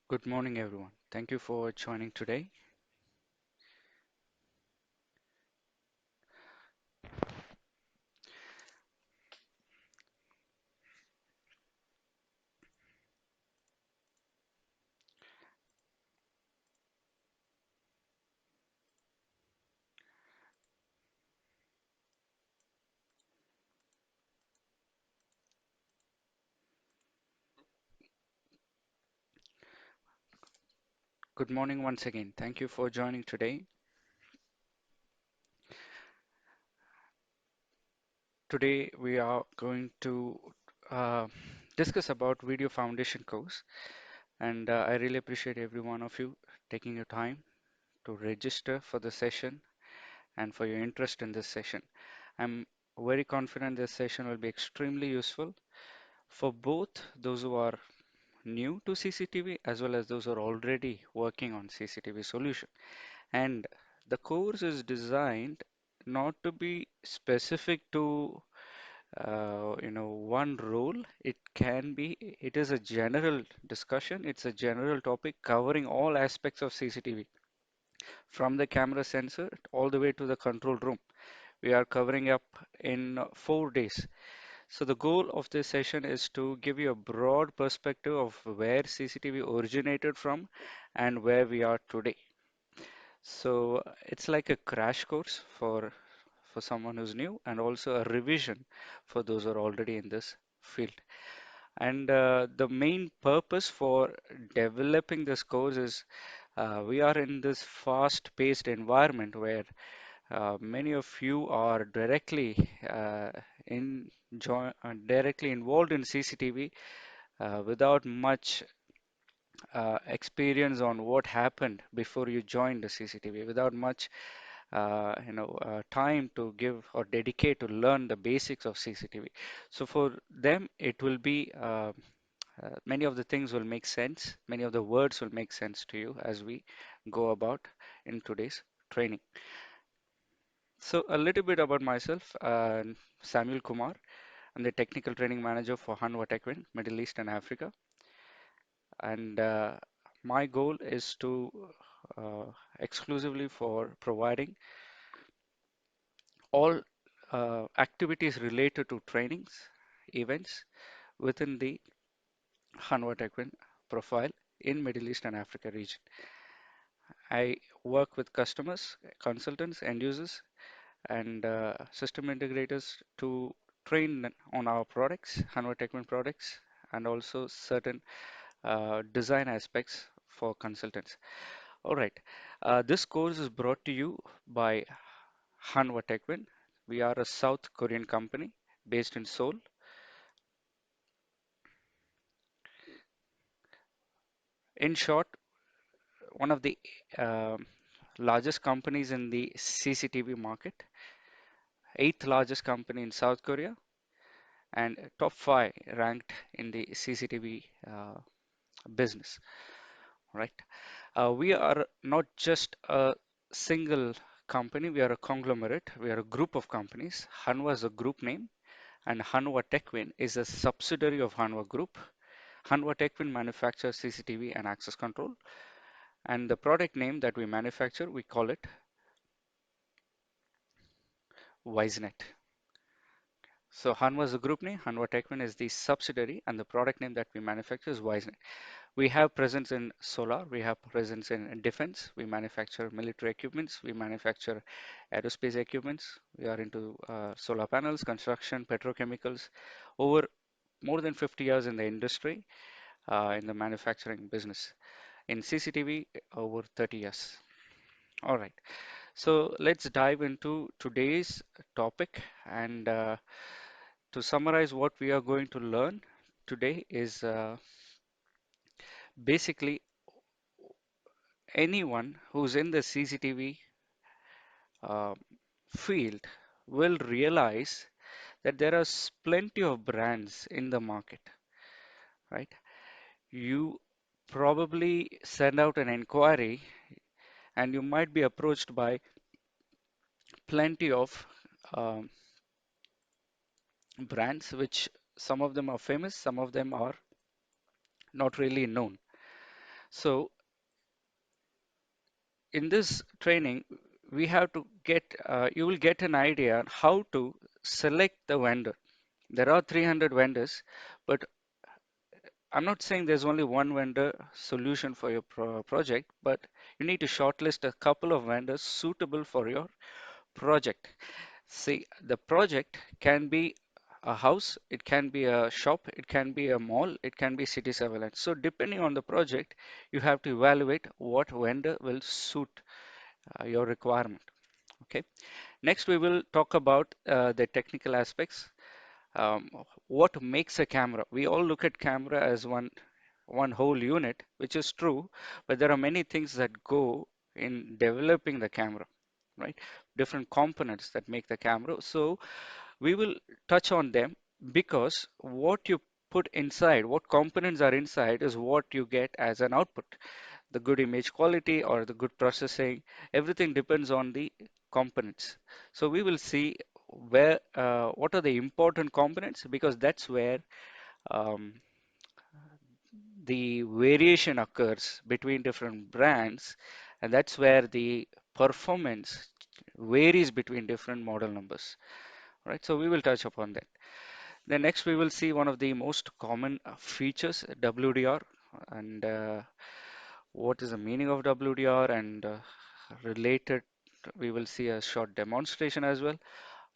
Good morning, everyone. Thank you for joining today. Good morning once again. Thank you for joining today. Today we are going to uh, discuss about video foundation course, and I really appreciate every one of you taking your time to register for the session and for your interest in this session. I'm very confident this session will be extremely useful for both those who are new to CCTV as well as those who are already working on CCTV solution. And the course is designed not to be specific to one role. It is a general discussion. It's a general topic covering all aspects of CCTV, from the camera sensor all the way to the control room. We are covering up in 4 days. So the goal of this session is to give you a broad perspective of where CCTV originated from and where we are today. So it's like a crash course for someone who's new and also a revision for those who are already in this field. And the main purpose for developing this course is we are in this fast-paced environment where many of you are in directly involved in CCTV without much experience on what happened before you joined the CCTV, without much time to give or dedicate to learn the basics of CCTV. So for them, it will be many of the things will make sense, many of the words will make sense to you as we go about in today's training. So a little bit about myself, Samuel Kumar. I'm the technical training manager for Hanwha Techwin, Middle East and Africa. And my goal is to uh, exclusively for providing all activities related to trainings, events within the Hanwha Techwin profile in Middle East and Africa region. I work with customers, consultants, end users, and system integrators to train on our products, Hanwha Techwin products, and also certain design aspects for consultants. All right. This course is brought to you by Hanwha Techwin. We are a South Korean company based in Seoul. In short, one of the um largest companies in the CCTV market, eighth largest company in South Korea, and top five ranked in the CCTV business. Right? We are not just a single company, we are a conglomerate, we are a group of companies. Hanwha is a group name, and Hanwha Techwin is a subsidiary of Hanwha Group. Hanwha Techwin manufactures CCTV and access control, and the product name that we manufacture, we call it Wisenet. So Hanwha is the group name, Hanwha Techwin is the subsidiary, and the product name that we manufacture is Wisenet. We have presence in solar, we have presence in defense, we manufacture military equipments, we manufacture aerospace equipments, we are into solar panels, construction, petrochemicals, over more than 50 years in the industry, in the manufacturing business. In CCTV, over 30 years. All right, so let's dive into today's topic. And to summarize what we are going to learn today is basically anyone who's in the CCTV uh, field will realize that there are plenty of brands in the market, right? You probably send out an inquiry and you might be approached by plenty of um, brands, which some of them are famous, some of them are not really known. So in this training, we have to get, you will get an idea on how to select the vendor. There are 300 vendors, but I'm not saying there's only one vendor solution for your project, but you need to shortlist a couple of vendors suitable for your project. See, the project can be a house, it can be a shop, it can be a mall, it can be city surveillance. So depending on the project, you have to evaluate what vendor will suit your requirement. Okay. Next, we will talk about the technical aspects. Um, what makes a camera? We all look at camera as one whole unit, which is true, but there are many things that go in developing the camera, right? Different components that make the camera. So we will touch on them because what you put inside, what components are inside, is what you get as an output. The good image quality or the good processing, everything depends on the components. So we will see what are the important components, because that's where um, the variation occurs between different brands, and that's where the performance varies between different model numbers, right? So we will touch upon that. Then next we will see one of the most common features, WDR, and what is the meaning of WDR, and related, we will see a short demonstration as well,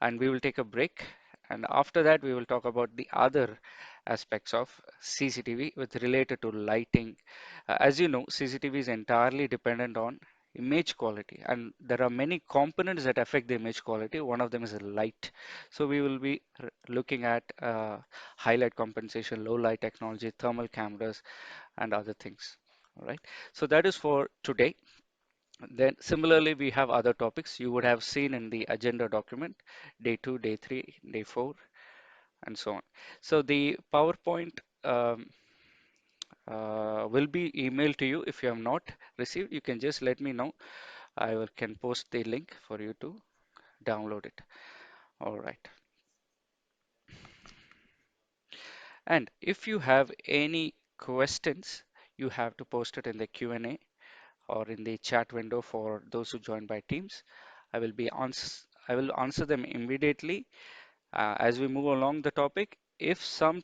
and we will take a break. And after that, we will talk about the other aspects of CCTV with related to lighting. As you know, CCTV is entirely dependent on image quality, and there are many components that affect the image quality. One of them is light. So we will be looking at highlight compensation, low light technology, thermal cameras, and other things. All right. So that is for today. Then similarly, we have other topics you would have seen in the agenda document, day 2, day 3, day 4, and so on. So the PowerPoint will be emailed to you. If you have not received, you can just let me know. Can post the link for you to download it. All right. And if you have any questions, you have to post it in the Q&A or in the chat window for those who join by Teams. I will answer them immediately as we move along the topic. If some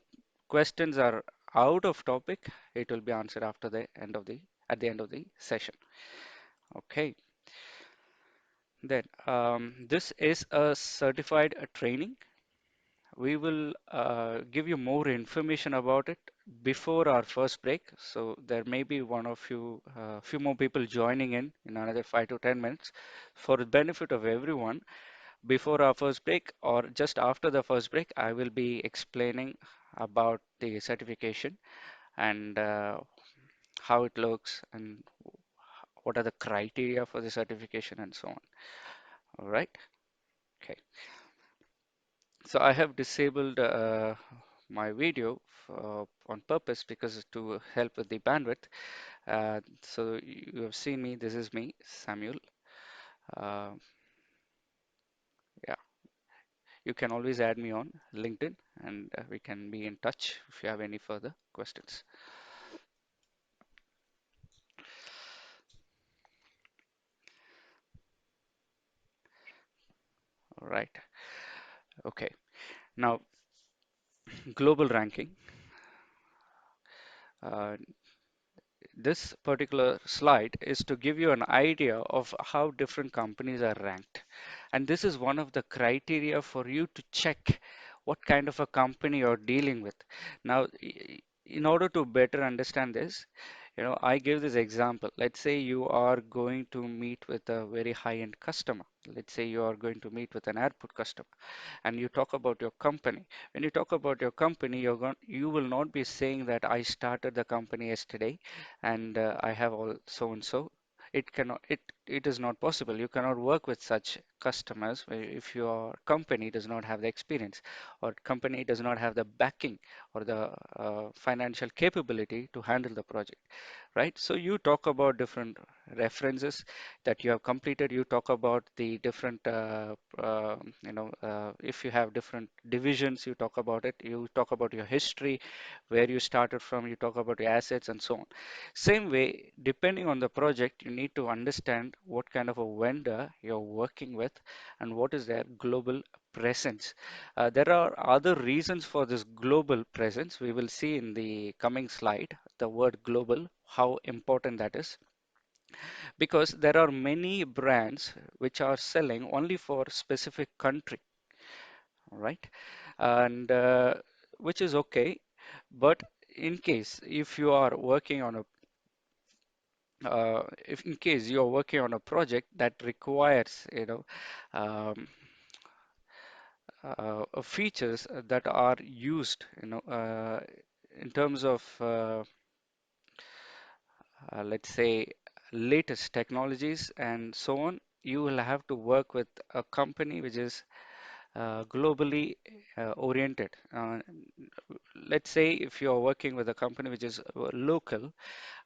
questions are out of topic, it will be answered after the end of the at the end of the session. Okay. Then this is a certified training. We will give you more information about it before our first break. So there may be one or few more people joining in another 5 to 10 minutes. For the benefit of everyone, before our first break or just after the first break, I will be explaining about the certification and how it looks and what are the criteria for the certification and so on. All right. Okay. So I have disabled my video on purpose because to help with the bandwidth. So you have seen me. This is me, Samuel. Uh, yeah, you can always add me on LinkedIn, and we can be in touch if you have any further questions. All right. Okay. Now, global ranking. Uh, this particular slide is to give you an idea of how different companies are ranked. And this is one of the criteria for you to check what kind of a company you're dealing with. Now, in order to better understand this, I give this example. Let's say you are going to meet with a very high-end customer. Let's say you are going to meet with an airport customer, and you talk about your company. When you talk about your company, you will not be saying that I started the company yesterday and I have all so and so. It cannot. It it is not possible. You cannot work with such customers if your company does not have the experience or company does not have the backing or the financial capability to handle the project, right? So you talk about different references that you have completed. You talk about the different, if you have different divisions, you talk about it. You talk about your history, where you started from. You talk about your assets and so on. Same way, depending on the project, you need to understand what kind of a vendor you're working with and what is their global presence. There are other reasons for this global presence. We will see in the coming slide the word global, how important that is, because there are many brands which are selling only for specific country, right? And which is okay, but in case if you are working on a if in case you're working on a project that requires, um, features that are used, in terms of, let's say, latest technologies and so on, you will have to work with a company which is globally oriented. Let's say if you're working with a company which is local,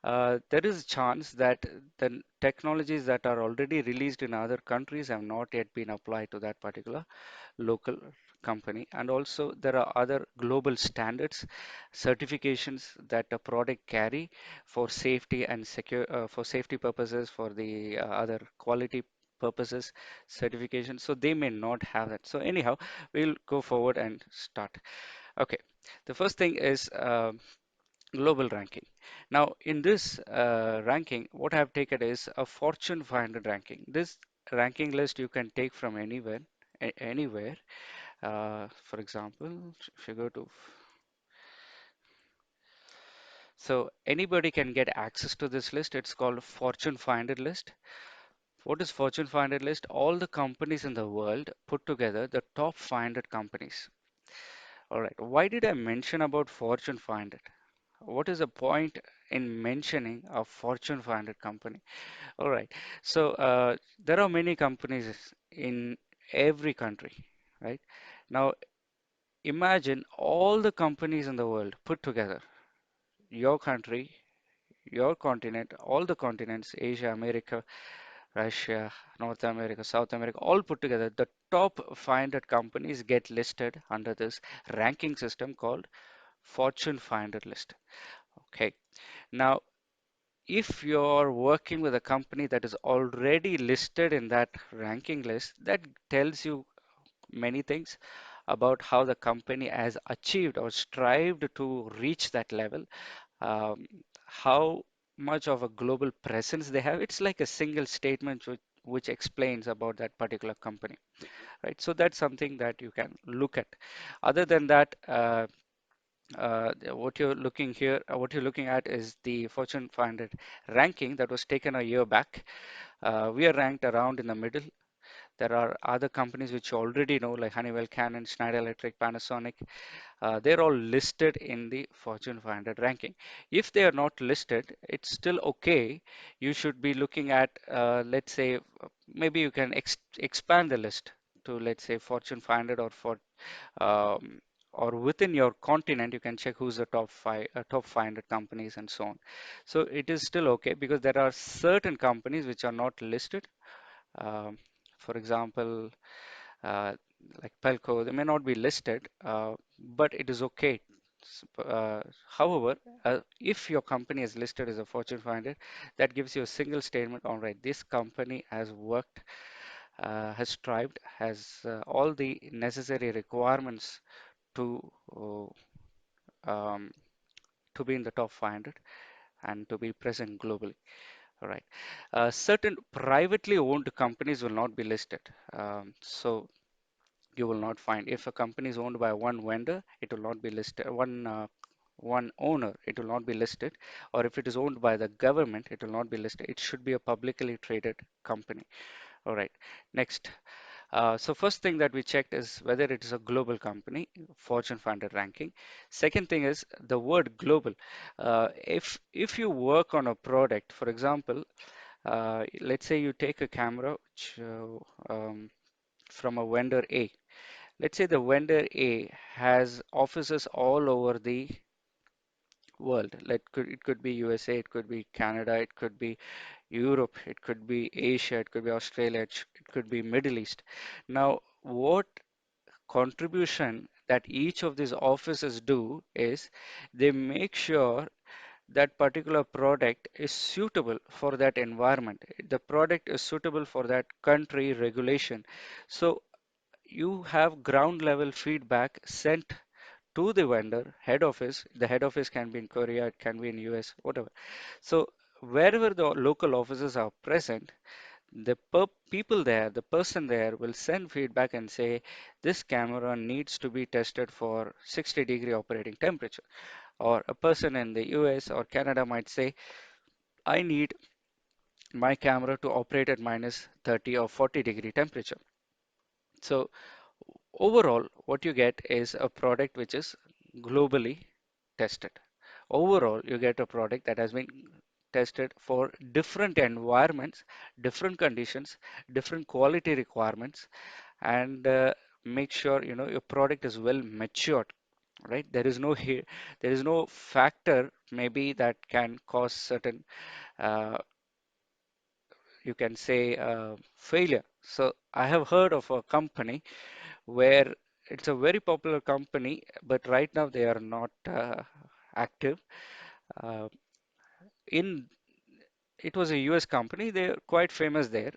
there is a chance that the technologies that are already released in other countries have not yet been applied to that particular local company. And also there are other global standards, certifications that a product carry for safety and secure, for safety purposes, for the other quality purposes, certification. So they may not have that. So anyhow, we'll go forward and start. Okay, the first thing is global ranking. Now, in this ranking, what I've taken is a Fortune 500 ranking. This ranking list you can take from anywhere, anywhere. For example, if you go to, so anybody can get access to this list. It's called Fortune 500 list. What is Fortune 500 list? All the companies in the world put together, the top 500 companies. All right. Why did I mention about Fortune 500? What is the point in mentioning a Fortune 500 company? All right. So there are many companies in every country, right? Now imagine all the companies in the world put together, your country, your continent, all the continents, Asia, America, Russia, North America, South America, all put together. The top 500 companies get listed under this ranking system called Fortune 500 list. Okay. Now, if you're working with a company that is already listed in that ranking list, that tells you many things about how the company has achieved or strived to reach that level, how much of a global presence they have. It's like a single statement which explains about that particular company, right? So that's something that you can look at. Other than that, what you're looking here, what you're looking at is the Fortune 500 ranking that was taken a year back. We are ranked around in the middle. There are other companies which you already know, like Honeywell, Canon, Schneider Electric, Panasonic. They're all listed in the Fortune 500 ranking. If they are not listed, it's still okay. You should be looking at, let's say, maybe you can expand the list to, let's say, Fortune 500 um, or within your continent, you can check who's the top 500 companies and so on. So it is still okay because there are certain companies which are not listed. Um, for example, uh, like Pelco, they may not be listed, but it is okay. However, if your company is listed as a Fortune 500, that gives you a single statement. All right, this company has worked, has strived, has all the necessary requirements to uh, um, to be in the top 500 and to be present globally. All right. Certain privately owned companies will not be listed. So you will not find if a company is owned by one vendor, it will not be listed. One owner, it will not be listed. Or if it is owned by the government, it will not be listed. It should be a publicly traded company. All right. Next. So first thing that we checked is whether it is a global company, Fortune 500 ranking. Second thing is the word global. If you work on a product, for example, Let's say you take a camera from a vendor A. Let's say the vendor A has offices all over the world. It could be USA, it could be Canada, it could be Europe, it could be Asia, it could be Australia, it could be Middle East. Now, what contribution that each of these offices do is they make sure that particular product is suitable for that environment. The product is suitable for that country regulation. So you have ground level feedback sent to the vendor head office. The head office can be in Korea, it can be in US, whatever. So wherever the local offices are present, people there, the person there will send feedback and say, this camera needs to be tested for 60-degree operating temperature. Or a person in the US or Canada might say, I need my camera to operate at minus 30 or 40-degree temperature. So overall, what you get is a product which is globally tested. Overall, you get a product that has been tested for different environments, different conditions, different quality requirements, and make sure your product is well matured. Right? There is no factor maybe that can cause certain uh, you can say failure. So I have heard of a company where it's a very popular company, but right now they are not active. Uh, in It was a US company, they're quite famous there,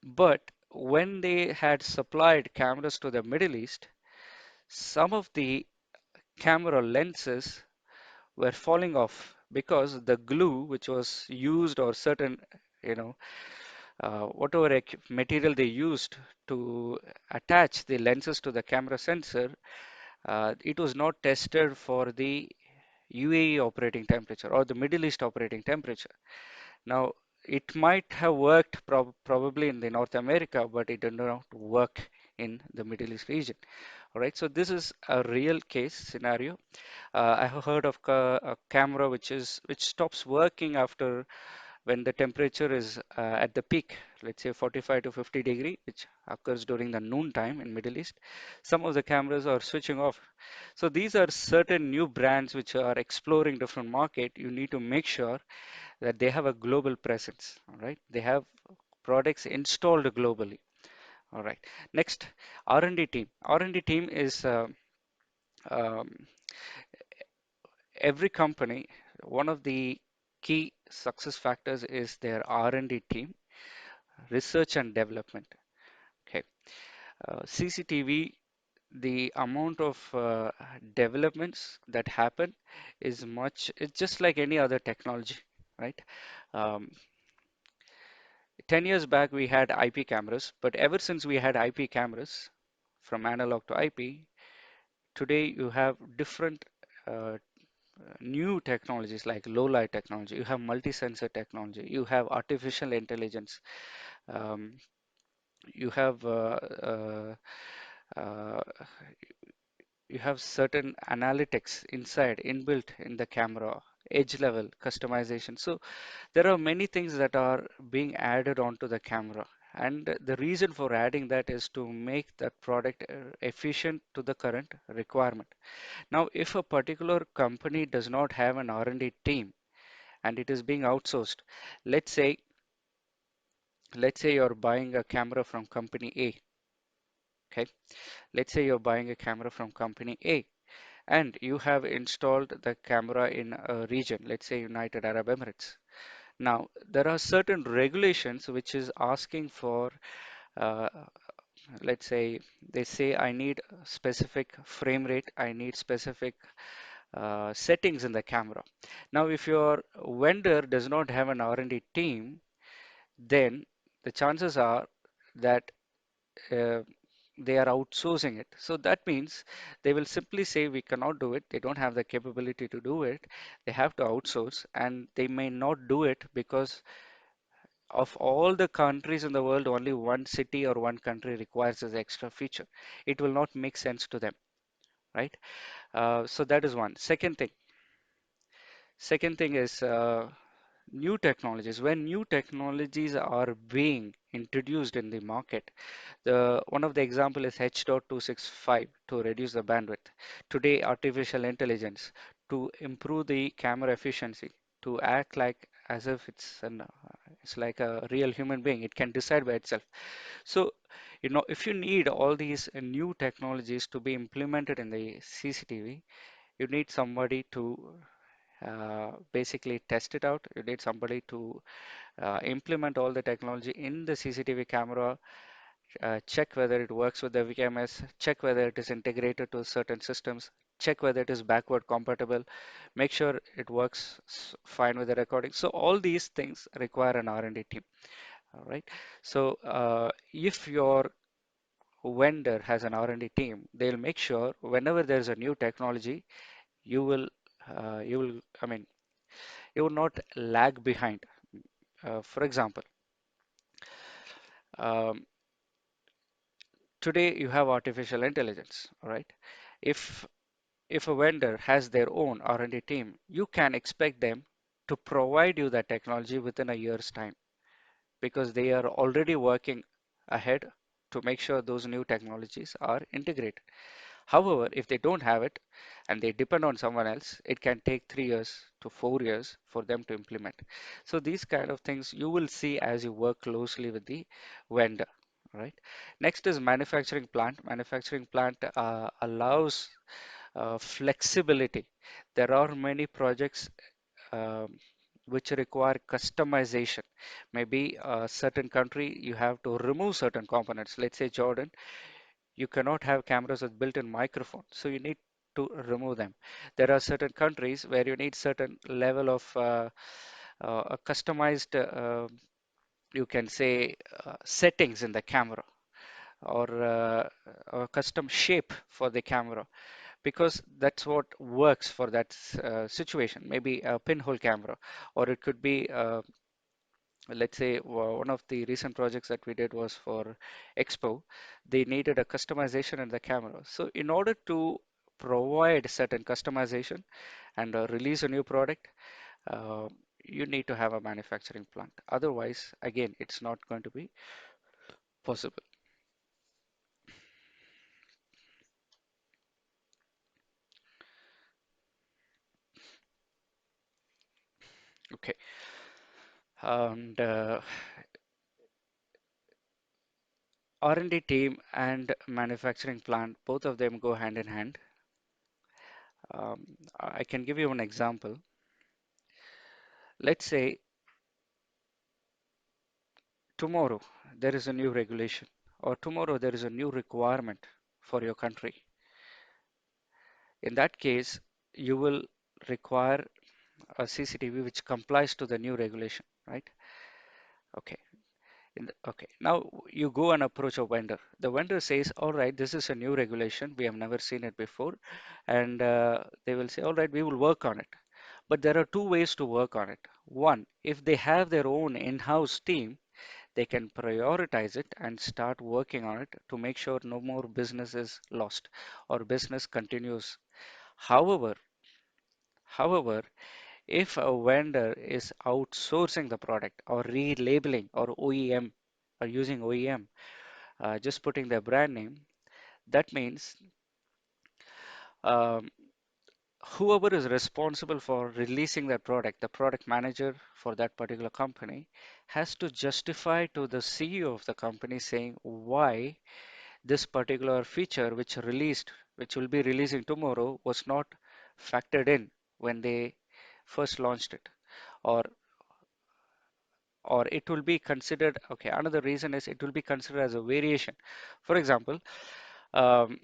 but when they had supplied cameras to the Middle East, some of the camera lenses were falling off because the glue which was used or certain you know whatever material they used to attach the lenses to the camera sensor, it was not tested for the UAE operating temperature or the Middle East operating temperature. Now, it might have worked probably in the North America, but it did not work in the Middle East region. All right, so this is a real case scenario. I have heard of a camera which stops working after when the temperature is at the peak, let's say 45 to 50 degree, which occurs during the noon time in Middle East. Some of the cameras are switching off. So these are certain new brands which are exploring different market. You need to make sure that they have a global presence. All right, they have products installed globally. All right. Next, R&D team. R&D team is um, every company. One of the key success factors is their R&D team, research and development. Okay. CCTV, the amount of developments that happen is it's just like any other technology, right? Um, 10 years back, we had IP cameras, but ever since we had IP cameras, from analog to IP, today you have different new technologies like low light technology, you have multi-sensor technology, you have artificial intelligence, um, you have uh, you have certain analytics inside inbuilt in the camera, edge level customization. So there are many things that are being added onto the camera, and the reason for adding that is to make that product efficient to the current requirement. Now if a particular company does not have an R&D team and it is being outsourced, let's say you're buying a camera from company A. Okay, let's say you're buying a camera from company A and you have installed the camera in a region, let's say United Arab Emirates. Now, there are certain regulations which is asking for, uh, let's say, they say I need specific frame rate, I need specific settings in the camera. Now, if your vendor does not have an R&D team, then the chances are that uh, they are outsourcing it. So that means they will simply say we cannot do it. They don't have the capability to do it. They have to outsource and they may not do it because of all the countries in the world, only one city or one country requires this extra feature. It will not make sense to them, right? So that is one. Second thing is New technologies, when new technologies are being introduced in the market, the one of the example is H.265 to reduce the bandwidth. Today, artificial intelligence to improve the camera efficiency, to act like as if it's like a real human being. It can decide by itself. So, if you need all these new technologies to be implemented in the CCTV, you need somebody to basically test it out. You need somebody to implement all the technology in the CCTV camera, check whether it works with the VMS, check whether it is integrated to certain systems, check whether it is backward compatible, make sure it works fine with the recording. So all these things require an R&D team. All right. So if your vendor has an R&D team, they'll make sure whenever there's a new technology, you will, I mean, you will not lag behind. For example, um, today you have artificial intelligence, all right? If if a vendor has their own R&D team, you can expect them to provide you that technology within a year's time because they are already working ahead to make sure those new technologies are integrated. However, if they don't have it and they depend on someone else, it can take 3 years to 4 years for them to implement. So these kind of things you will see as you work closely with the vendor, right? Next is manufacturing plant. Manufacturing plant allows flexibility. There are many projects um, which require customization. Maybe a certain country you have to remove certain components. Let's say Jordan, you cannot have cameras with built-in microphone, so you need to remove them. There are certain countries where you need certain level of a customized, you can say, settings in the camera or a custom shape for the camera because that's what works for that situation. Maybe a pinhole camera, or it could be, let's say, one of the recent projects that we did was for Expo. They needed a customization in the camera. So, in order to provide certain customization and release a new product, uh, you need to have a manufacturing plant. Otherwise, again, it's not going to be possible. Okay. And R&D team and manufacturing plant, both of them go hand in hand. I can give you an example. Let's say tomorrow there is a new regulation, or tomorrow there is a new requirement for your country. In that case, you will require a CCTV which complies to the new regulation, right? Okay. Okay. Now you go and approach a vendor. The vendor says, "All right, this is a new regulation. We have never seen it before," and they will say, "All right, we will work on it." But there are two ways to work on it. One, if they have their own in-house team, they can prioritize it and start working on it to make sure no more business is lost or business continues. However, however, if a vendor is outsourcing the product or relabeling or OEM or using OEM, just putting their brand name, that means um, whoever is responsible for releasing that product, the product manager for that particular company, has to justify to the CEO of the company saying why this particular feature which will be releasing tomorrow, was not factored in when they first launched it, or or it will be considered. Okay, another reason is it will be considered as a variation. For example, um,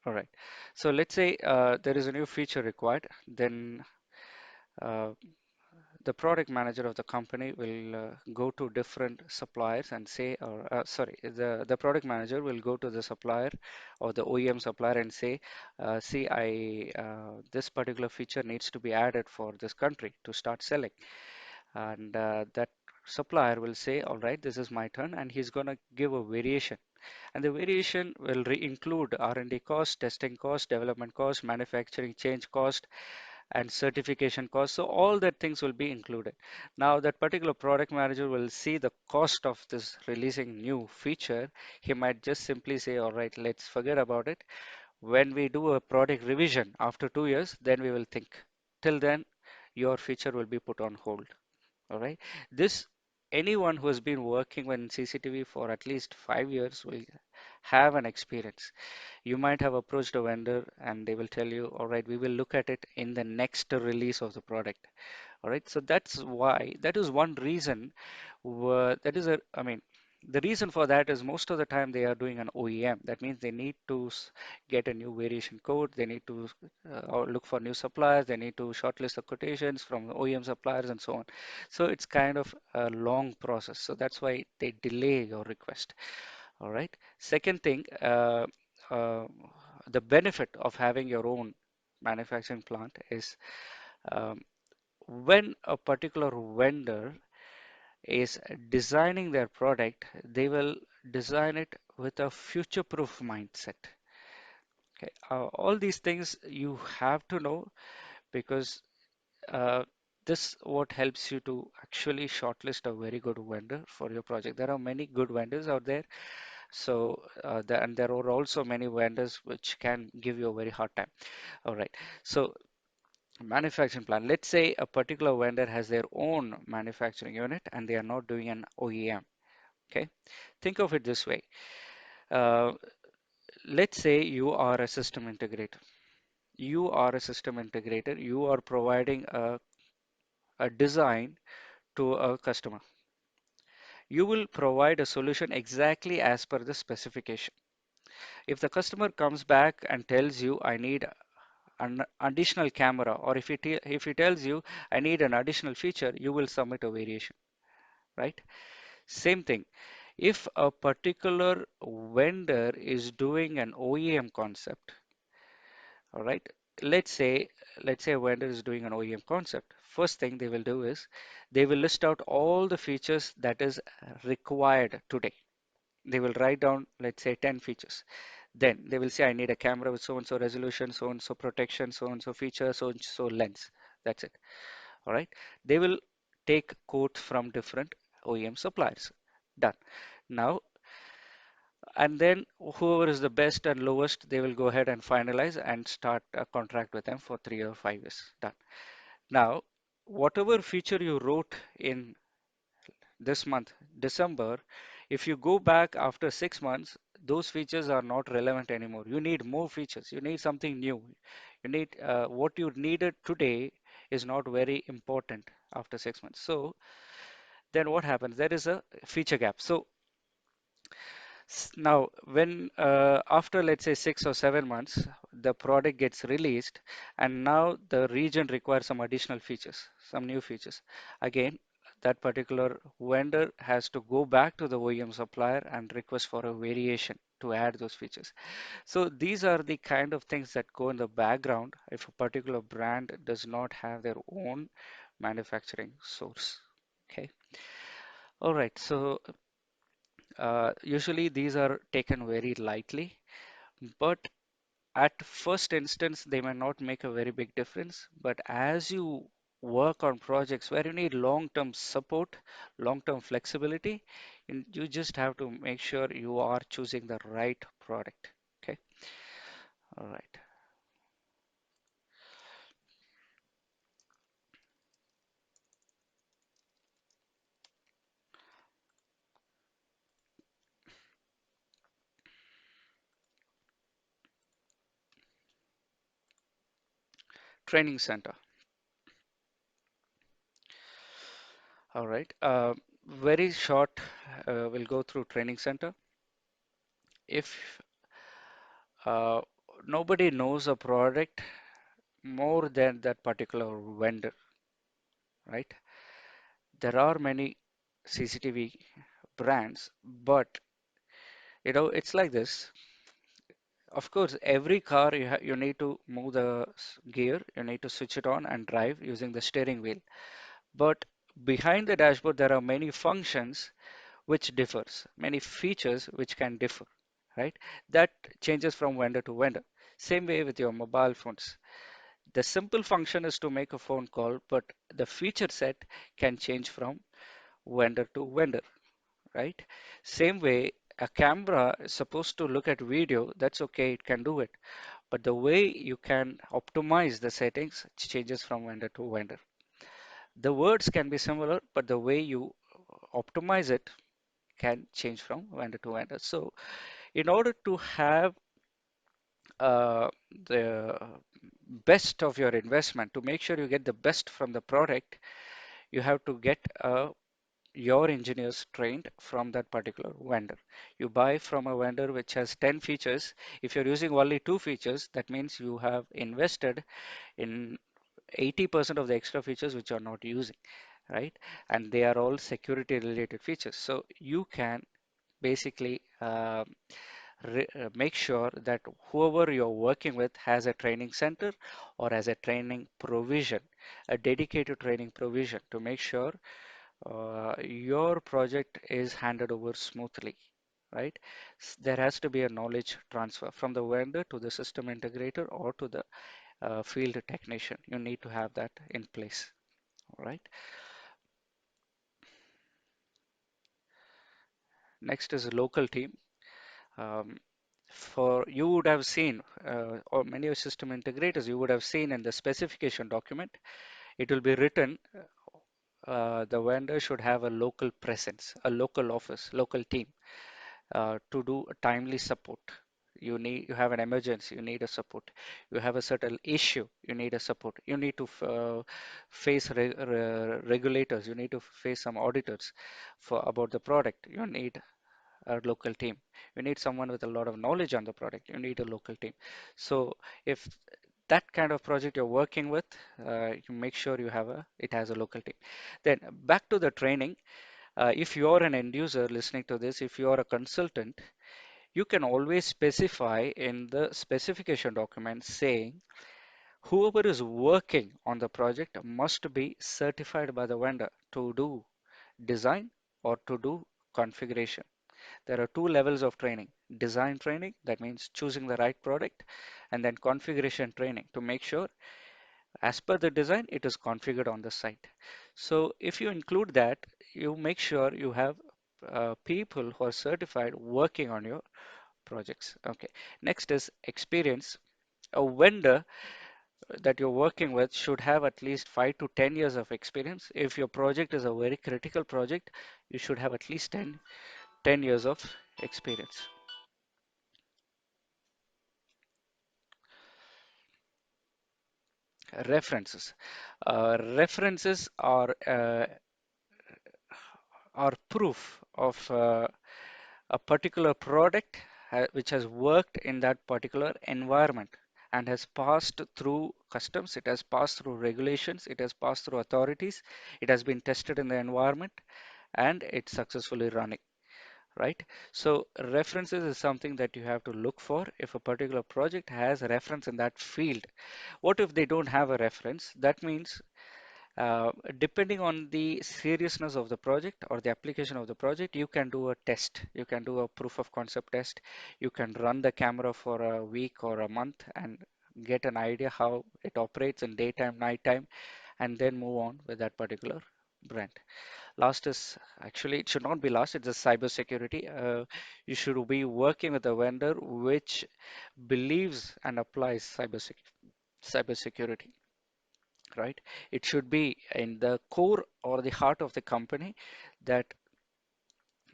all right. So let's say there is a new feature required, then uh, the product manager of the company will go to different suppliers and say, or sorry, the product manager will go to the supplier or the OEM supplier and say, see, I this particular feature needs to be added for this country to start selling, and that supplier will say, all right, this is my turn, and he's going to give a variation, and the variation will include R&D cost, testing cost, development cost, manufacturing change cost, and certification costs. So all that things will be included. Now that particular product manager will see the cost of this releasing new feature. He might just simply say, all right, let's forget about it. When we do a product revision after 2 years, then we will think. Till then, your feature will be put on hold. All right. This anyone who has been working in CCTV for at least 5 years will have an experience. You might have approached a vendor and they will tell you, all right, we will look at it in the next release of the product. All right. So that's why, that is one reason. That is I mean, the reason for that is most of the time they are doing an OEM. That means they need to get a new variation code. They need to or look for new suppliers. They need to shortlist the quotations from the OEM suppliers and so on. So it's kind of a long process. So that's why they delay your request. All right. Second thing, uh, the benefit of having your own manufacturing plant is um, when a particular vendor is designing their product, they will design it with a future-proof mindset. Okay, all these things you have to know because uh, this what helps you to actually shortlist a very good vendor for your project. There are many good vendors out there, so and there are also many vendors which can give you a very hard time. All right, so manufacturing plan. Let's say a particular vendor has their own manufacturing unit and they are not doing an OEM. Okay, think of it this way. Uh, let's say you are a system integrator. You are a system integrator. You are providing a design to a customer. You will provide a solution exactly as per the specification. If the customer comes back and tells you, I need an additional camera, or if he tells you, I need an additional feature, you will submit a variation, right? Same thing. If a particular vendor is doing an OEM concept, all right, let's say let's say a vendor is doing an OEM concept. First thing they will do is they will list out all the features that is required today. They will write down, let's say, 10 features. Then they will say, I need a camera with so and so resolution, so and so protection, so and so feature, so and so lens. That's it. All right. They will take quotes from different OEM suppliers. Done. Now, and then whoever is the best and lowest, they will go ahead and finalize and start a contract with them for 3 or 5 years. Done. Now, whatever feature you wrote in this month, December, if you go back after 6 months, those features are not relevant anymore. You need more features. You need something new. You need what you needed today is not very important after 6 months. So then what happens? There is a feature gap. So now, when after let's say 6 or 7 months, the product gets released, and now the region requires some additional features, some new features. Again, that particular vendor has to go back to the OEM supplier and request for a variation to add those features. So these are the kind of things that go in the background if a particular brand does not have their own manufacturing source. Okay. All right. So usually these are taken very lightly, but at first instance, they may not make a very big difference. But as you work on projects where you need long-term support, long-term flexibility, you just have to make sure you are choosing the right product. Okay. All right. Training center. All right. Very short, we'll go through training center. If uh, nobody knows a product more than that particular vendor, right? There are many CCTV brands, but it's like this. Of course, every car you need to move the gear, you need to switch it on and drive using the steering wheel. But behind the dashboard, there are many functions which differs, many features which can differ, right? That changes from vendor to vendor. Same way with your mobile phones. The simple function is to make a phone call, but the feature set can change from vendor to vendor, right? Same way, a camera is supposed to look at video, that's okay, it can do it. But the way you can optimize the settings changes from vendor to vendor. The words can be similar, but the way you optimize it can change from vendor to vendor. So, in order to have uh, the best of your investment, to make sure you get the best from the product, you have to get your engineers trained from that particular vendor. You buy from a vendor which has 10 features. If you're using only two features, that means you have invested in 80% of the extra features which are not using, right? And they are all security related features. So you can basically make sure that whoever you're working with has a training center or has a training provision, a dedicated training provision to make sure your project is handed over smoothly, right? There has to be a knowledge transfer from the vendor to the system integrator or to the field technician. You need to have that in place, all right? Next is a local team. Um, for you would have seen, or many of system integrators, you would have seen in the specification document, it will be written the vendor should have a local presence, a local office, local team to do a timely support. You have an emergency, you need a support. You have a certain issue, you need a support. You need to face regulators, you need to face some auditors for about the product. You need a local team. You need someone with a lot of knowledge on the product. You need a local team. So if that kind of project you're working with, you make sure it has a local team. Then back to the training. If you're an end user listening to this, if you're a consultant, you can always specify in the specification document saying whoever is working on the project must be certified by the vendor to do design or to do configuration. There are two levels of training. Design training, that means choosing the right product, and then configuration training to make sure as per the design it is configured on the site. So if you include that, you make sure you have people who are certified working on your projects. Okay. Next is experience. A vendor that you're working with should have at least 5 to 10 years of experience. If your project is a very critical project, you should have at least 10 years of experience. References. References are proof of a particular product which has worked in that particular environment and has passed through customs, it has passed through regulations, it has passed through authorities, it has been tested in the environment, and it's successfully running, right? So references is something that you have to look for if a particular project has a reference in that field. What if they don't have a reference? That means depending on the seriousness of the project or the application of the project, you can do a test. You can do a proof of concept test. You can run the camera for a week or a month and get an idea how it operates in daytime, nighttime, and then move on with that particular brand. Last is actually it should not be last. It's a cybersecurity. You should be working with a vendor which believes and applies cybersecurity, right? It should be in the core or the heart of the company that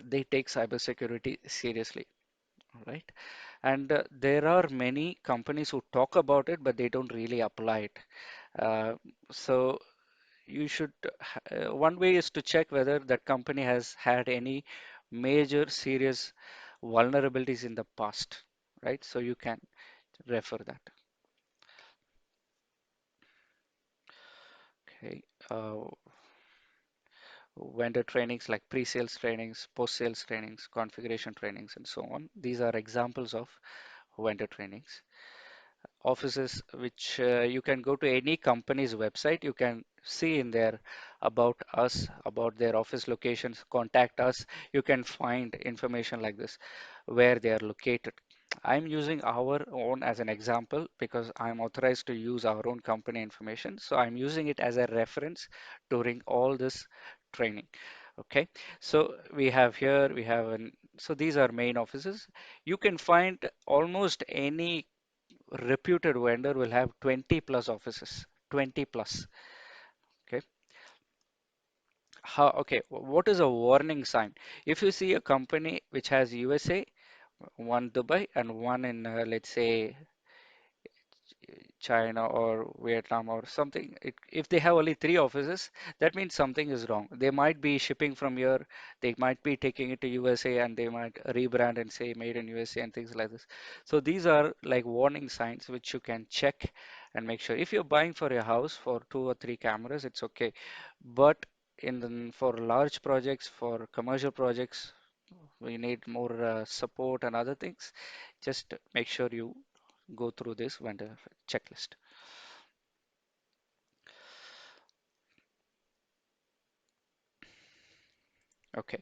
they take cybersecurity seriously, right? And there are many companies who talk about it, but they don't really apply it. Uh, so you should, one way is to check whether that company has had any major serious vulnerabilities in the past, right? So you can refer that. Okay. Vendor trainings like pre-sales trainings, post-sales trainings, configuration trainings, and so on. These are examples of vendor trainings. Offices which you can go to any company's website, you can see in there about us, about their office locations, contact us. You can find information like this, where they are located. I'm using our own as an example because I'm authorized to use our own company information. So I'm using it as a reference during all this training. Okay, so we have here, we have so these are main offices. You can find almost any reputed vendor will have 20 plus offices, 20 plus. Okay, okay, what is a warning sign? If you see a company which has USA, one Dubai, and one in, let's say, China or Vietnam or something, if they have only three offices, that means something is wrong. They might be shipping from here, they might be taking it to USA and they might rebrand and say made in USA and things like this. So these are like warning signs which you can check and make sure. If you're buying for your house for two or three cameras, it's okay. But for large projects, for commercial projects, we need more support and other things. Just make sure you go through this vendor checklist. Okay,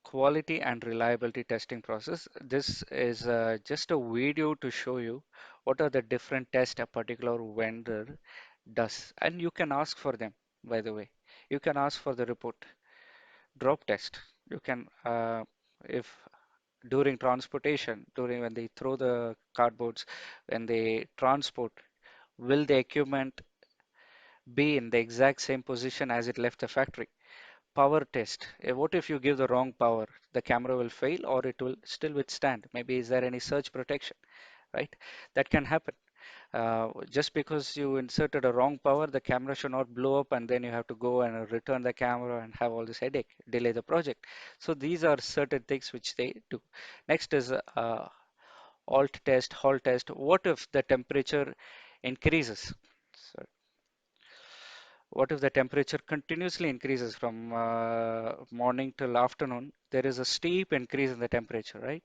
quality and reliability testing process. This is just a video to show you what are the different tests a particular vendor does. And you can ask for them, by the way. You can ask for the report. Drop test. You can, if during transportation, during when they throw the cardboards, when they transport, will the equipment be in the exact same position as it left the factory? Power test. What if you give the wrong power? The camera will fail or it will still withstand. Maybe is there any surge protection, right? That can happen. Just because you inserted a wrong power, the camera should not blow up and then you have to go and return the camera and have all this headache, delay the project. So these are certain things which they do. Next is alt test, halt test. What if the temperature increases? So what if the temperature continuously increases from morning till afternoon? There is a steep increase in the temperature, right?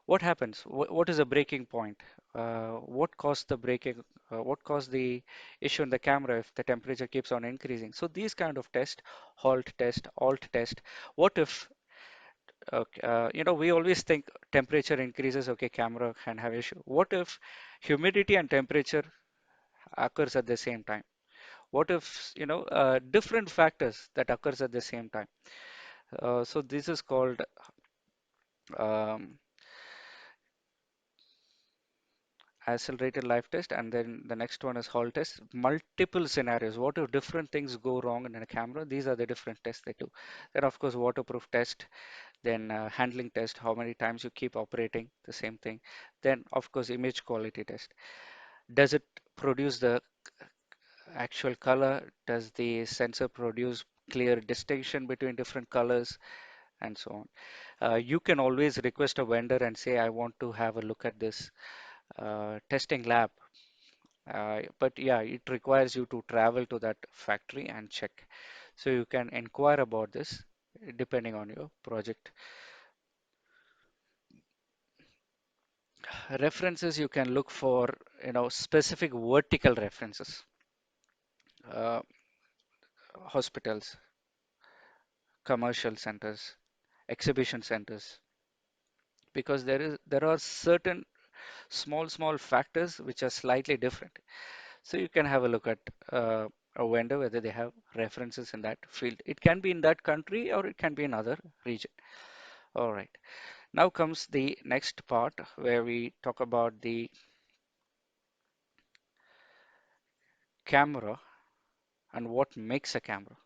What happens? What is the breaking point? What caused the breaking? What caused the issue in the camera if the temperature keeps on increasing? So these kind of test, halt test, alt test. What if, we always think temperature increases, okay, camera can have issue. What if humidity and temperature occurs at the same time? What if, different factors that occurs at the same time? So this is called um, accelerated life test, and then the next one is Hall test. Multiple scenarios. What if different things go wrong in a camera? These are the different tests they do. Then, of course, waterproof test. Then handling test. How many times you keep operating the same thing. Then, of course, image quality test. Does it produce the actual color? Does the sensor produce clear distinction between different colors and so on? You can always request a vendor and say, I want to have a look at this testing lab. But yeah, it requires you to travel to that factory and check. So you can inquire about this depending on your project. References you can look for, specific vertical references, uh, hospitals, commercial centers, exhibition centers, because there are certain small factors which are slightly different. So you can have a look at a vendor whether they have references in that field. It can be in that country or it can be in other region. All right. Now comes the next part where we talk about the camera and what makes a camera.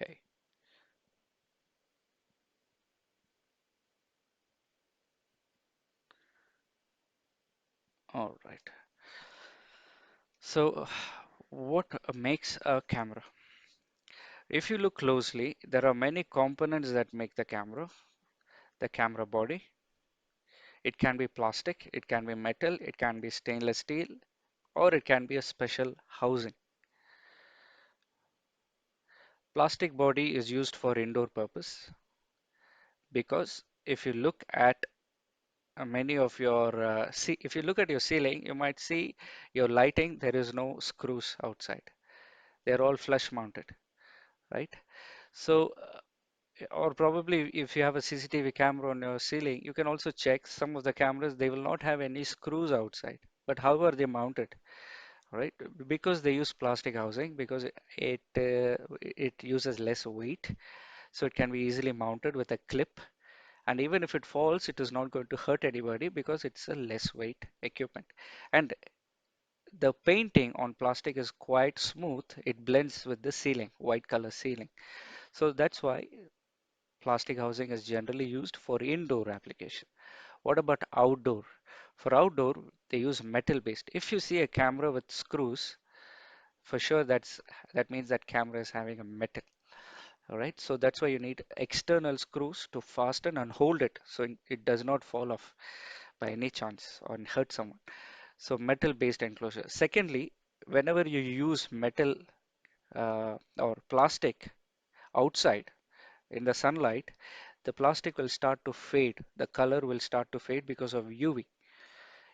Okay. All right. So what makes a camera? If you look closely, there are many components that make the camera. The camera body, it can be plastic, it can be metal, it can be stainless steel, or it can be a special housing. Plastic body is used for indoor purpose because if you look at many of your see if you look at your ceiling, you might see your lighting, there is no screws outside. They're all flush mounted, right? So or probably if you have a CCTV camera on your ceiling, you can also check some of the cameras, they will not have any screws outside. But how are they mounted, right? Because they use plastic housing, because it uses less weight, so it can be easily mounted with a clip. And even if it falls, it is not going to hurt anybody because it's a less weight equipment. And the painting on plastic is quite smooth. It blends with the ceiling, white color ceiling. So that's why plastic housing is generally used for indoor application. What about outdoor? For outdoor, they use metal based. If you see a camera with screws, for sure that means that camera is having a metal. All right, so that's why you need external screws to fasten and hold it so it does not fall off by any chance or hurt someone. So metal based enclosure. Secondly, whenever you use metal or plastic outside in the sunlight, the plastic will start to fade. The color will start to fade because of UV.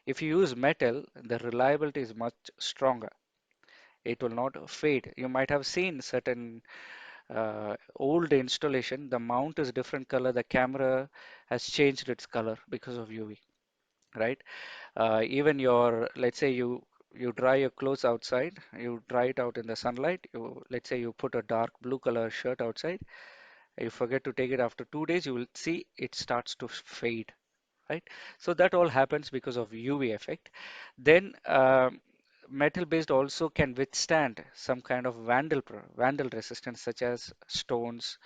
If you use metal, the reliability is much stronger. It will not fade. You might have seen certain old installation, the mount is different color, the camera has changed its color because of UV, right? Even your, let's say you dry your clothes outside, you dry it out in the sunlight, let's say you put a dark blue color shirt outside, you forget to take it after 2 days, you will see it starts to fade, right? So that all happens because of UV effect. Then metal based also can withstand some kind of vandal resistance such as stones,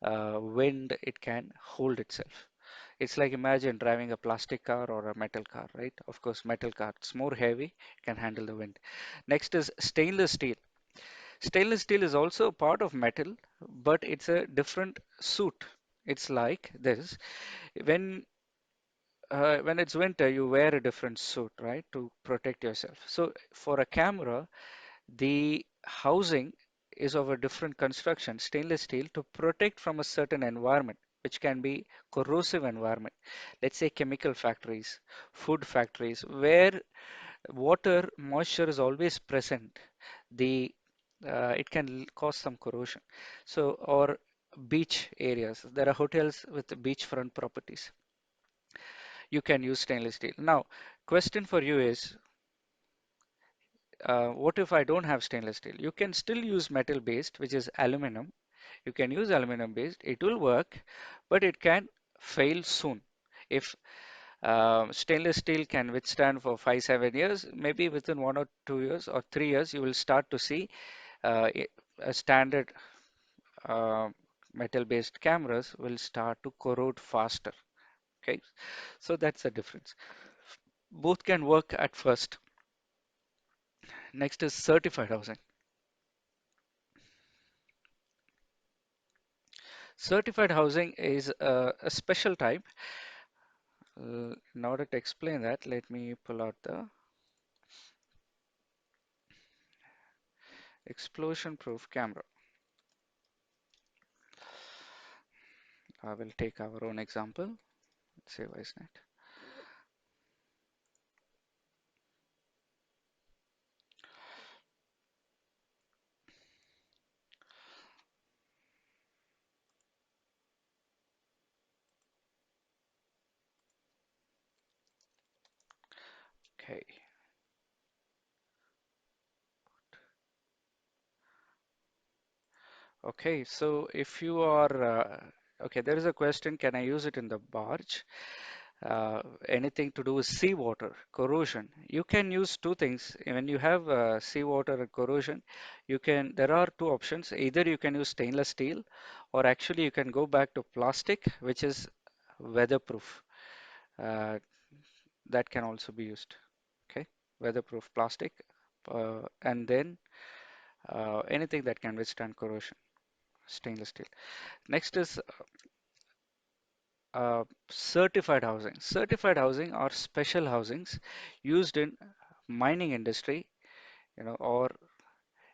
wind, it can hold itself. It's like imagine driving a plastic car or a metal car, right? Of course, metal car, it's more heavy, can handle the wind. Next is stainless steel. Stainless steel is also a part of metal, but it's a different suit. It's like this. When when it's winter, you wear a different suit, right, to protect yourself. So for a camera, the housing is of a different construction, stainless steel, to protect from a certain environment, which can be corrosive environment. Let's say chemical factories, food factories, where water moisture is always present. The it can cause some corrosion. So, or beach areas. There are hotels with beachfront properties. You can use stainless steel. Now, question for you is, what if I don't have stainless steel? You can still use metal based, which is aluminum. You can use aluminum based. It will work, but it can fail soon. If stainless steel can withstand for 5, 7 years, maybe within 1 or 2 years or 3 years, you will start to see a standard uh, metal based cameras will start to corrode faster. Okay, so that's the difference. Both can work at first. Next is certified housing. Certified housing is a special type. In order to explain that, let me pull out the explosion proof camera. I will take our own example. Let's say Wisenet. Okay. Okay, so if you are okay, there is a question, can I use it in the barge? Anything to do with seawater, corrosion. You can use two things. When you have seawater and corrosion, there are two options. Either you can use stainless steel, or actually you can go back to plastic, which is weatherproof. Uh, that can also be used. Okay, weatherproof plastic, and then anything that can withstand corrosion, stainless steel. Next is certified housing. Certified housing are special housings used in mining industry, or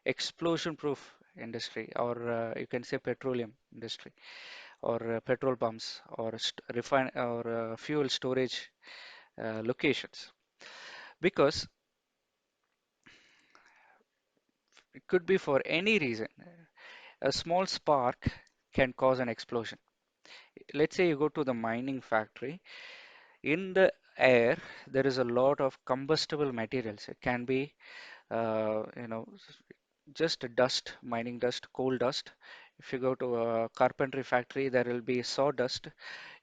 explosion proof industry, or you can say petroleum industry. or petrol pumps or refine or fuel storage locations, because it could be for any reason. A small spark can cause an explosion. Let's say you go to the mining factory. In the air, there is a lot of combustible materials. It can be, just dust, mining dust, coal dust. If you go to a carpentry factory, there will be sawdust.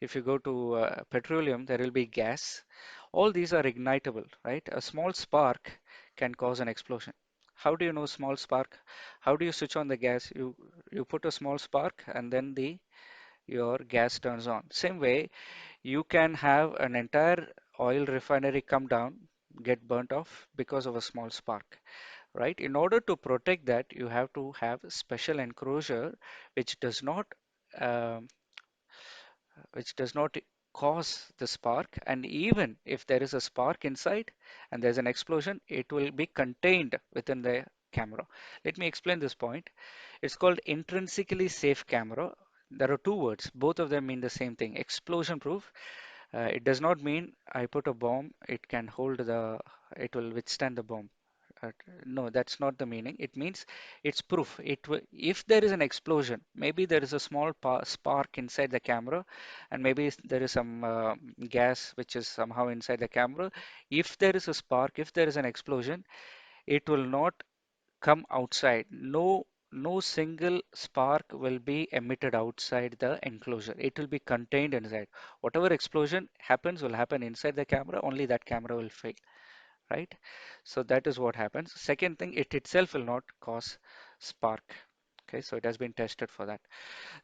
If you go to petroleum, there will be gas. All these are ignitable, right? A small spark can cause an explosion. How do you know small spark? How do you switch on the gas? You put a small spark and then the your gas turns on. Same way, you can have an entire oil refinery come down, get burnt off because of a small spark, right? In order to protect that, you have to have special enclosure which does not um, which does not cause the spark. And even if there is a spark inside and there's an explosion, it will be contained within the camera. Let me explain this point. It's called intrinsically safe camera. There are two words, both of them mean the same thing, explosion proof. It does not mean I put a bomb, it will withstand the bomb. Uh, no, that's not the meaning. It means it's proof. If there is an explosion, maybe there is a small spark inside the camera, and maybe there is some gas which is somehow inside the camera. If there is a spark, if there is an explosion, it will not come outside. No single spark will be emitted outside the enclosure. It will be contained inside. Whatever explosion happens will happen inside the camera. Only that camera will fail, right? So that is what happens. Second thing, it itself will not cause spark. Okay, so it has been tested for that.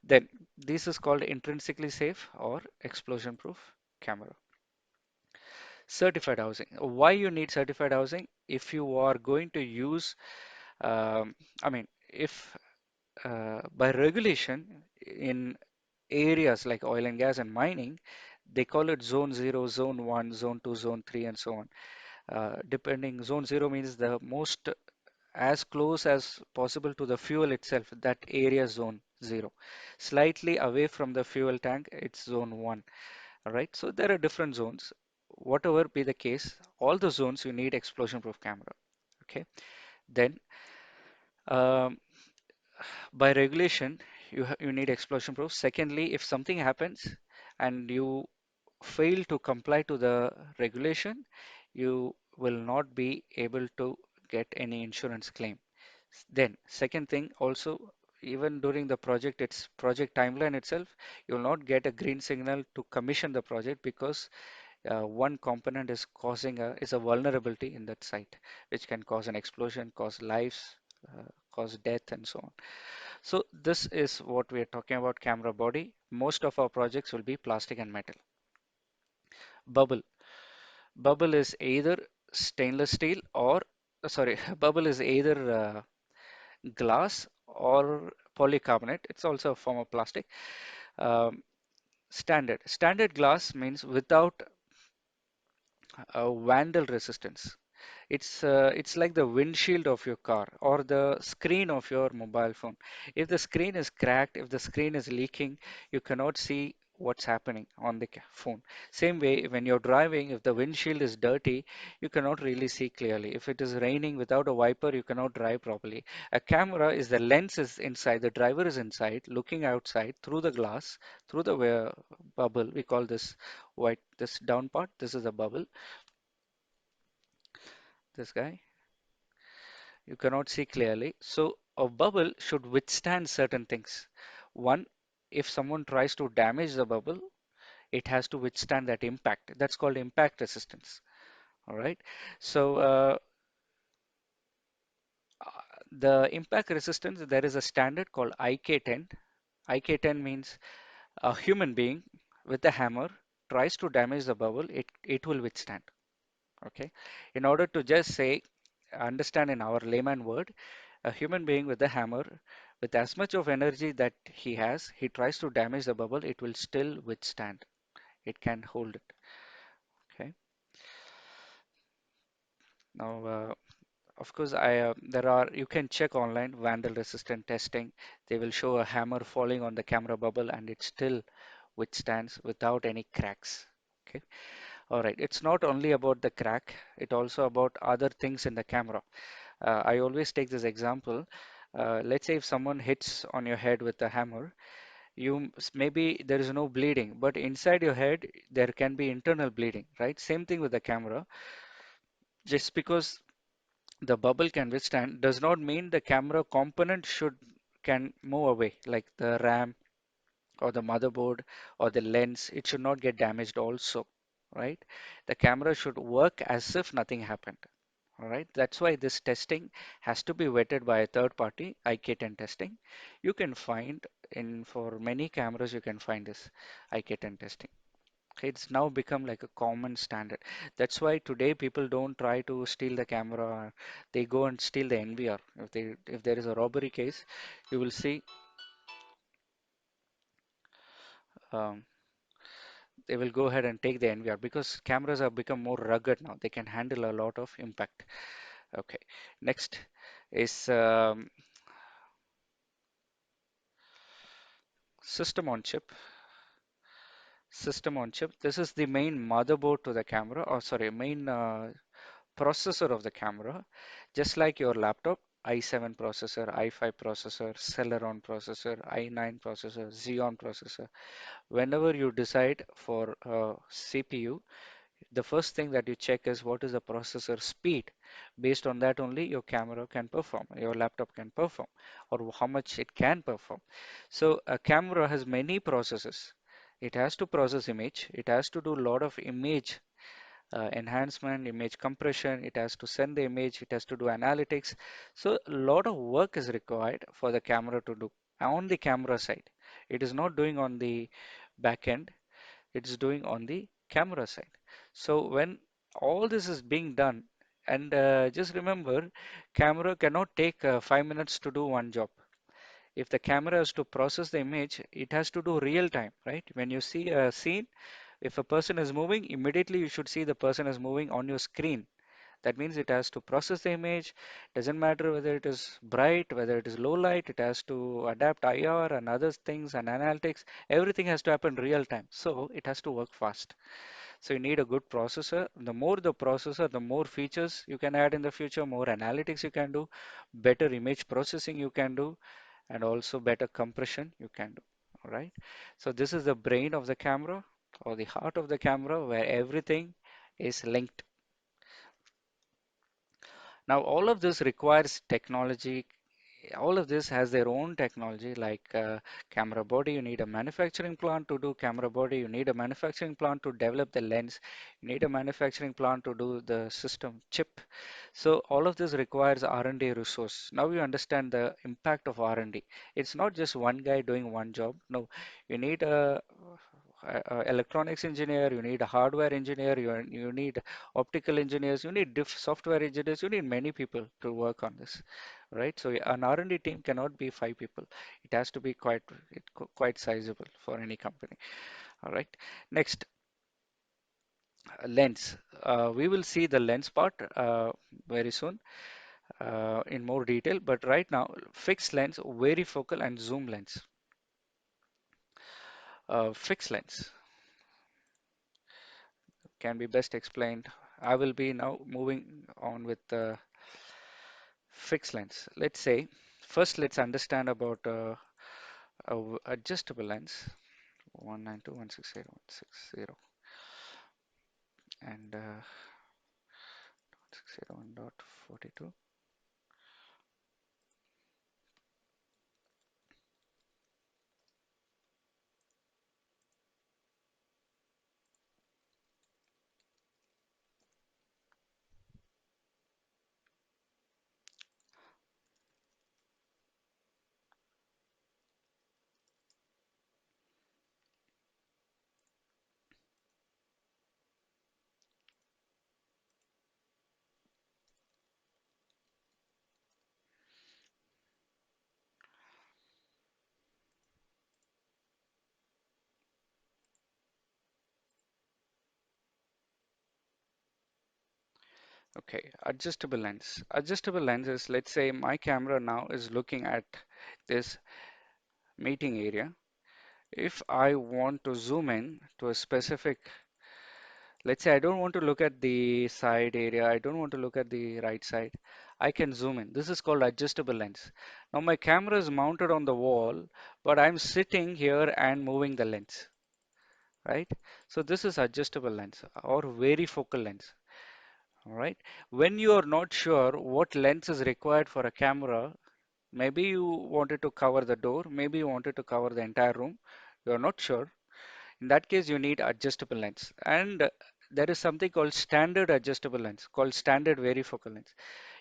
Then this is called intrinsically safe or explosion proof camera. Certified housing. Why you need certified housing? If you are going to use, I mean, if by regulation in areas like oil and gas and mining, they call it zone 0, zone 1, zone 2, zone 3, and so on. Depending, zone 0 means the most as close as possible to the fuel itself, that area zone 0. Slightly away from the fuel tank, it's zone 1. All right, so there are different zones. Whatever be the case, all the zones you need explosion proof camera. Okay, then um, by regulation, you need explosion proof. Secondly, if something happens and you fail to comply to the regulation, you will not be able to get any insurance claim. Then, second thing also, even during the project, its project timeline itself, you will not get a green signal to commission the project because one component is a vulnerability in that site, which can cause an explosion, cause lives, cause death, and so on. So this is what we are talking about camera body. Most of our projects will be plastic and metal. Bubble. Bubble is either stainless steel or, sorry, bubble is either glass or polycarbonate. It's also a form of plastic. Um, Standard glass means without vandal resistance. It's like the windshield of your car or the screen of your mobile phone. If the screen is cracked, if the screen is leaking, you cannot see what's happening on the phone. Same way, when you're driving, if the windshield is dirty, you cannot really see clearly. If it is raining without a wiper, you cannot drive properly. A camera is the lens is inside, the driver is inside, looking outside through the glass, through the bubble. We call this white, this down part. This is a bubble. This guy. You cannot see clearly. So a bubble should withstand certain things. One, if someone tries to damage the bubble, it has to withstand that impact. That's called impact resistance. All right. So uh, the impact resistance, there is a standard called IK10. IK10 means a human being with a hammer tries to damage the bubble, it will withstand. Okay. In order to just say, understand in our layman word, a human being with a hammer, with as much of energy that he has, he tries to damage the bubble, it will still withstand. It can hold it. Okay. Now, Of course, there are, you can check online vandal resistant testing. They will show a hammer falling on the camera bubble and it still withstands without any cracks. Okay. All right. It's not only about the crack, it also about other things in the camera. I always take this example. Let's say if someone hits on your head with a hammer, maybe there is no bleeding, but inside your head there can be internal bleeding, right? Same thing with the camera. Just because the bubble can withstand does not mean the camera component should can move away, like the RAM or the motherboard or the lens. It should not get damaged also, right? The camera should work as if nothing happened. All right, that's why this testing has to be vetted by a third party, IK10 testing. You can find in for many cameras, you can find this IK10 testing. Okay, it's now become like a common standard. That's why today people don't try to steal the camera. They go and steal the NVR. If there is a robbery case, you will see um, they will go ahead and take the NVR because cameras have become more rugged now. They can handle a lot of impact. Okay, next is system on chip. System on chip. This is the main motherboard to the camera, or sorry, main processor of the camera. Just like your laptop, i7 processor, i5 processor, Celeron processor, i9 processor, Xeon processor. Whenever you decide for CPU, the first thing that you check is what is the processor speed. Based on that only your camera can perform, your laptop can perform, or how much it can perform. So a camera has many processes. It has to process image, it has to do a lot of image enhancement, image compression, it has to send the image, it has to do analytics. So a lot of work is required for the camera to do on the camera side. It is not doing on the back end, it's doing on the camera side. So when all this is being done, and just remember, camera cannot take 5 minutes to do one job. If the camera has to process the image, it has to do real time, right? When you see a scene, if a person is moving, immediately you should see the person is moving on your screen. That means it has to process the image. Doesn't matter whether it is bright, whether it is low light, it has to adapt IR and other things and analytics. Everything has to happen real time. So it has to work fast. So you need a good processor. The more the processor, the more features you can add in the future, more analytics you can do, better image processing you can do, and also better compression you can do. All right. So this is the brain of the camera or the heart of the camera where everything is linked. Now, all of this requires technology. All of this has their own technology, like camera body. You need a manufacturing plant to do camera body. You need a manufacturing plant to develop the lens. You need a manufacturing plant to do the system chip. So all of this requires R&D resource. Now you understand the impact of R&D. It's not just one guy doing one job. No, you need a electronics engineer, you need a hardware engineer, you need optical engineers, you need software engineers, you need many people to work on this, right? So an R&D team cannot be 5 people. It has to be quite sizable for any company. All right. Next, lens. We will see the lens part very soon in more detail, but right now, fixed lens, varifocal, and zoom lens. Fixed lens can be best explained. I will be now moving on with the fixed lens. Let's say, first let's understand about adjustable lens 192.168.160 and 601.42. Okay, adjustable lens. Adjustable lens is, let's say my camera now is looking at this meeting area. If I want to zoom in to a specific, let's say I don't want to look at the side area, I don't want to look at the right side, I can zoom in. This is called adjustable lens. Now my camera is mounted on the wall, but I'm sitting here and moving the lens, right? So this is adjustable lens or varifocal lens. All right. When you are not sure what lens is required for a camera, maybe you wanted to cover the door, maybe you wanted to cover the entire room, you are not sure. In that case, you need adjustable lens. And there is something called standard adjustable lens, called standard varifocal lens.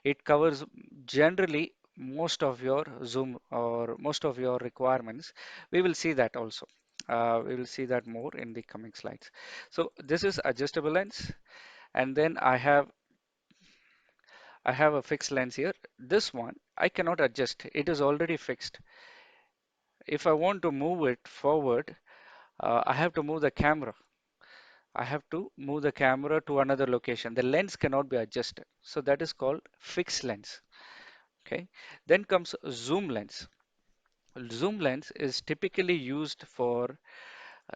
It covers generally most of your zoom or most of your requirements. We will see that also. We will see that more in the coming slides. So this is adjustable lens, and then I have a fixed lens here. This one I cannot adjust. It is already fixed. If I want to move it forward, I have to move the camera. I have to move the camera to another location. The lens cannot be adjusted. So that is called fixed lens. Okay. Then comes zoom lens. Zoom lens is typically used for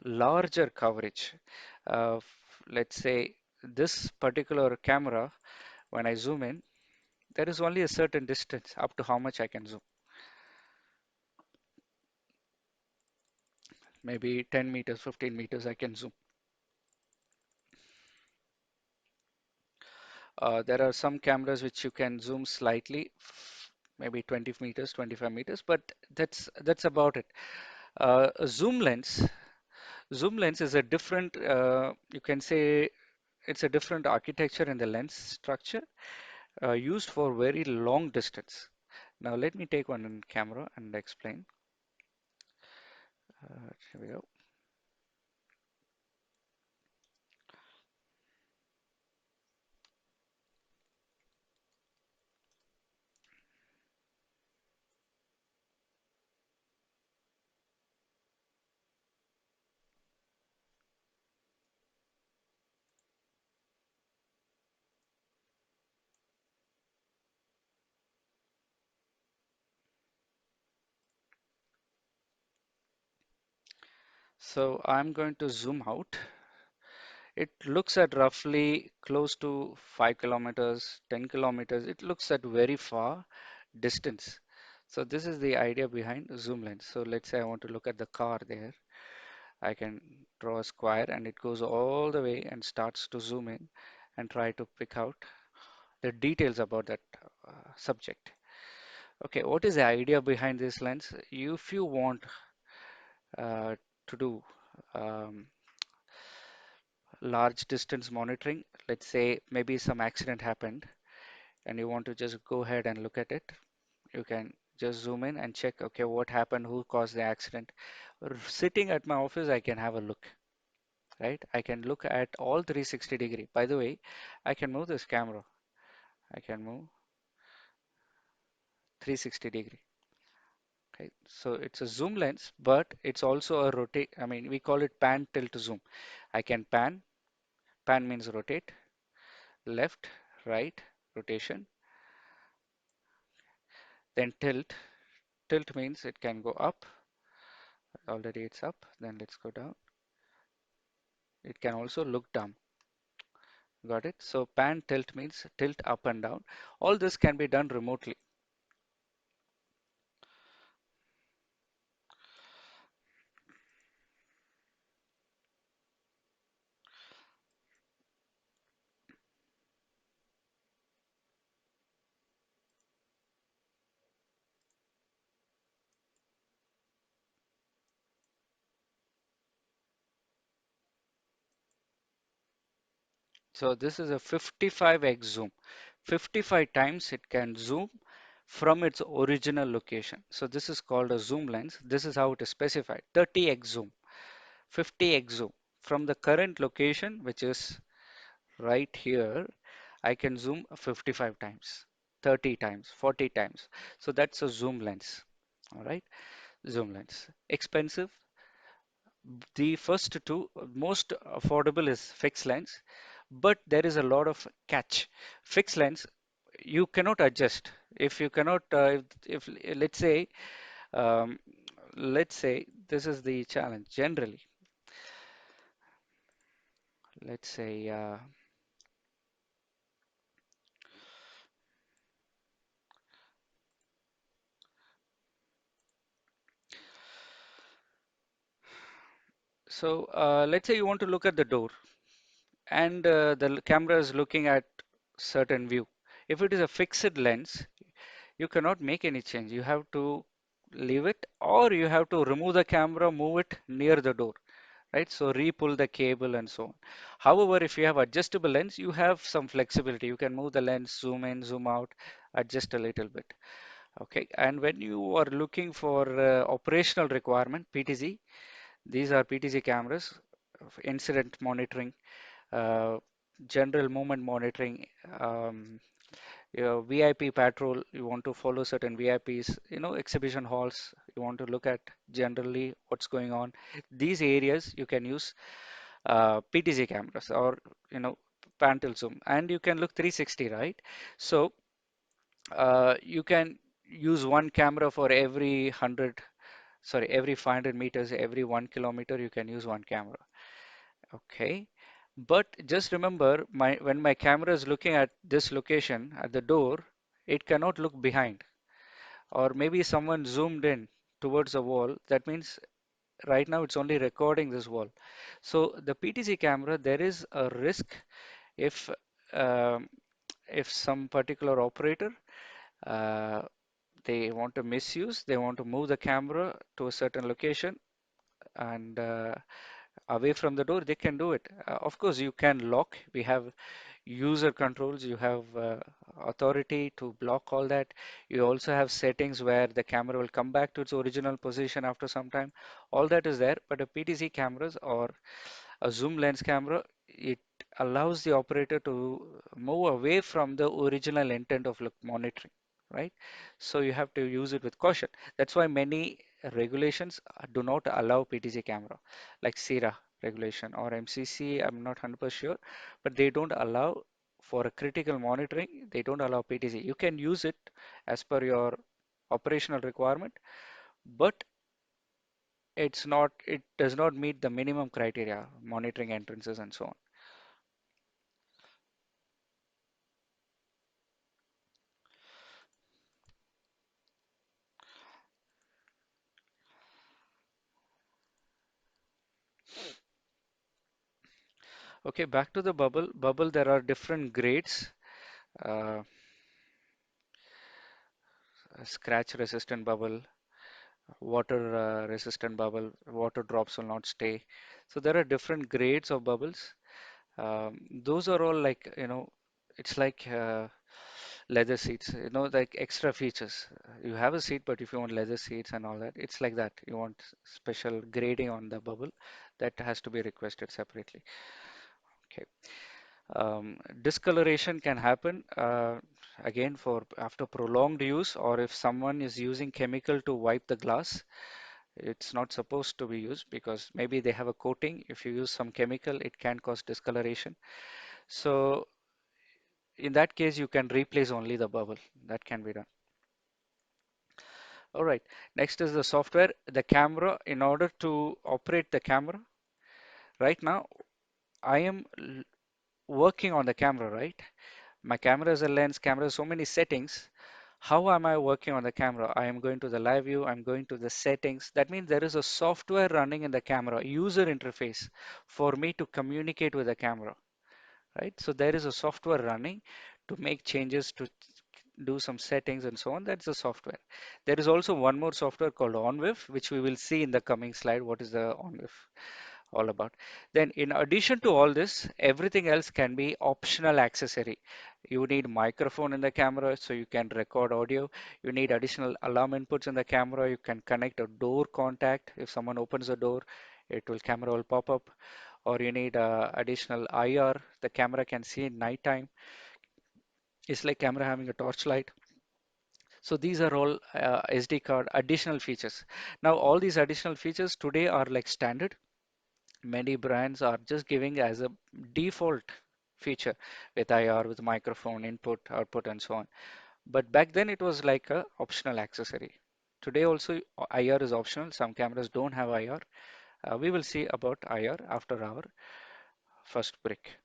larger coverage. Let's say this particular camera, when I zoom in, there is only a certain distance up to how much I can zoom. Maybe 10 meters, 15 meters I can zoom. There are some cameras which you can zoom slightly, maybe 20 meters, 25 meters, but that's about it. A zoom lens is a different, you can say it's a different architecture in the lens structure used for very long distance. Now let me take one in camera and explain. Here we go. So I'm going to zoom out. It looks at roughly close to 5 kilometers, 10 kilometers. It looks at very far distance. So this is the idea behind zoom lens. So let's say I want to look at the car there. I can draw a square and it goes all the way and starts to zoom in and try to pick out the details about that subject. Okay, what is the idea behind this lens? If you want to do um, large distance monitoring, let's say maybe some accident happened and you want to just go ahead and look at it, you can just zoom in and check, okay, what happened, who caused the accident. Sitting at my office, I can have a look, right? I can look at all 360 degree. By the way, I can move this camera. I can move 360 degree. Okay, so it's a zoom lens, but it's also a rotate. I mean, we call it pan tilt zoom. I can pan. Pan means rotate, left, right, rotation. Then tilt. Tilt means it can go up. Already it's up. Then let's go down. It can also look down. Got it? So pan tilt means tilt up and down. All this can be done remotely. So this is a 55x zoom. 55 times it can zoom from its original location. So this is called a zoom lens. This is how it is specified. 30x zoom, 50x zoom. From the current location, which is right here, I can zoom 55 times, 30 times, 40 times. So that's a zoom lens. All right, zoom lens. Expensive. The first two, most affordable is fixed lens, but there is a lot of catch. Fixed lens, you cannot adjust. If you cannot, if um, let's say this is the challenge generally. Let's say, let's say you want to look at the door and the camera is looking at certain view. If it is a fixed lens, you cannot make any change. You have to leave it, or you have to remove the camera, move it near the door, right? So re-pull the cable and so on. However, if you have adjustable lens, you have some flexibility. You can move the lens, zoom in, zoom out, adjust a little bit. Okay, and when you are looking for operational requirement, PTZ, these are PTZ cameras, incident monitoring, uh, general movement monitoring, um, your VIP patrol, you want to follow certain VIPs, exhibition halls, you want to look at generally what's going on. These areas you can use PTZ cameras or, panel zoom, and you can look 360, right? So you can use one camera for every 500 meters, every 1 kilometer, you can use one camera. Okay. But just remember, when my camera is looking at this location at the door, it cannot look behind. Or maybe someone zoomed in towards a wall. That means right now it's only recording this wall. So the PTZ camera, there is a risk if um, if some particular operator uh, they want to misuse, they want to move the camera to a certain location and away from the door, they can do it. Of course, you can lock. We have user controls, you have authority to block all that. You also have settings where the camera will come back to its original position after some time. All that is there, but a PTZ cameras or a zoom lens camera, it allows the operator to move away from the original intent of monitoring, right? So you have to use it with caution. That's why many regulations do not allow PTZ camera, like CIRA regulation or MCC. I'm not 100% sure, but they don't allow for a critical monitoring. They don't allow PTZ. You can use it as per your operational requirement, but it does not meet the minimum criteria, monitoring entrances and so on. Okay, back to the bubble. Bubble, there are different grades. Uh, Scratch resistant bubble, water resistant bubble, water drops will not stay. So there are different grades of bubbles. Those are all like, it's like leather seats, like extra features. You have a seat, but if you want leather seats and all that, it's like that. You want special grading on the bubble that has to be requested separately. Okay. Discoloration can happen again for after prolonged use, or if someone is using chemical to wipe the glass. It's not supposed to be used because maybe they have a coating. If you use some chemical, it can cause discoloration. So in that case, you can replace only the bubble. That can be done. All right. Next is the software. The camera, in order to operate the camera, right now, I am working on the camera, right? My camera is a lens, camera, so many settings. How am I working on the camera? I am going to the live view, I'm going to the settings. That means there is a software running in the camera, user interface for me to communicate with the camera, right? So there is a software running to make changes, to do some settings and so on. That's the software. There is also one more software called OnWiv, which we will see in the coming slide. What is the OnWiv all about? Then in addition to all this, everything else can be optional accessory. You need microphone in the camera so you can record audio. You need additional alarm inputs in the camera. You can connect a door contact. If someone opens the door, camera will pop up. Or you need additional IR. The camera can see in nighttime. It's like camera having a torchlight. So these are all SD card additional features. Now all these additional features today are like standard. Many brands are just giving as a default. feature with IR, with microphone, input, output, and so on. But back then it was like a optional accessory. Today also IR is optional. Some cameras don't have IR. We will see about IR after our first break.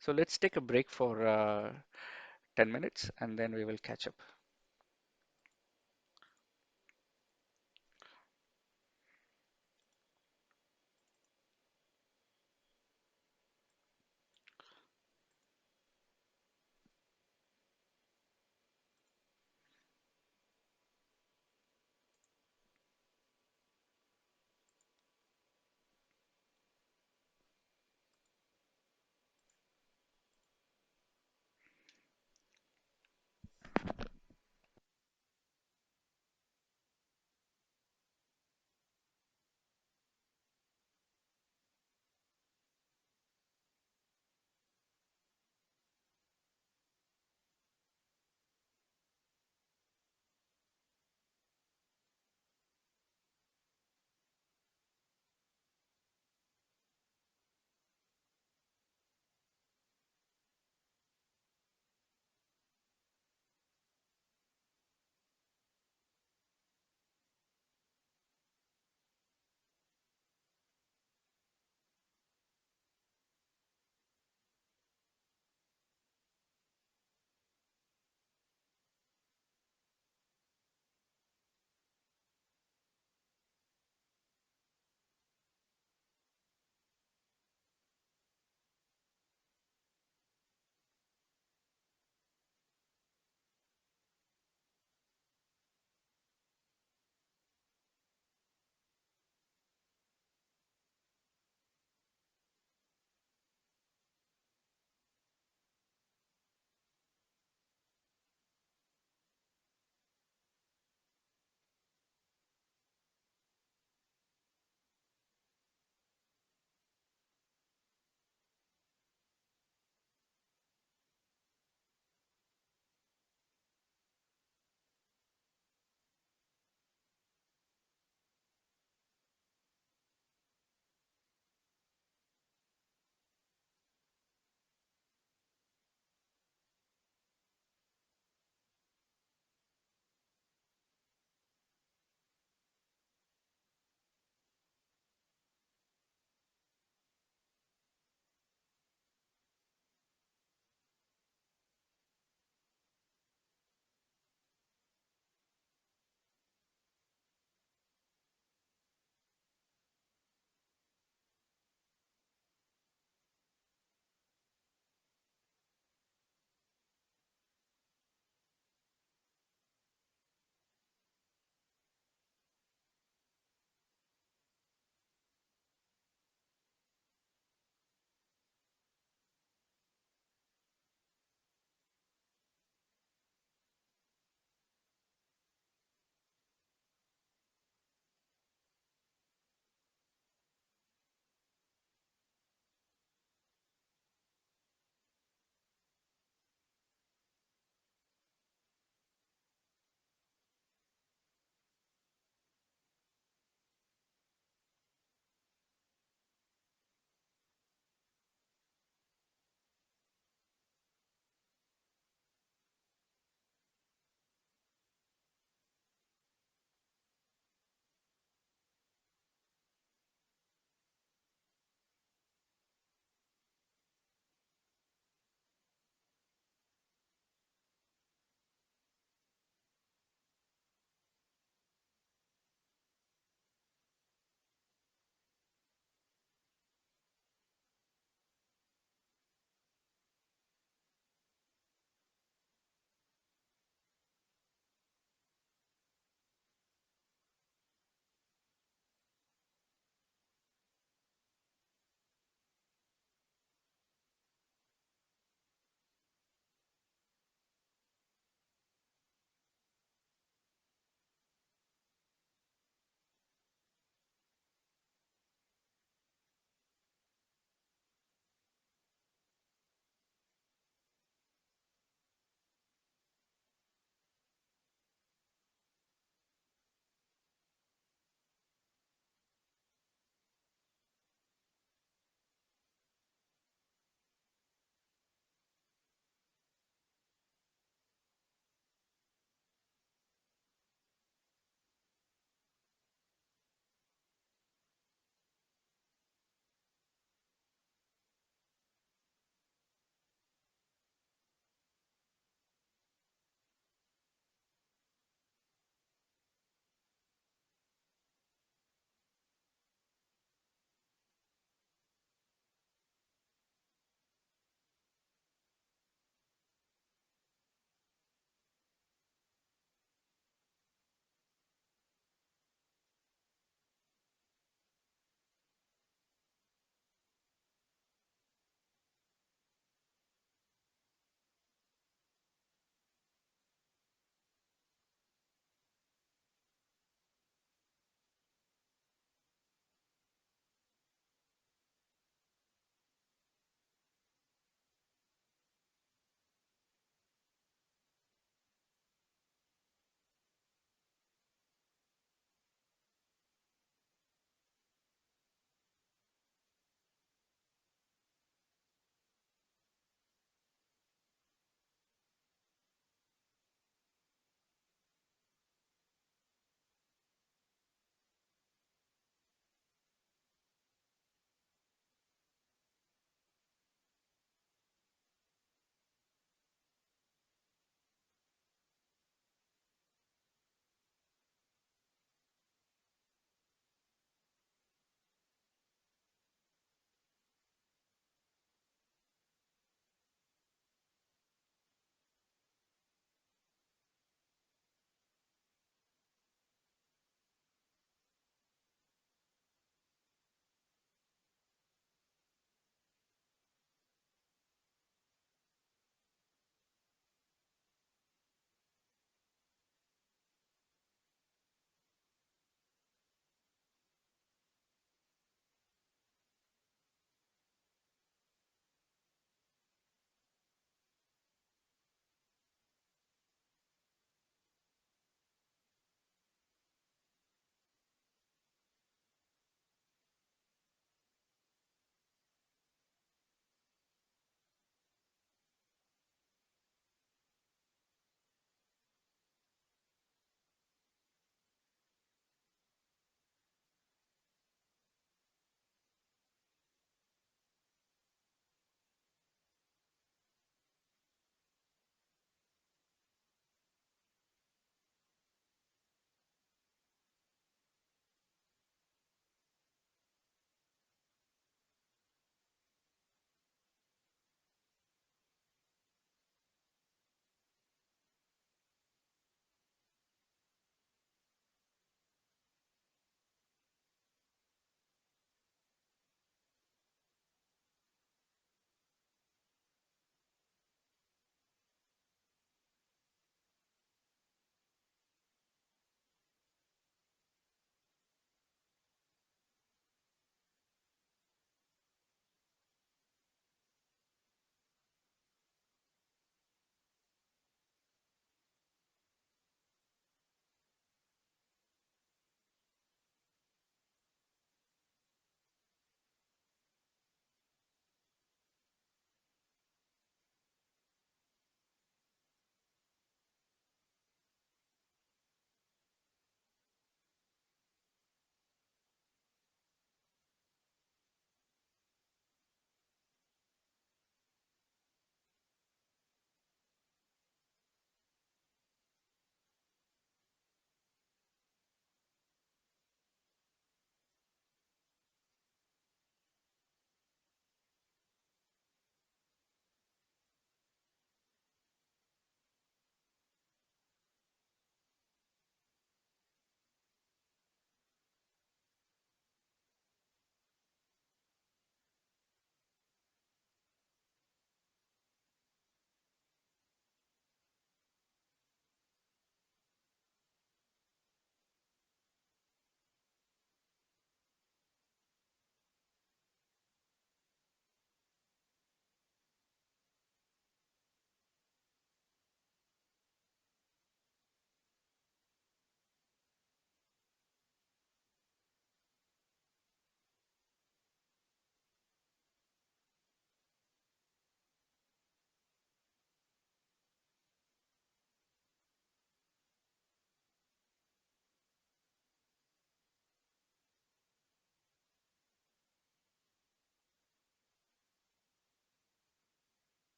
So let's take a break for 10 minutes and then we will catch up.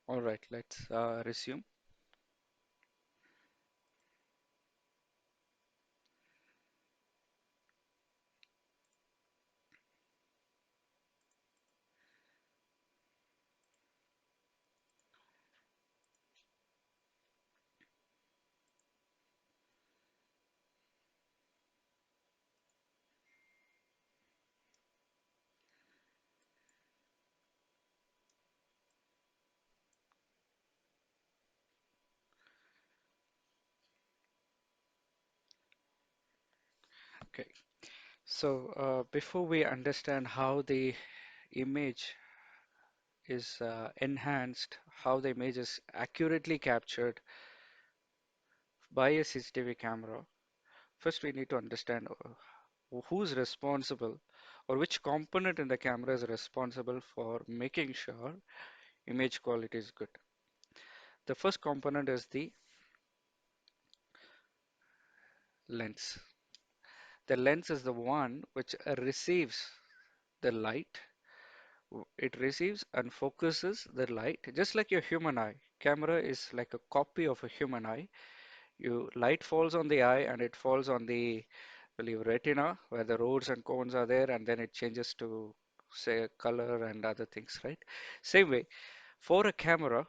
All right, let's resume. Okay. So, before we understand how the image is enhanced, how the image is accurately captured by a CCTV camera, first we need to understand who's responsible or which component in the camera is responsible for making sure image quality is good. The first component is the lens. The lens is the one which receives the light. It receives and focuses the light, just like your human eye. Camera is like a copy of a human eye. You light falls on the eye and it falls on the, I believe, retina, where the rods and cones are there, and then it changes to say color and other things, right? Same way, for a camera,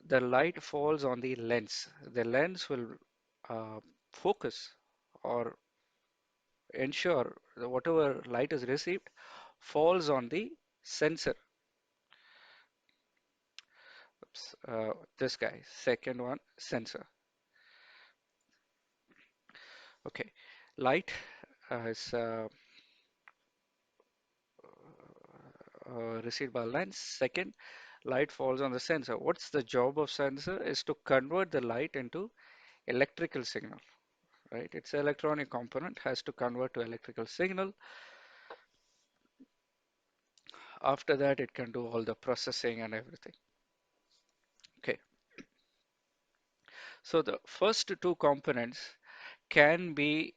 the light falls on the lens. The lens will focus or ensure that whatever light is received falls on the sensor. Oops, this guy, second one, sensor. Okay, light is received by lens. Second, light falls on the sensor. What's the job of sensor? Is to convert the light into electrical signal, right? It's an electronic component, has to convert to electrical signal. After that, it can do all the processing and everything. Okay, so the first two components can be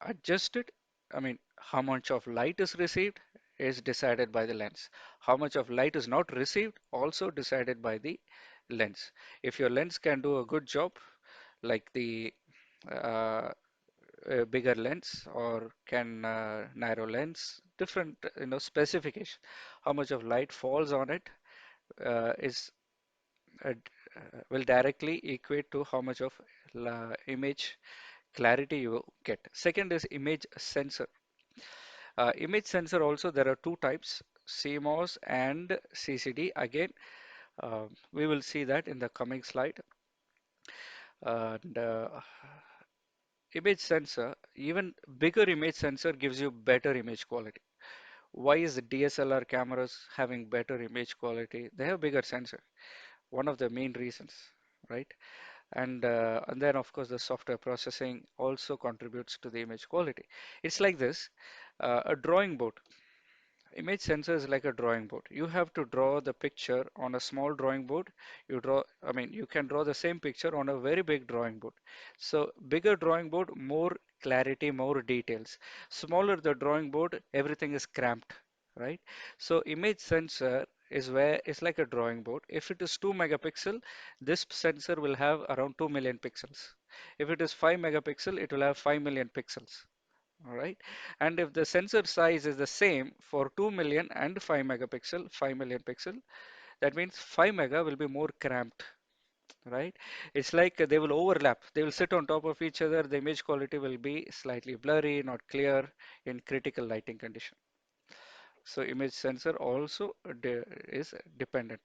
adjusted. I mean, how much of light is received is decided by the lens. How much of light is not received also decided by the lens. If your lens can do a good job, like the uh, bigger lens or can narrow lens, different specification. How much of light falls on it is will directly equate to how much of image clarity you get. Second is image sensor. Image sensor also there are two types, CMOS and CCD. Again, we will see that in the coming slide. And image sensor, even bigger image sensor gives you better image quality. Why is the DSLR cameras having better image quality? They have bigger sensor. One of the main reasons, right? And then of course the software processing also contributes to the image quality. It's like this, a drawing board. Image sensor is like a drawing board. You have to draw the picture on a small drawing board. I mean, you can draw the same picture on a very big drawing board. So bigger drawing board, more clarity, more details. Smaller the drawing board, everything is cramped, right? So image sensor is where it's like a drawing board. If it is 2 megapixel, this sensor will have around 2 million pixels. If it is 5 megapixel, it will have 5 million pixels. All right. And if the sensor size is the same for 2 million and 5 megapixel, 5 million pixel, that means 5 mega will be more cramped, right? It's like they will overlap. They will sit on top of each other. The image quality will be slightly blurry, not clear in critical lighting condition. So image sensor also is dependent.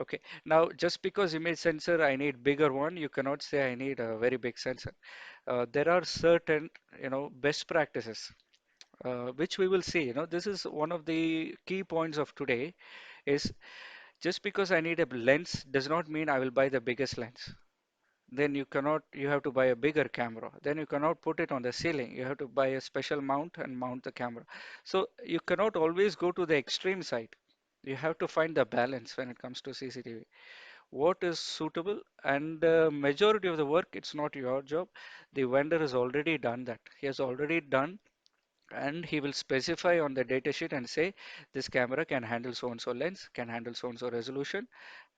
Okay. Now, just because image sensor, I need bigger one, you cannot say I need a very big sensor. There are certain, best practices which we will see. This is one of the key points of today is just because I need a lens does not mean I will buy the biggest lens. Then you have to buy a bigger camera. Then you cannot put it on the ceiling. You have to buy a special mount and mount the camera. So you cannot always go to the extreme side. You have to find the balance when it comes to CCTV. What is suitable and majority of the work, it's not your job. The vendor has already done that. He has already done and he will specify on the data sheet and say this camera can handle so and so lens, can handle so and so resolution,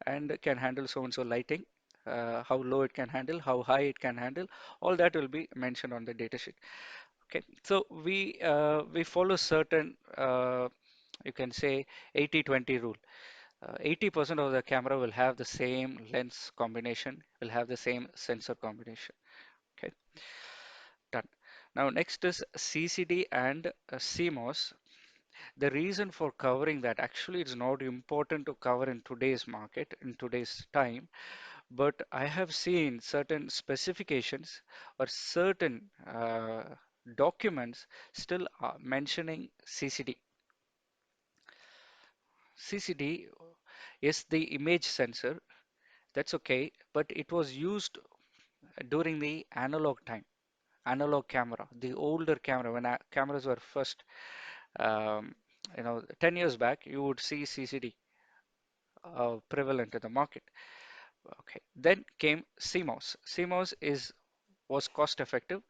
and can handle so and so lighting, how low it can handle, how high it can handle. All that will be mentioned on the data sheet. Okay, so we follow certain you can say 80-20 rule. 80% of the camera will have the same lens combination, will have the same sensor combination. Okay, done. Now next is CCD and CMOS. The reason for covering that, actually it's not important to cover in today's market, in today's time, but I have seen certain specifications or certain documents still mentioning CCD. CCD is the image sensor, that's okay, but it was used during the analog time, analog camera, the older camera, when cameras were first, um, 10 years back, you would see CCD prevalent in the market. Okay, then came CMOS. CMOS was cost effective,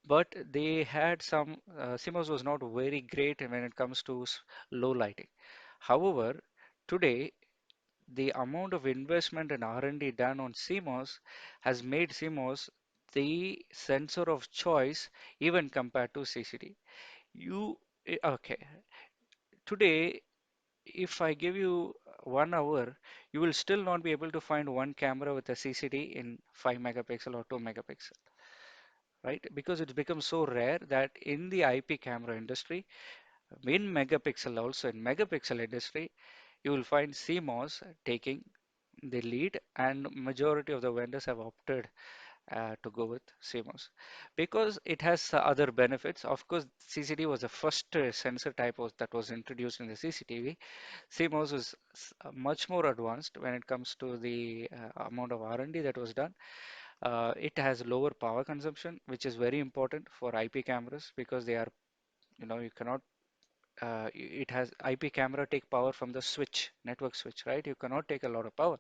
but they had some. CMOS was not very great when it comes to low lighting. However, today the amount of investment and R&D done on CMOS has made CMOS the sensor of choice even compared to CCD. Okay, today if I give you 1 hour, you will still not be able to find one camera with a CCD in 5 megapixel or 2 megapixel, right? Because it's become so rare that in the IP camera industry, in megapixel also, in megapixel industry, you will find CMOS taking the lead, and majority of the vendors have opted to go with CMOS because it has other benefits. Of course, CCD was the first sensor type that was introduced in the CCTV. CMOS is much more advanced when it comes to the amount of R&D that was done. It has lower power consumption, which is very important for IP cameras because they are, you cannot. It has IP camera take power from the switch, network switch, right? You cannot take a lot of power.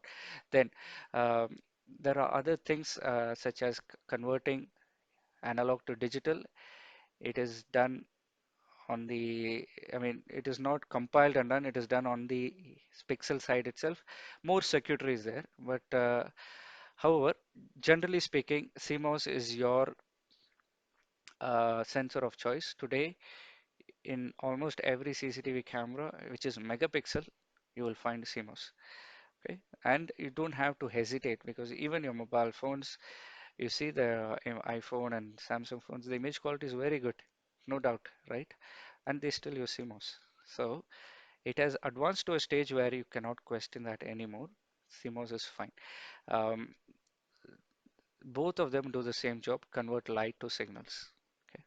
Then um, there are other things such as converting analog to digital. It is done on the, I mean, it is not compiled and done, it is done on the pixel side itself. More circuitry is there, but however, generally speaking, CMOS is your sensor of choice. Today, in almost every CCTV camera, which is megapixel, you will find CMOS. Okay, and you don't have to hesitate because even your mobile phones, you see the iPhone and Samsung phones, the image quality is very good, no doubt, right? And they still use CMOS. So it has advanced to a stage where you cannot question that anymore. CMOS is fine. Um, both of them do the same job, convert light to signals. Okay,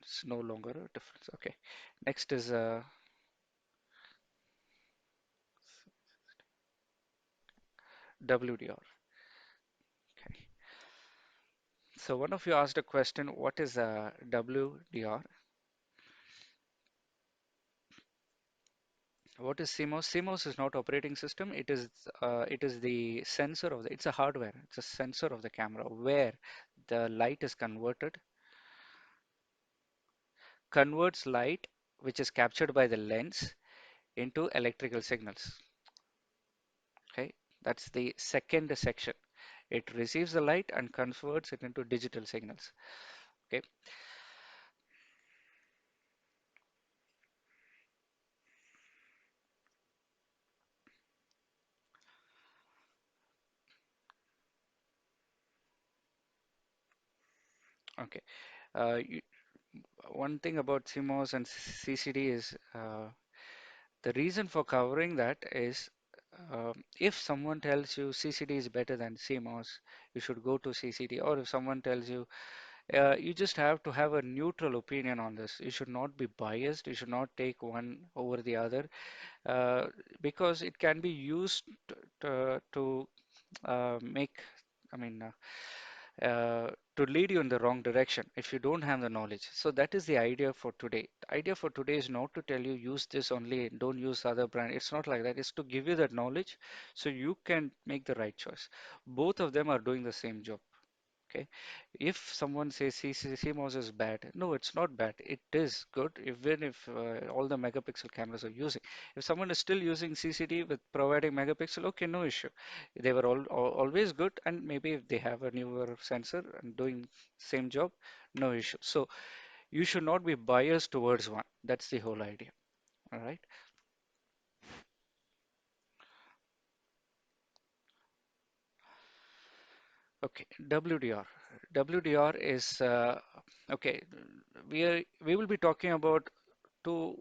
it's no longer a difference. Okay, next is WDR. Okay, so one of you asked a question, what is WDR? What is CMOS? CMOS is not operating system. It is the sensor of the. It's a hardware. It's a sensor of the camera where the light is converts light which is captured by the lens into electrical signals. Okay, that's the second section. It receives the light and converts it into digital signals. Okay, okay. You, one thing about CMOS and CCD is the reason for covering that is if someone tells you CCD is better than CMOS, you should go to CCD. Or if someone tells you, you just have to have a neutral opinion on this. You should not be biased. You should not take one over the other because it can be used to make, I mean, to lead you in the wrong direction if you don't have the knowledge. So that is the idea for today. The idea for today is not to tell you use this only, don't use other brand. It's not like that. It's to give you that knowledge so you can make the right choice. Both of them are doing the same job. Okay, if someone says CMOS is bad, no, it's not bad. It is good, even if all the megapixel cameras are using. If someone is still using CCTV with providing megapixel, okay, no issue. They were always good, and maybe if they have a newer sensor and doing same job, no issue. So you should not be biased towards one. That's the whole idea. All right. Okay. WDR. WDR is okay. We will be talking about two,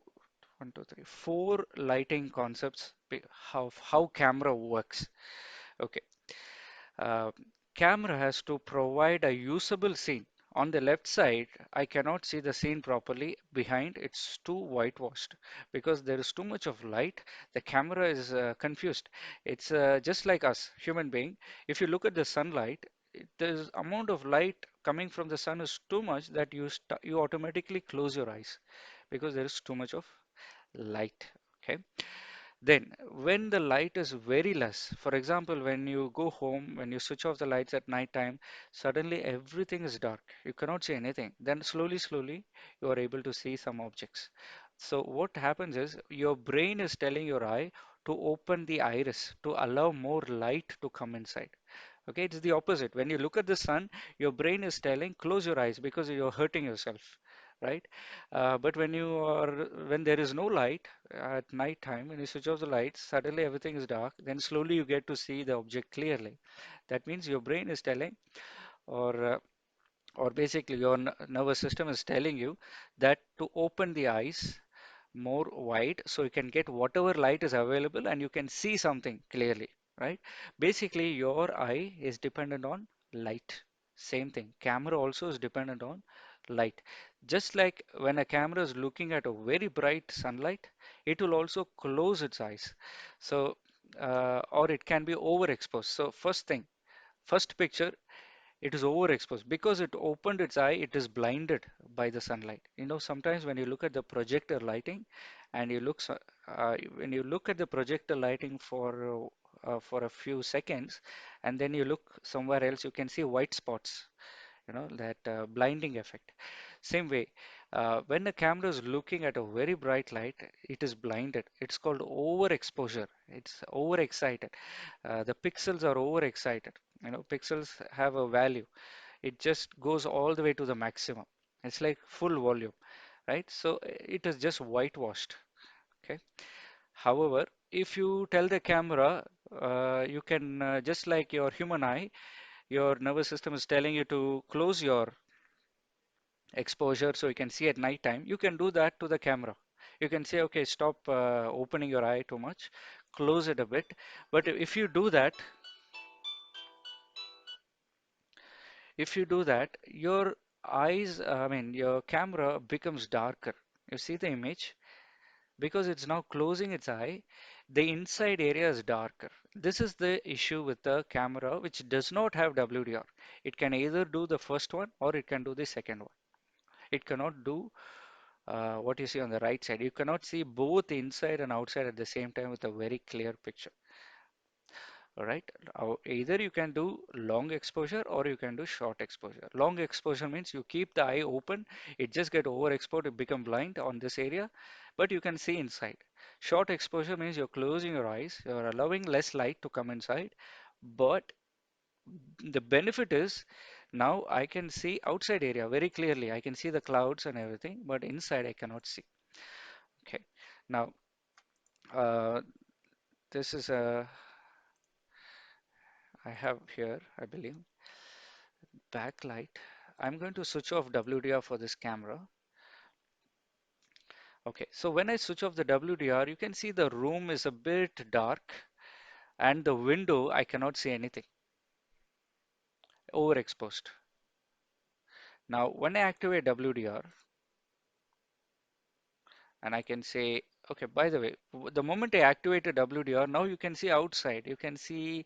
one, two, three, four lighting concepts. How camera works. Okay. Uh, Camera has to provide a usable scene. On the left side, I cannot see the scene properly. Behind, it's too whitewashed because there is too much of light. The camera is confused. It's just like us, human being. If you look at the sunlight, the amount of light coming from the sun is too much that you automatically close your eyes because there is too much of light. Okay. Then, when the light is very less, for example, when you go home, when you switch off the lights at night time, suddenly everything is dark. You cannot see anything. Then slowly, you are able to see some objects. So what happens is your brain is telling your eye to open the iris to allow more light to come inside. Okay, it's the opposite. When you look at the sun, your brain is telling close your eyes because you're hurting yourself, right? But when there is no light at night time, when you switch off the lights, suddenly everything is dark. Then slowly you get to see the object clearly. That means your brain is telling, or or basically your nervous system is telling you that to open the eyes more wide so you can get whatever light is available and you can see something clearly, right? Basically, your eye is dependent on light. Same thing. Camera also is dependent on light. Just like when a camera is looking at a very bright sunlight, it will also close its eyes. So, or it can be overexposed. So, first thing, first picture, it is overexposed because it opened its eye, it is blinded by the sunlight. You know, sometimes when you look at the projector lighting and when you look at the projector lighting for a few seconds and then you look somewhere else, you can see white spots, you know, that blinding effect. Same way, when the camera is looking at a very bright light, it is blinded. It's called overexposure. It's overexcited. The pixels are overexcited. You know, pixels have a value. It just goes all the way to the maximum. It's like full volume, right? So it is just whitewashed. Okay. However, if you tell the camera, you can just like your human eye, your nervous system is telling you to close your exposure so you can see at night time. You can do that to the camera. You can say, okay, stop opening your eye too much, close it a bit. But if you do that, your your camera becomes darker. You see the image? Because it's now closing its eye, the inside area is darker. This is the issue with the camera, which does not have WDR. It can either do the first one or it can do the second one. It cannot do what you see on the right side. You cannot see both inside and outside at the same time with a very clear picture. All right. Either you can do long exposure or you can do short exposure. Long exposure means you keep the eye open, it just get overexposed, it become blind on this area, but you can see inside. Short exposure means you're closing your eyes, you're allowing less light to come inside, but the benefit is now I can see outside area very clearly. I can see the clouds and everything, but inside I cannot see. Okay. Now, uh, this is a I have here, I believe, backlight. I'm going to switch off WDR for this camera. Okay, so when I switch off the WDR, you can see the room is a bit dark and the window, I cannot see anything, overexposed. Now, when I activate WDR and I can say, okay, by the way, the moment I activated WDR, now you can see outside. You can see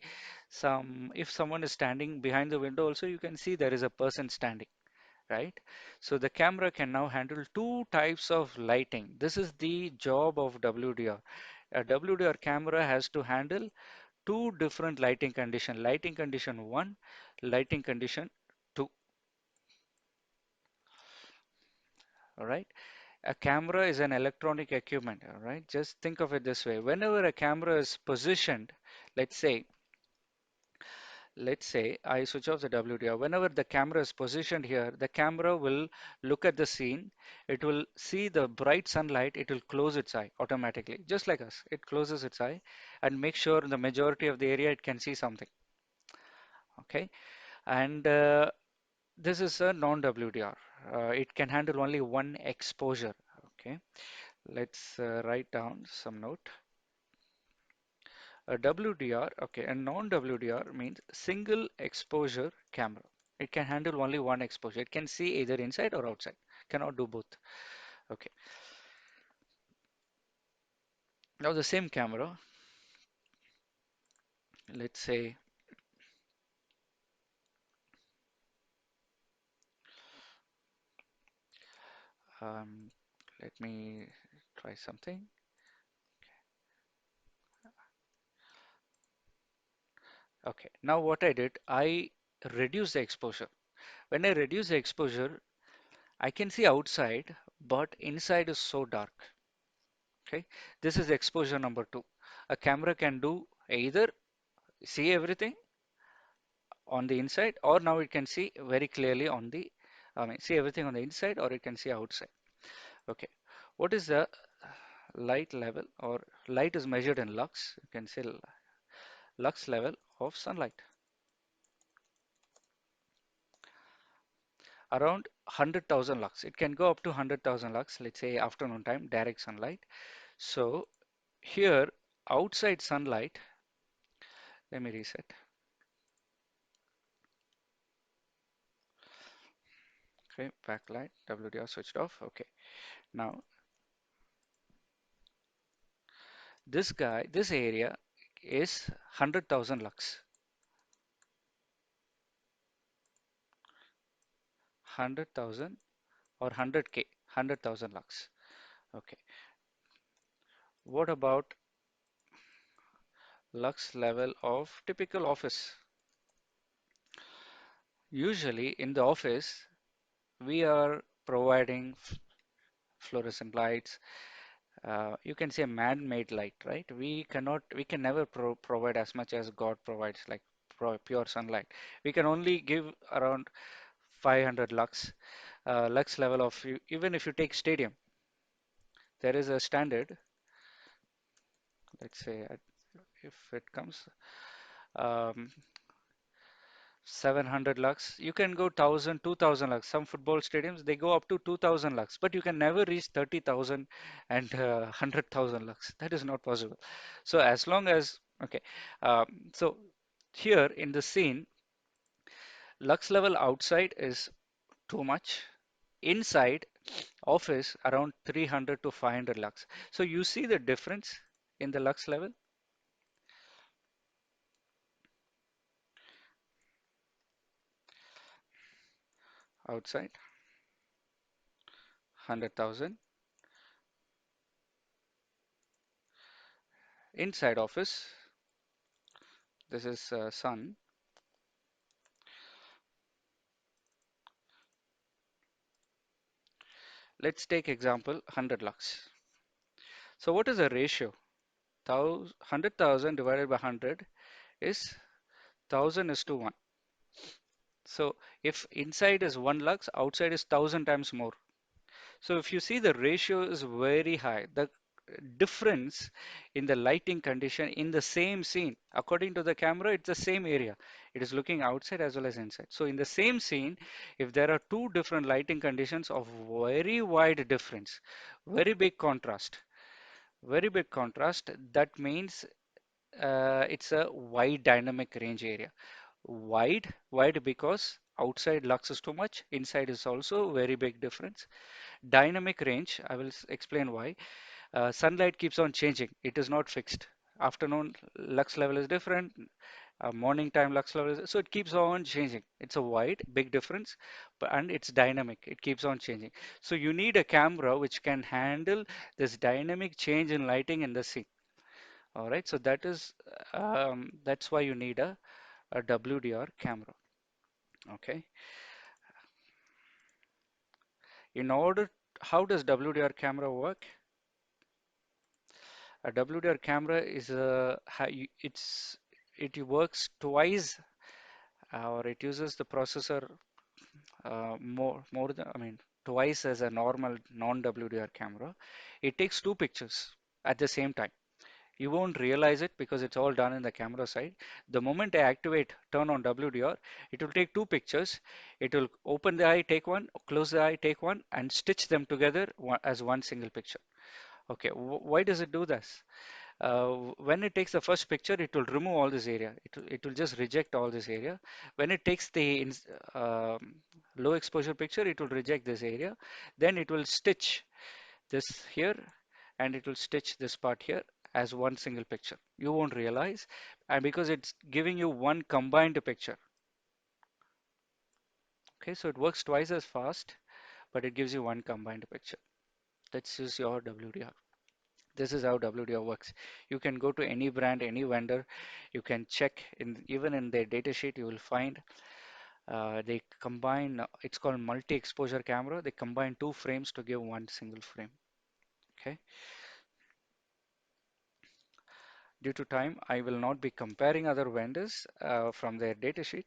if someone is standing behind the window also, you can see there is a person standing, right? So the camera can now handle two types of lighting. This is the job of WDR. A WDR camera has to handle two different lighting condition. Lighting condition 1, lighting condition 2. All right. A camera is an electronic equipment. All right. Just think of it this way. Whenever a camera is positioned, let's say, let's say I switch off the WDR. Whenever the camera is positioned here, the camera will look at the scene. It will see the bright sunlight. It will close its eye automatically, just like us. It closes its eye and make sure in the majority of the area it can see something. Okay. And this is a non-WDR. It can handle only one exposure. Okay. Let's write down some note. A WDR, okay, a non-WDR means single exposure camera. It can handle only one exposure. It can see either inside or outside. Cannot do both. Okay. Now the same camera, let's say, um, let me try something. Okay. Now what I did, I reduced the exposure. When I reduce the exposure, I can see outside, but inside is so dark. Okay. This is exposure number two. A camera can do either see everything on the inside, or now it can see very clearly on the, I mean, see everything on the inside, or it can see outside. Okay. What is the light level, or light is measured in lux? You can say lux level of sunlight. Around 100,000 lux. It can go up to 100,000 lux, let's say afternoon time, direct sunlight. So here, outside sunlight, let me reset. Okay, backlight, WDR switched off. Okay, now this guy, this area is 100,000 lux. 100,000 or 100K, 100,000 lux. Okay. What about lux level of typical office? Usually in the office, we are providing fluorescent lights. You can say man-made light, right? We can never provide as much as God provides, like pure sunlight. We can only give around 500 lux, lux level of, even if you take stadium, there is a standard, let's say, if it comes, um, 700 lux. You can go 1000, 2000 lux. Some football stadiums they go up to 2000 lux, but you can never reach 30,000 and 100,000 lux. That is not possible. So as long as okay, um, so here in the scene, lux level outside is too much. Inside office around 300 to 500 lux. So you see the difference in the lux level outside 100,000, inside office. This is sun. Let's take example 100 lux. So what is the ratio? 100,000 divided by 100 is 1000 is to 1. So if inside is 1 lux, outside is 1000 times more. So if you see the ratio is very high, the difference in the lighting condition in the same scene, according to the camera, it's the same area. It is looking outside as well as inside. So in the same scene, if there are two different lighting conditions of very wide difference, very big contrast, very big contrast, that means it's a wide dynamic range area. Wide because outside lux is too much, inside is also very big difference. Dynamic range, I will explain why. Sunlight keeps on changing. It is not fixed. Afternoon lux level is different. Morning time lux level is, so it keeps on changing. It's a wide, big difference, but and it's dynamic. It keeps on changing. So you need a camera which can handle this dynamic change in lighting in the scene. All right. So that's why you need a WDR camera. Okay. In order, how does WDR camera work? A WDR camera is it works twice, or it uses the processor more than, I mean, twice as a normal non-WDR camera. It takes two pictures at the same time. You won't realize it because it's all done in the camera side. The moment I activate, turn on WDR, it will take two pictures. It will open the eye, take one, close the eye, take one, and stitch them together as one single picture. Okay, why does it do this? When it takes the first picture, it will remove all this area. It will just reject all this area. When it takes the low exposure picture, it will reject this area. Then it will stitch this here, and it will stitch this part here as one single picture. You won't realize, and because it's giving you one combined picture. Okay, so it works twice as fast, but it gives you one combined picture. That's just your WDR. This is how WDR works. You can go to any brand, any vendor. You can check in even in their data sheet. You will find they combine. It's called multi-exposure camera. They combine two frames to give one single frame. Okay. Due to time, I will not be comparing other vendors from their data sheet,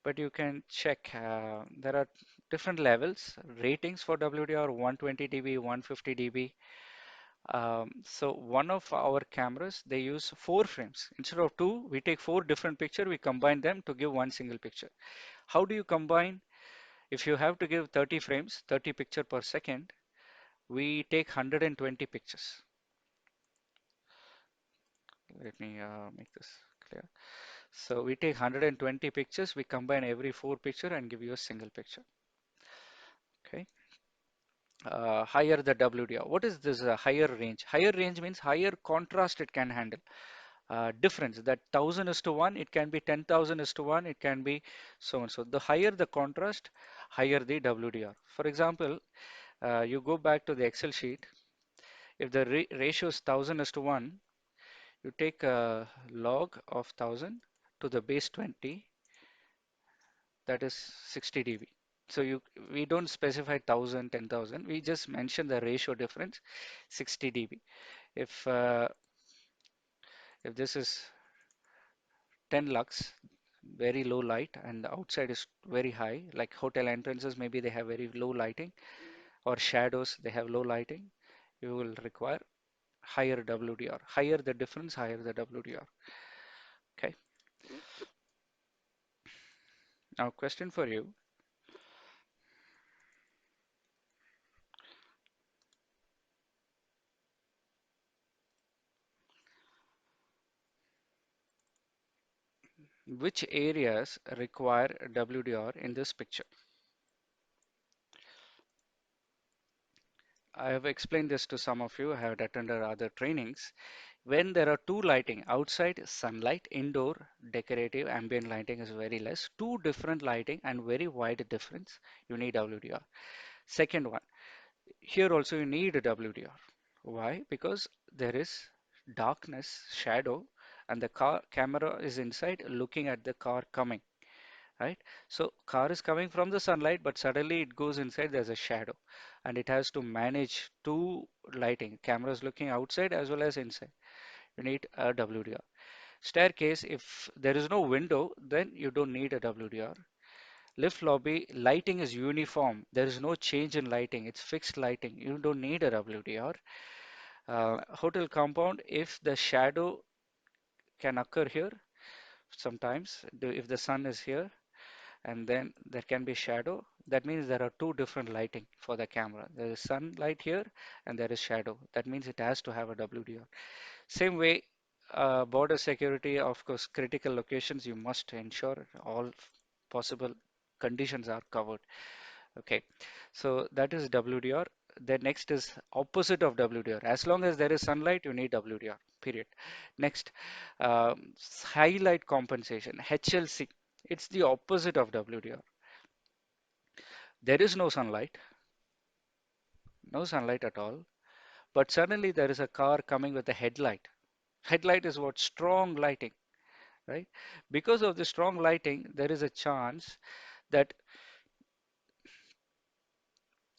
but you can check. There are different levels, ratings for WDR: 120 dB, 150 dB. So one of our cameras, they use four frames. Instead of two, we take four different pictures, we combine them to give one single picture. How do you combine? If you have to give 30 frames, 30 picture per second, we take 120 pictures. Let me make this clear. So we take 120 pictures, we combine every four picture and give you a single picture. Okay. Higher the WDR. What is this higher range? Higher range means higher contrast it can handle. Difference that 1000 is to 1, it can be 10,000 is to 1, it can be so and so. The higher the contrast, higher the WDR. For example, you go back to the Excel sheet. If the ratio is 1000 is to 1, you take a log of 1000 to the base 20, that is 60 dB. So we don't specify 1000, 10,000. We just mention the ratio difference, 60 dB. If uh, if this is 10 lux, very low light, and the outside is very high, like hotel entrances, maybe they have very low lighting, or shadows, they have low lighting, you will require higher WDR. Higher the difference, higher the WDR. Okay. Now, question for you. Which areas require WDR in this picture? I have explained this to some of you who have attended other trainings. When there are two lighting, outside sunlight, indoor decorative ambient lighting is very less, two different lighting and very wide difference, you need WDR. Second one, here also you need a WDR. Why? Because there is darkness, shadow, and the car camera is inside looking at the car coming, right? So car is coming from the sunlight, but suddenly it goes inside, there's a shadow, and it has to manage two lighting, cameras looking outside as well as inside. You need a WDR. Staircase, if there is no window, then you don't need a WDR. Lift lobby, lighting is uniform. There is no change in lighting. It's fixed lighting. You don't need a WDR. Hotel compound, if the shadow can occur here, sometimes if the sun is here and then there can be shadow, that means there are two different lighting for the camera. There is sunlight here and there is shadow. That means it has to have a WDR. Same way, border security, of course, critical locations, you must ensure all possible conditions are covered. Okay, so that is WDR. The next is opposite of WDR. As long as there is sunlight, you need WDR, period. Next, highlight compensation, HLC. It's the opposite of WDR. There is no sunlight, no sunlight at all, but suddenly there is a car coming with a headlight. Headlight is what? Strong lighting, right? Because of the strong lighting, there is a chance that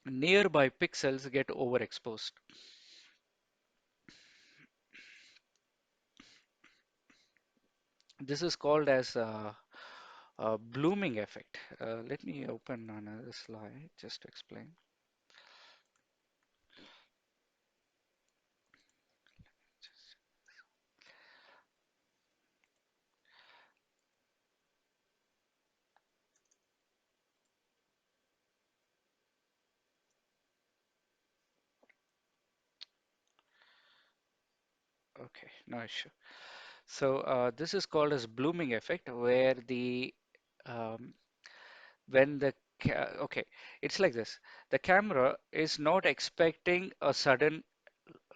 nearby pixels get overexposed. This is called as a blooming effect. Let me open another slide just to explain. Okay, no issue. So this is called as blooming effect, where the um, when the okay, it's like this. The camera is not expecting a sudden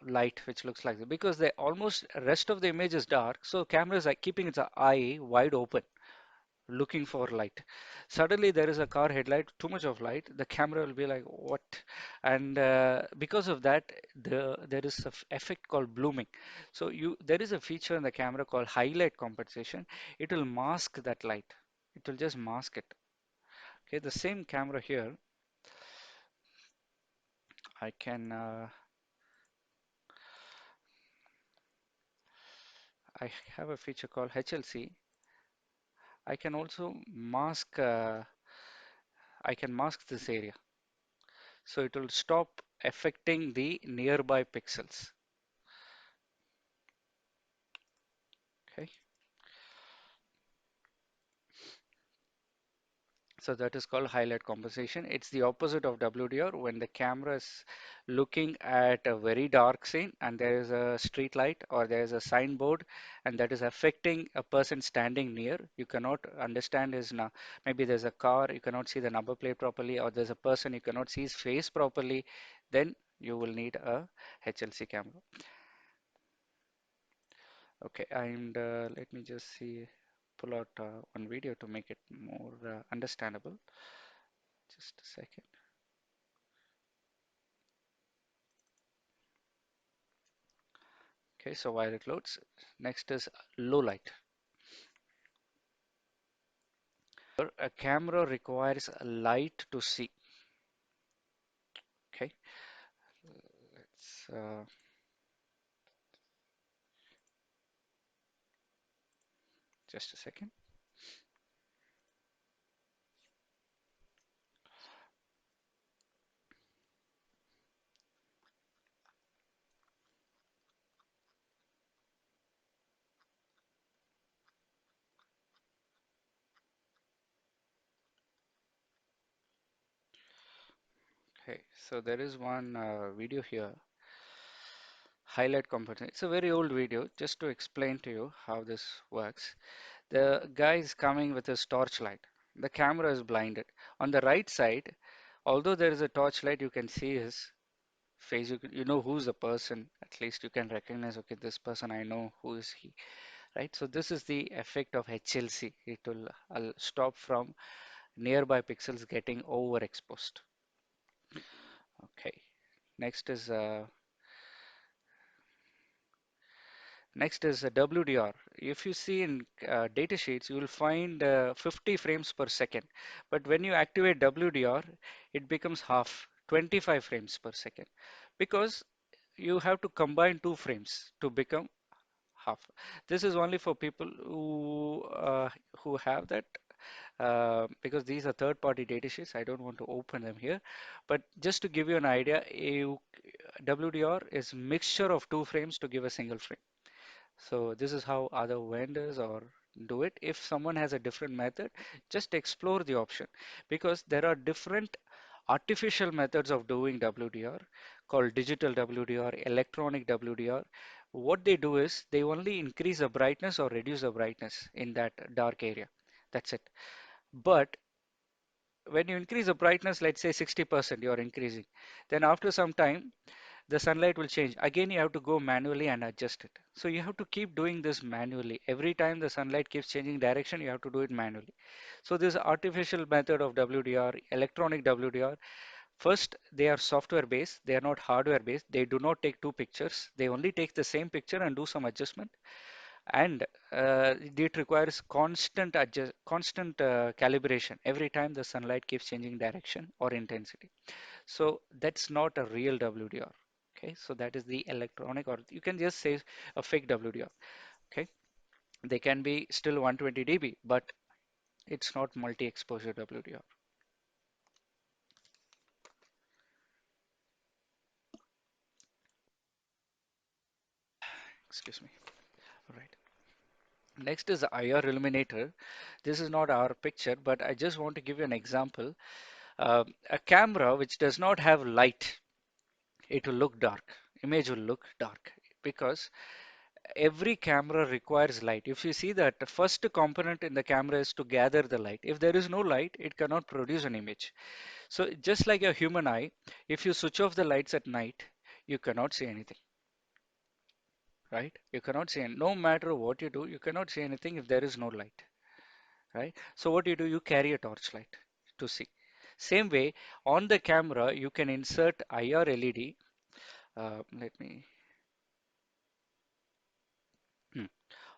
light which looks like this because the almost rest of the image is dark. So camera is like keeping its eye wide open, looking for light. Suddenly there is a car headlight, too much of light. The camera will be like, what? And because of that, there is a effect called blooming. So there is a feature in the camera called highlight compensation. It will mask that light. It will just mask it. Okay, the same camera here, I can I have a feature called HLC. I can also mask. I can mask this area, so it will stop affecting the nearby pixels. Okay, so that is called highlight compensation. It's the opposite of WDR. When the camera is looking at a very dark scene and there is a street light or there is a signboard and that is affecting a person standing near, you cannot understand his maybe there's a car, you cannot see the number plate properly, or there's a person, you cannot see his face properly, then you will need a HLC camera. Okay, and let me just see, pull out one video to make it more understandable. Just a second. Okay, so while it loads, next is low light. A camera requires a light to see. Okay, let's just a second. Okay, so there is one video here, highlight component. It's a very old video, just to explain to you how this works. The guy is coming with his torchlight. The camera is blinded. On the right side, although there is a torchlight, you can see his face. You know who's the person. At least you can recognize, okay, this person, I know who is he, right? So this is the effect of HLC. It will stop from nearby pixels getting overexposed. Okay. Next is uh, Next is WDR. If you see in data sheets, you will find 50 frames per second. But when you activate WDR, it becomes half, 25 frames per second. Because you have to combine two frames to become half. This is only for people who have that because these are third-party data sheets. I don't want to open them here, but just to give you an idea, WDR is mixture of two frames to give a single frame. So this is how other vendors or do it. If someone has a different method, just explore the option because there are different artificial methods of doing WDR called digital WDR, electronic WDR. What they do is they only increase the brightness or reduce the brightness in that dark area. That's it. But when you increase the brightness, let's say 60%, you're increasing. Then after some time, the sunlight will change. Again, you have to go manually and adjust it. So you have to keep doing this manually. Every time the sunlight keeps changing direction, you have to do it manually. So this artificial method of WDR, electronic WDR, first, they are software based. They are not hardware based. They do not take two pictures. They only take the same picture and do some adjustment. and it requires constant calibration every time the sunlight keeps changing direction or intensity. So that's not a real WDR. Okay, so that is the electronic, or you can just say a fake WDR. Okay, they can be still 120 dB, but it's not multi-exposure WDR. Excuse me. All right. Next is the IR illuminator. This is not our picture, but I just want to give you an example. A camera which does not have light, it will look dark. Image will look dark because every camera requires light. If you see that the first component in the camera is to gather the light. If there is no light, it cannot produce an image. So just like a human eye, if you switch off the lights at night, you cannot see anything, right? You cannot see, no matter what you do, you cannot see anything if there is no light, right? So what do? You carry a torchlight to see. Same way, on the camera, you can insert IR LED. Let me, hmm.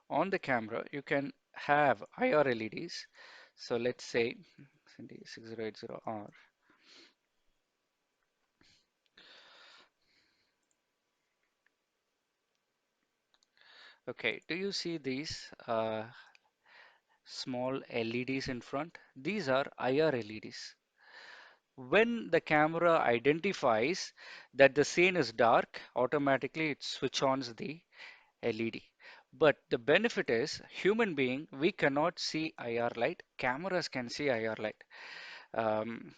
On the camera, you can have IR LEDs. So let's say 6080R. Okay, do you see these small LEDs in front? These are IR LEDs. When the camera identifies that the scene is dark, automatically it switch on the LED. But the benefit is, human being, we cannot see IR light. Cameras can see IR light. Um,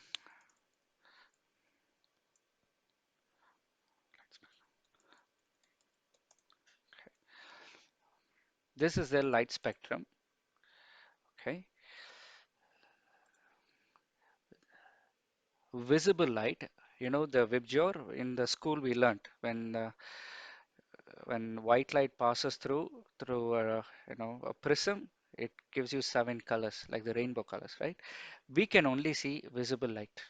this is the light spectrum. Okay, visible light. You know the Vibgyor in the school we learnt when white light passes through a prism, it gives you 7 colors like the rainbow colors, right? We can only see visible light.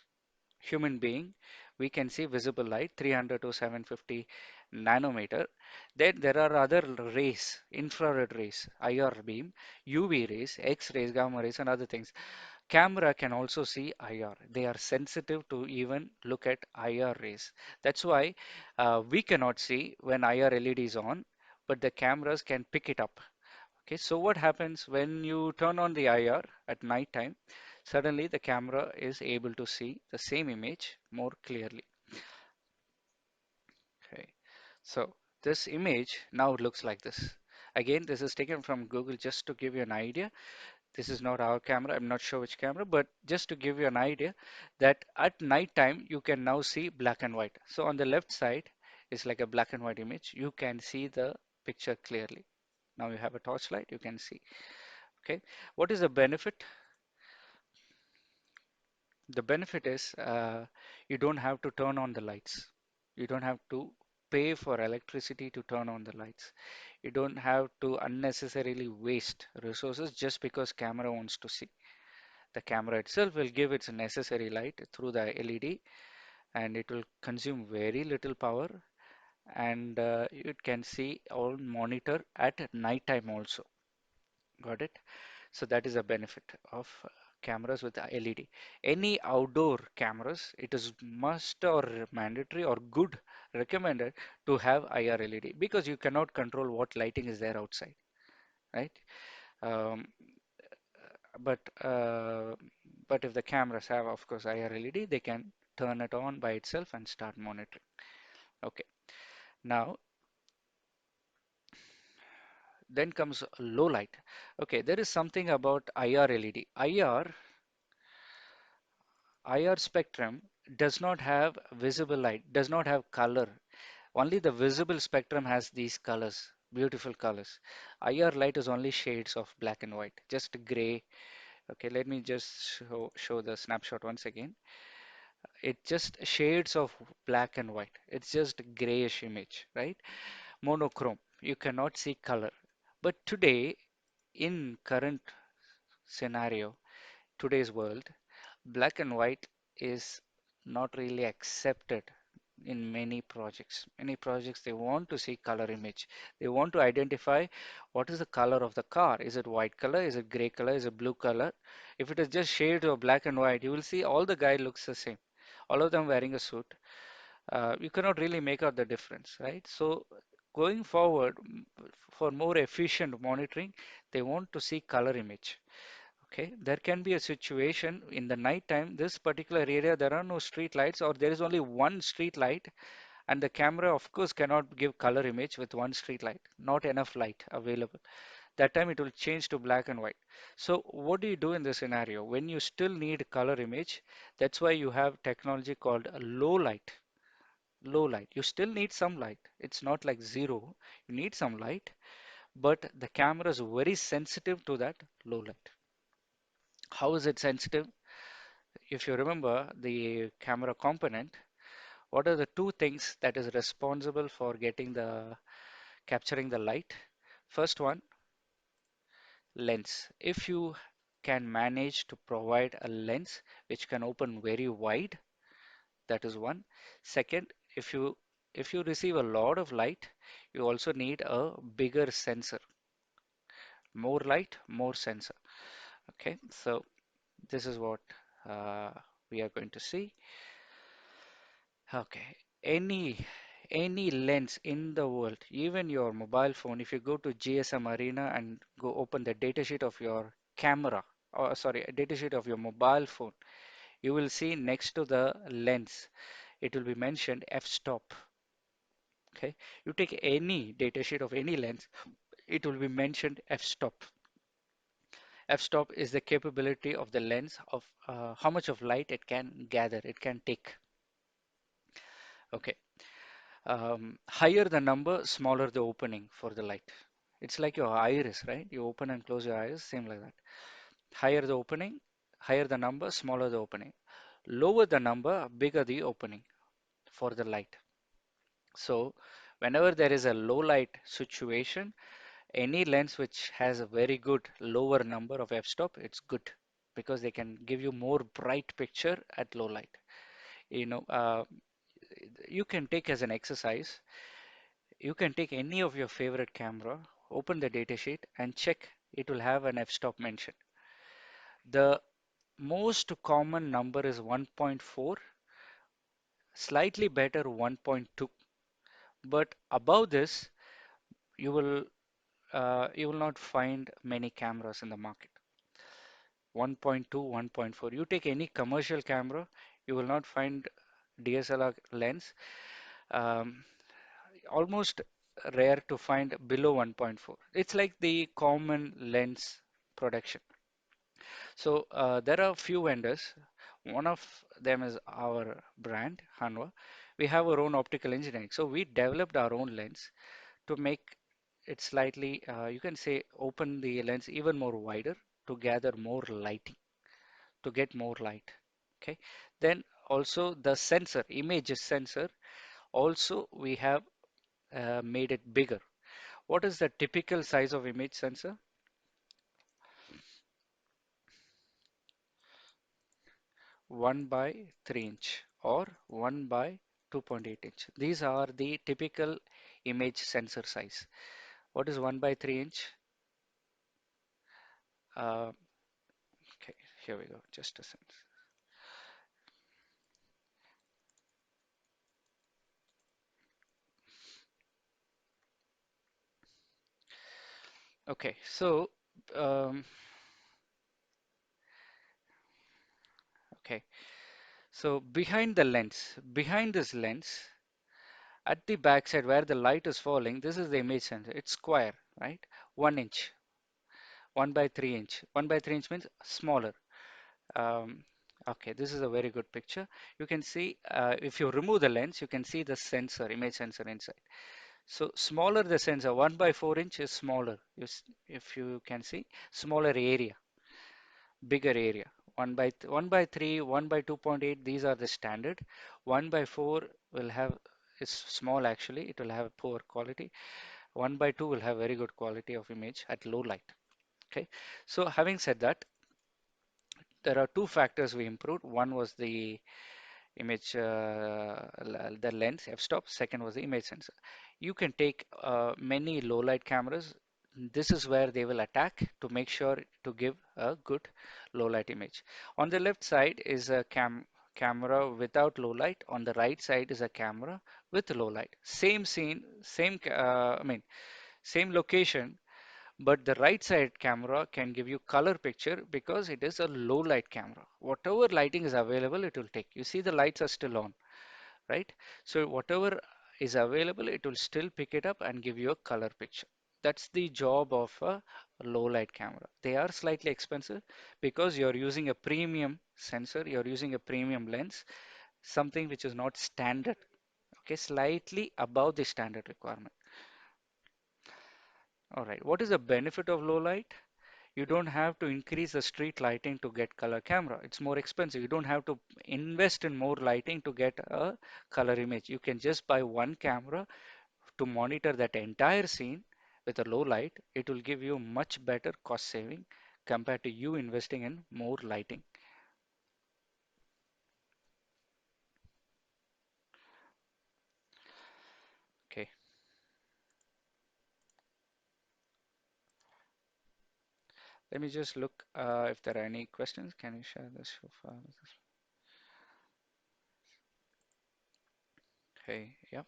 Human being, we can see visible light 300 to 750 nanometer. Then there are other rays, infrared rays, IR beam, UV rays, X rays, gamma rays, and other things. Camera can also see IR. They are sensitive to even look at IR rays. That's why we cannot see when IR LED is on, but the cameras can pick it up. Okay, so what happens when you turn on the IR at night time? Suddenly the camera is able to see the same image more clearly. Okay, so this image now looks like this. Again, this is taken from Google just to give you an idea. This is not our camera. I'm not sure which camera, but just to give you an idea that at night time you can now see black and white. So on the left side is like a black and white image. You can see the picture clearly. Now you have a torchlight, you can see. Okay, what is the benefit? The benefit is you don't have to turn on the lights. You don't have to pay for electricity to turn on the lights. You don't have to unnecessarily waste resources just because camera wants to see. The camera itself will give its necessary light through the LED, and it will consume very little power, and it can see or monitor at night time also. Got it? So that is a benefit of cameras with LED. Any outdoor cameras, it is must or mandatory or good recommended to have IR LED because you cannot control what lighting is there outside, right? Um, but uh, but if the cameras have, of course, IR LED, they can turn it on by itself and start monitoring. Okay. Now then comes low light. Okay, there is something about IR LED. IR spectrum does not have visible light, does not have color. Only the visible spectrum has these colors, beautiful colors. IR light is only shades of black and white, just gray. Okay, let me just show the snapshot once again. It just shades of black and white. It's just grayish image, right? Monochrome. You cannot see color. But today, in current scenario, today's world, black and white is not really accepted. in many projects. Many projects they want to see color image. They want to identify what is the color of the car. Is it white color? Is it gray color? Is it blue color? If it is just shades of black and white, you will see all the guy looks the same. All of them wearing a suit. You cannot really make out the difference, right? So going forward, for more efficient monitoring, they want to see color image. Okay, there can be a situation in the night time, this particular area, there are no street lights or there is only one street light and the camera of course cannot give color image with one street light, not enough light available. That time it will change to black and white. So what do you do in this scenario? When you still need color image, that's why you have technology called a low light. Low light. You still need some light. It's not like zero. You need some light, but the camera is very sensitive to that low light. How is it sensitive? If you remember the camera component, what are the two things that is responsible for getting the capturing the light? First one, lens. If you can manage to provide a lens which can open very wide, that is one. Second, if you receive a lot of light, you also need a bigger sensor. More light, more sensor. Okay, so this is what uh, we are going to see. Okay, any lens in the world, even your mobile phone, if you go to GSM Arena and go open the datasheet of your camera, or sorry, a datasheet of your mobile phone, you will see next to the lens, it will be mentioned f-stop. Okay, you take any datasheet of any lens, it will be mentioned f-stop. F-stop is the capability of the lens of how much of light it can gather, it can take. Okay. Higher the number, smaller the opening for the light. It's like your iris, right? You open and close your eyes, same like that. Higher the opening, higher the number, smaller the opening. Lower the number, bigger the opening for the light. So whenever there is a low light situation, any lens which has a very good lower number of f-stop, it's good because they can give you more bright picture at low light. You know, you can take as an exercise. You can take any of your favorite camera, open the datasheet and check. It will have an f-stop mention. The most common number is 1.4, slightly better 1.2. But above this, you will you will not find many cameras in the market. 1.2, 1.4. You take any commercial camera, you will not find DSLR lens. Um, Almost rare to find below 1.4. It's like the common lens production. So there are a few vendors. One of them is our brand, Hanwha. We have our own optical engineering. So we developed our own lens to make it slightly, you can say, open the lens even more wider to gather more lighting, to get more light. Okay. Then also the sensor, image sensor, also we have made it bigger. What is the typical size of image sensor? 1 by 3 inch or 1 by 2.8 inch. These are the typical image sensor size. What is 1 by 3 inch? Uh, okay, here we go. Just a second. Okay, so um, okay, so behind this lens, at the back side where the light is falling, this is the image sensor. It's square, right? 1 inch, 1 by 3 inch. 1 by 3 inch means smaller. Um, okay, this is a very good picture. You can see if you remove the lens, you can see the sensor, image sensor inside. So smaller the sensor, 1 by 4 inch is smaller. If you can see, smaller area, bigger area. 1 by 3, 1 by 2.8, these are the standard. 1 by 4 will have is small actually. It will have poor quality. 1 by 2 will have very good quality of image at low light. Okay. So having said that, there are two factors we improved. One was the image, the lens f-stop. Second was the image sensor. You can take many low light cameras. This is where they will attack to make sure to give a good low light image. On the left side is a camera without low light. On the right side is a camera with low light. Same scene, same location, but the right side camera can give you color picture because it is a low light camera. Whatever lighting is available, it will take. You see the lights are still on, right? So whatever is available, it will still pick it up and give you a color picture. That's the job of a low light camera. They are slightly expensive because you're using a premium sensor, you're using a premium lens, something which is not standard, okay, slightly above the standard requirement. All right, what is the benefit of low light? You don't have to increase the street lighting to get color camera. It's more expensive. You don't have to invest in more lighting to get a color image. You can just buy one camera to monitor that entire scene with a low light. It will give you much better cost saving compared to you investing in more lighting. Okay, let me just look if there are any questions. Can you share this so far? Okay, yeah.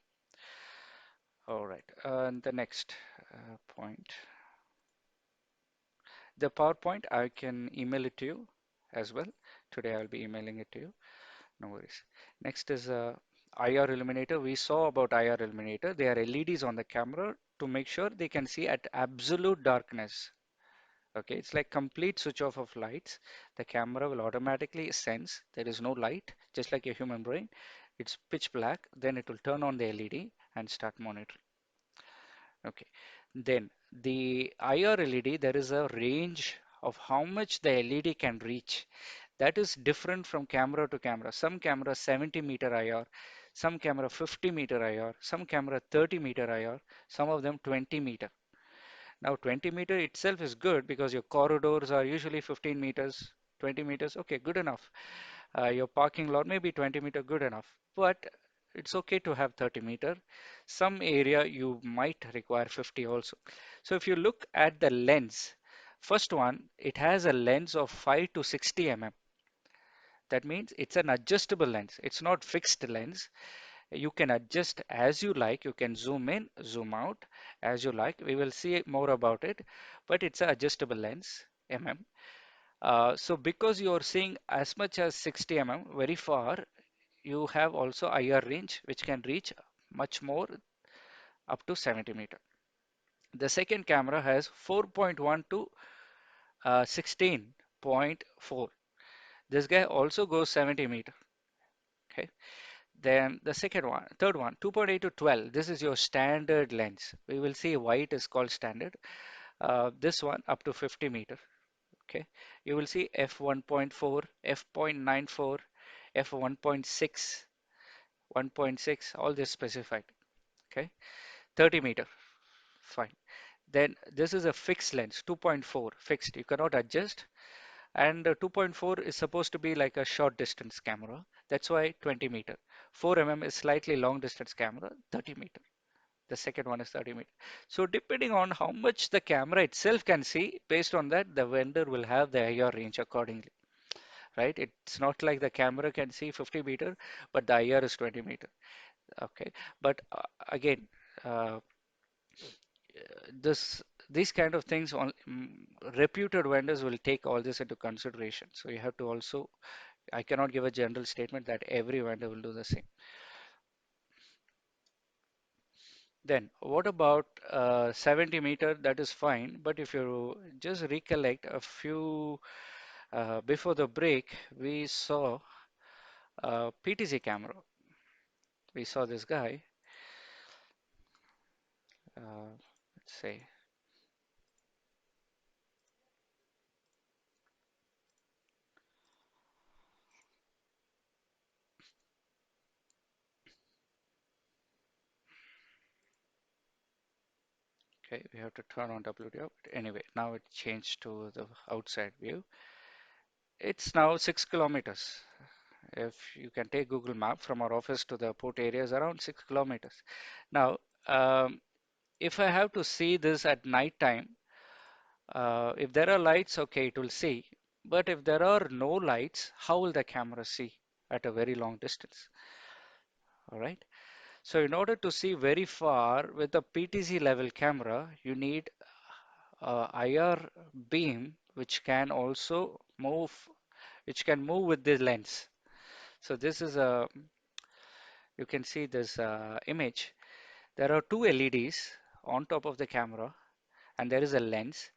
All right. And the next point. The PowerPoint, I can email it to you as well. Today I'll be emailing it to you. No worries. Next is IR illuminator. We saw about IR illuminator. They are LEDs on the camera to make sure they can see at absolute darkness. Okay, it's like complete switch off of lights. The camera will automatically sense there is no light, just like your human brain. It's pitch black, then it will turn on the LED and start monitoring. Okay, then the IR LED, there is a range of how much the LED can reach. That is different from camera to camera. Some camera 70-meter IR, some camera 50-meter IR, some camera 30-meter IR, some of them 20-meter. Now 20 meter itself is good because your corridors are usually 15 meters, 20 meters. Okay, good enough. Your parking lot may be 20-meter, good enough. But it's okay to have 30-meter. Some area you might require 50 also. So if you look at the lens, first one, it has a lens of 5 to 60 mm. That means it's an adjustable lens. It's not fixed lens. You can adjust as you like. You can zoom in, zoom out as you like. We will see more about it, but it's an adjustable lens, mm. So because you are seeing as much as 60 mm very far, you have also IR range, which can reach much more up to 70 meter. The second camera has 4.1 to 16.4. This guy also goes 70 meter. Okay. Then the second one, third one, 2.8 to 12. This is your standard lens. We will see why it is called standard. This one up to 50 meter. Okay. You will see f1.4, f.94, f1.6, 1.6, all this specified. Okay. 30 meter. Fine. Then this is a fixed lens, 2.4 fixed. You cannot adjust. And 2.4 is supposed to be like a short distance camera. That's why 20 meter. 4 is slightly long distance camera, 30 meter. The second one is 30 meter. So depending on how much the camera itself can see, based on that, the vendor will have the IR range accordingly, right? It's not like the camera can see 50 meter, but the IR is 20 meter. Okay. But again, uh, this these kind of things on reputed vendors will take all this into consideration. So you have to also, I cannot give a general statement that every vendor will do the same. Then what about 70 meter? That is fine, but if you just recollect a few before the break, we saw PTZ camera. We saw this guy. Let's say, okay, we have to turn on WDR. But anyway, now it changed to the outside view. It's now 6 kilometers. If you can take Google Map from our office to the port area is around 6 kilometers. Now, if I have to see this at night time, if there are lights, okay, it will see. But if there are no lights, how will the camera see at a very long distance? All right. So in order to see very far with a PTZ level camera, you need IR beam which can move with the lens. So this is a, you can see this image. There are two LEDs on top of the camera and there is a lens.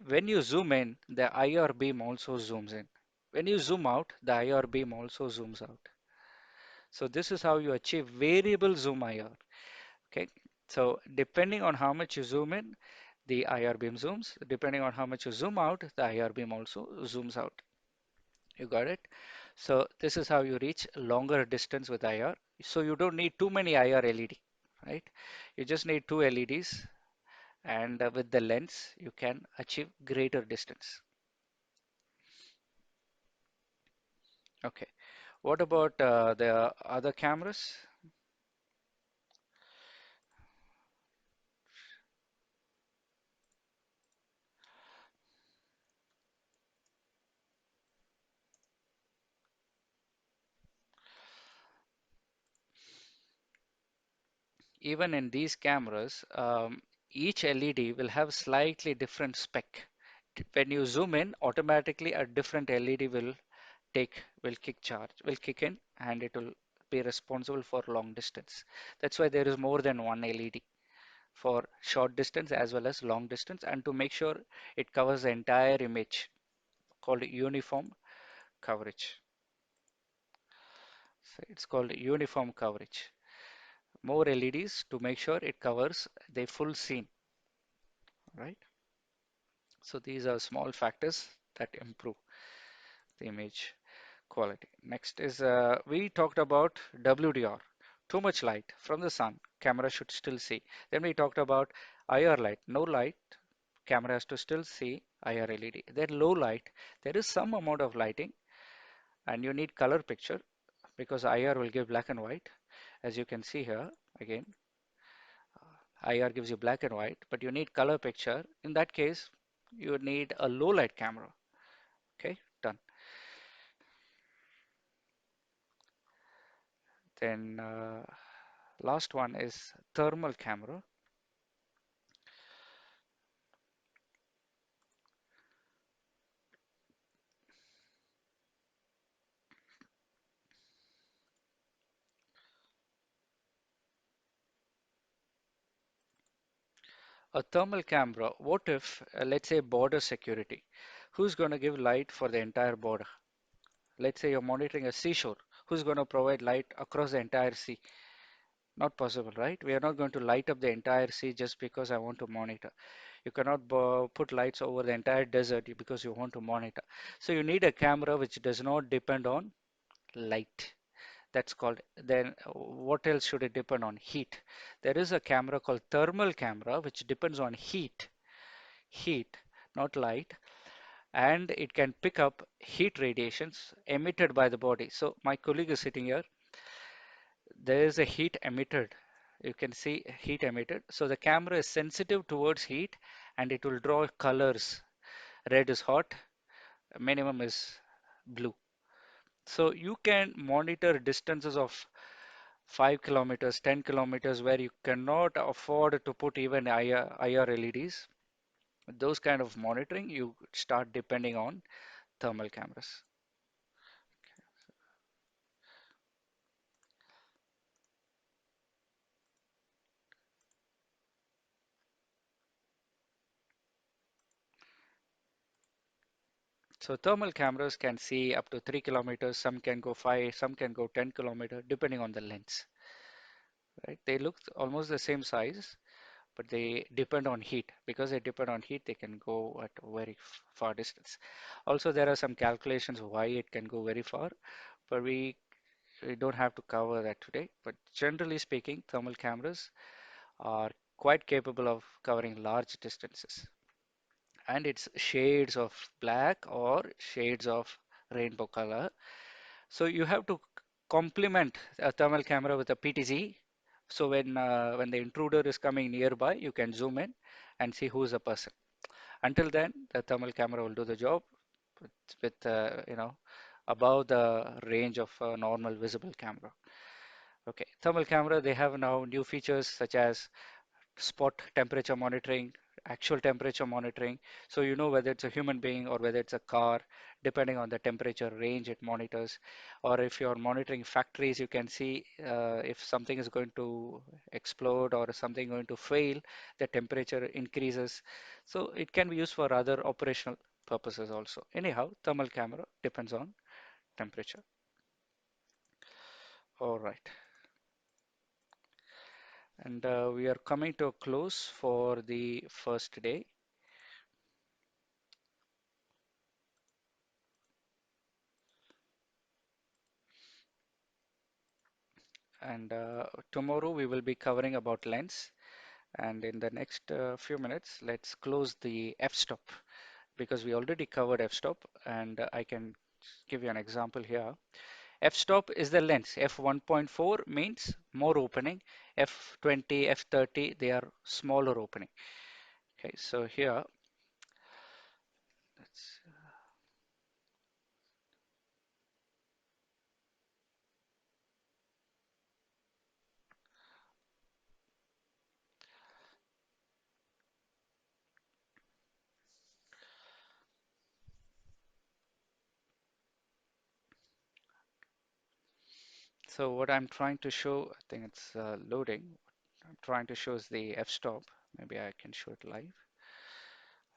When you zoom in, the IR beam also zooms in. When you zoom out, the IR beam also zooms out. So this is how you achieve variable zoom IR. Okay. So depending on how much you zoom in, the IR beam zooms. Depending on how much you zoom out, the IR beam also zooms out. You got it? So this is how you reach longer distance with IR. So you don't need too many IR LED, right? You just need two LEDs and with the lens, you can achieve greater distance. Okay. What about the other cameras? Even in these cameras, each LED will have slightly different spec. When you zoom in, automatically a different LED will kick in, and it will be responsible for long distance. That's why there is more than one LED for short distance as well as long distance, and to make sure it covers the entire image, called uniform coverage. So it's called uniform coverage. More LEDs to make sure it covers the full scene, right? So these are small factors that improve the image quality. Next is we talked about WDR, too much light from the sun, camera should still see. Then we talked about IR light, no light, camera has to still see IR LED. Then low light, there is some amount of lighting and you need color picture because IR will give black and white. As you can see here, again, IR gives you black and white, but you need color picture. In that case, you would need a low light camera. Okay, done. Then last one is thermal camera. A thermal camera, what if, let's say, border security? Who's going to give light for the entire border? Let's say you're monitoring a seashore. Who's going to provide light across the entire sea? Not possible, right? We are not going to light up the entire sea just because I want to monitor. You cannot put lights over the entire desert because you want to monitor. So you need a camera which does not depend on light. That's called, then what else should it depend on? Heat. There is a camera called thermal camera which depends on heat, not light, and it can pick up heat radiations emitted by the body. So my colleague is sitting here. There is a heat emitted. You can see heat emitted. So the camera is sensitive towards heat and it will draw colors. Red is hot, minimum is blue. So you can monitor distances of 5 kilometers, 10 kilometers where you cannot afford to put even IR LEDs. Those kind of monitoring, you start depending on thermal cameras. So thermal cameras can see up to 3 kilometers, some can go 5, some can go 10 kilometers, depending on the lens, right? They look almost the same size, but they depend on heat. Because they depend on heat, they can go at a very far distance. Also, there are some calculations why it can go very far, but we don't have to cover that today. But generally speaking, thermal cameras are quite capable of covering large distances. And it's shades of black or shades of rainbow color. So you have to complement a thermal camera with a PTZ. So when the intruder is coming nearby, you can zoom in and see who is the person. Until then, the thermal camera will do the job with, with above the range of a normal visible camera. Okay, thermal camera, they have now new features such as spot temperature monitoring, actual temperature monitoring. So you know whether it's a human being or whether it's a car, depending on the temperature range it monitors. Or if you're monitoring factories, you can see if something is going to explode or something going to fail, the temperature increases. So it can be used for other operational purposes also. Anyhow, thermal camera depends on temperature. All right. And we are coming to a close for the first day. And tomorrow we will be covering about lens. And in the next few minutes, let's close the f-stop because we already covered f-stop. And I can give you an example here. F-stop is the lens. F1.4 means more opening. F20, F30, they are smaller opening. Okay, so here, let's, so what I'm trying to show, I think it's loading. What I'm trying to show is the f-stop. Maybe I can show it live.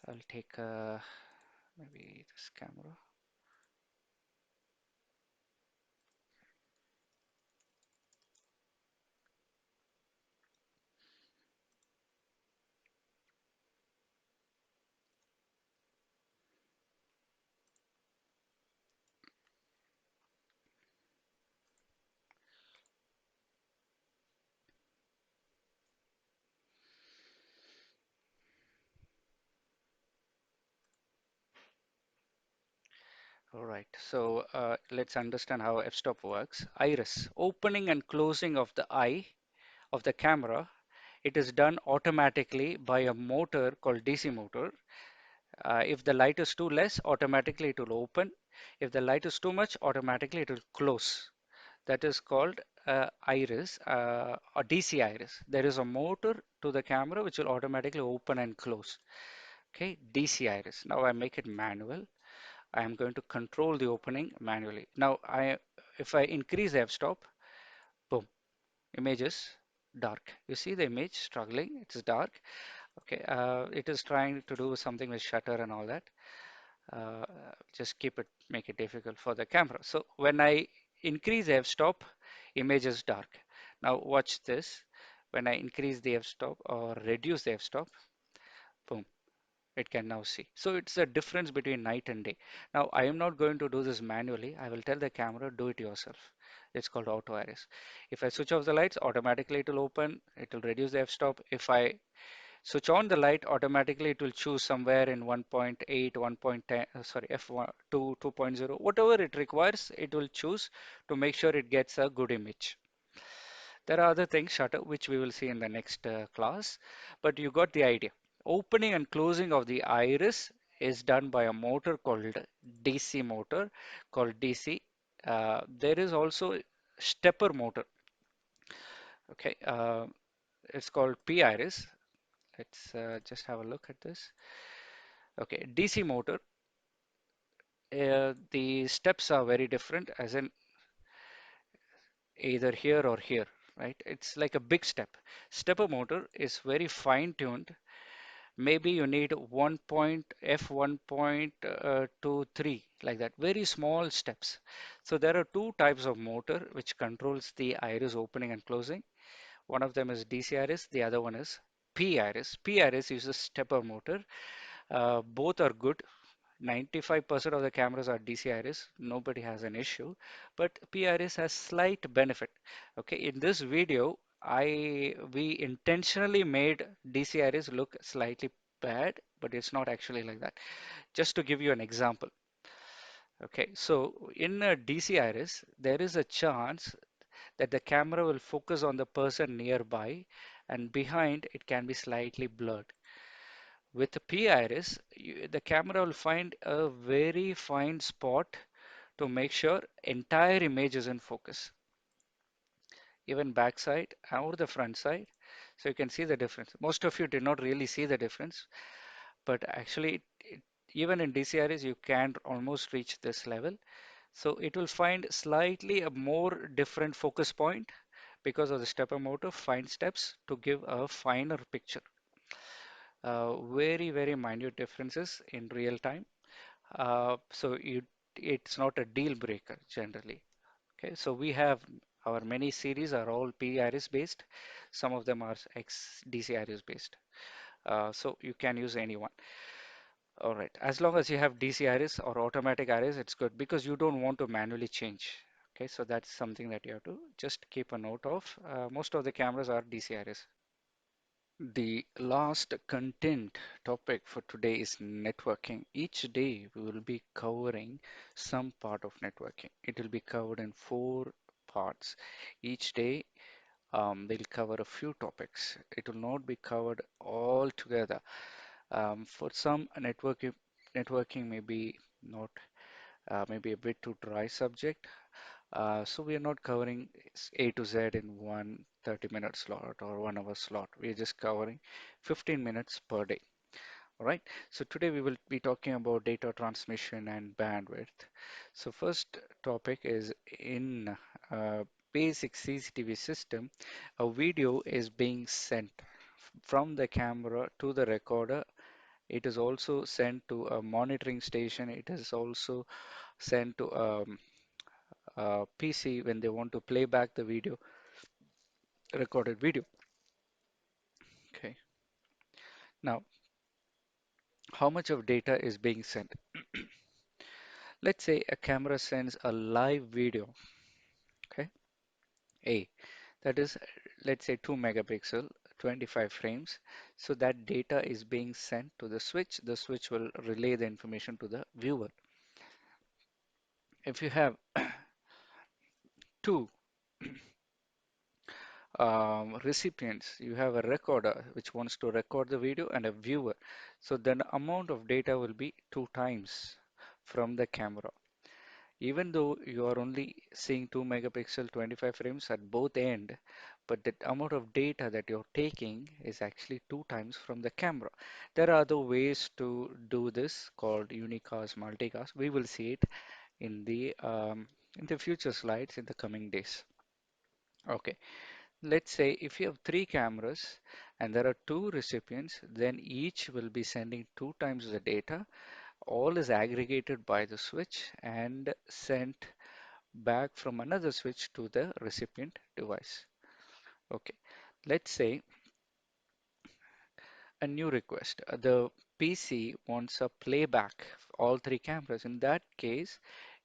I'll take maybe this camera. All right, so let's understand how f-stop works. Iris, opening and closing of the eye of the camera, it is done automatically by a motor called DC motor. If the light is too less, automatically it will open. If the light is too much, automatically it will close. That is called iris or DC iris. There is a motor to the camera which will automatically open and close. Okay, DC iris. Now I make it manual. I am going to control the opening manually. Now if I increase f-stop, boom, image is dark. You see the image struggling, it's dark. Okay, it is trying to do something with shutter and all that. Uh, just make it difficult for the camera. So when I increase f-stop, image is dark. Now watch this. When I increase the f-stop or reduce the f-stop, boom, it can now see. So it's a difference between night and day. Now I am not going to do this manually. I will tell the camera, do it yourself. It's called auto iris. If I switch off the lights, automatically it will open. It will reduce the f-stop. If I switch on the light, automatically it will choose somewhere in 1.8, 1.10, sorry, F2, 2.0, whatever it requires, it will choose to make sure it gets a good image. There are other things, shutter, which we will see in the next class, but you got the idea. Opening and closing of the iris is done by a motor called DC motor, called DC. There is also stepper motor. Okay, it's called P iris. Let's just have a look at this. Okay, DC motor, the steps are very different, as in either here or here, right? It's like a big step. Stepper motor is very fine-tuned. Maybe you need 1 point F1.23, like that, very small steps. So there are two types of motor which controls the iris opening and closing. One of them is DC iris, the other one is P iris. P iris uses stepper motor. Both are good. 95% of the cameras are DC iris. Nobody has an issue, but PRS has slight benefit. Okay, in this video, we intentionally made DC iris look slightly bad, but it's not actually like that. Just to give you an example. Okay, so in a DC iris, there is a chance that the camera will focus on the person nearby, and behind it can be slightly blurred. With a P iris, the camera will find a very fine spot to make sure entire image is in focus, even backside or the front side. So you can see the difference. Most of you did not really see the difference, but actually, even in DCRs, you can almost reach this level. So it will find slightly a more different focus point because of the stepper motor, fine steps to give a finer picture. Very, very minute differences in real time. It's not a deal breaker generally. Okay, so we have our many series are all P-Iris based. Some of them are XDC-Iris based. So you can use any one. All right, as long as you have DC iris or automatic iris, it's good because you don't want to manually change. Okay, so that's something that you have to just keep a note of. Most of the cameras are DC iris. The last content topic for today is networking. Each day we will be covering some part of networking. It will be covered in 4 parts. Each day they'll cover a few topics. It will not be covered all together. For some, networking may be not maybe a bit too dry subject. So we are not covering A to Z in one 30-minute slot or 1 hour slot. We are just covering 15 minutes per day. All right. So today we will be talking about data transmission and bandwidth. So first topic is in basic CCTV system, a video is being sent from the camera to the recorder. It is also sent to a monitoring station. It is also sent to a PC when they want to play back the video, recorded video. Okay. Now, how much of data is being sent? Let's say a camera sends a live video. Okay. A that is, let's say 2 megapixel, 25 frames. So that data is being sent to the switch. The switch will relay the information to the viewer. If you have two recipients, you have a recorder which wants to record the video and a viewer. So the amount of data will be 2 times from the camera. Even though you are only seeing 2 megapixel 25 frames at both end, but the amount of data that you're taking is actually 2 times from the camera. There are other ways to do this called unicast, multicast. We will see it in the future slides in the coming days. Okay. Let's say if you have 3 cameras and there are 2 recipients, then each will be sending 2 times the data. All is aggregated by the switch and sent back from another switch to the recipient device. Okay, let's say a new request. The PC wants a playback, all 3 cameras. In that case,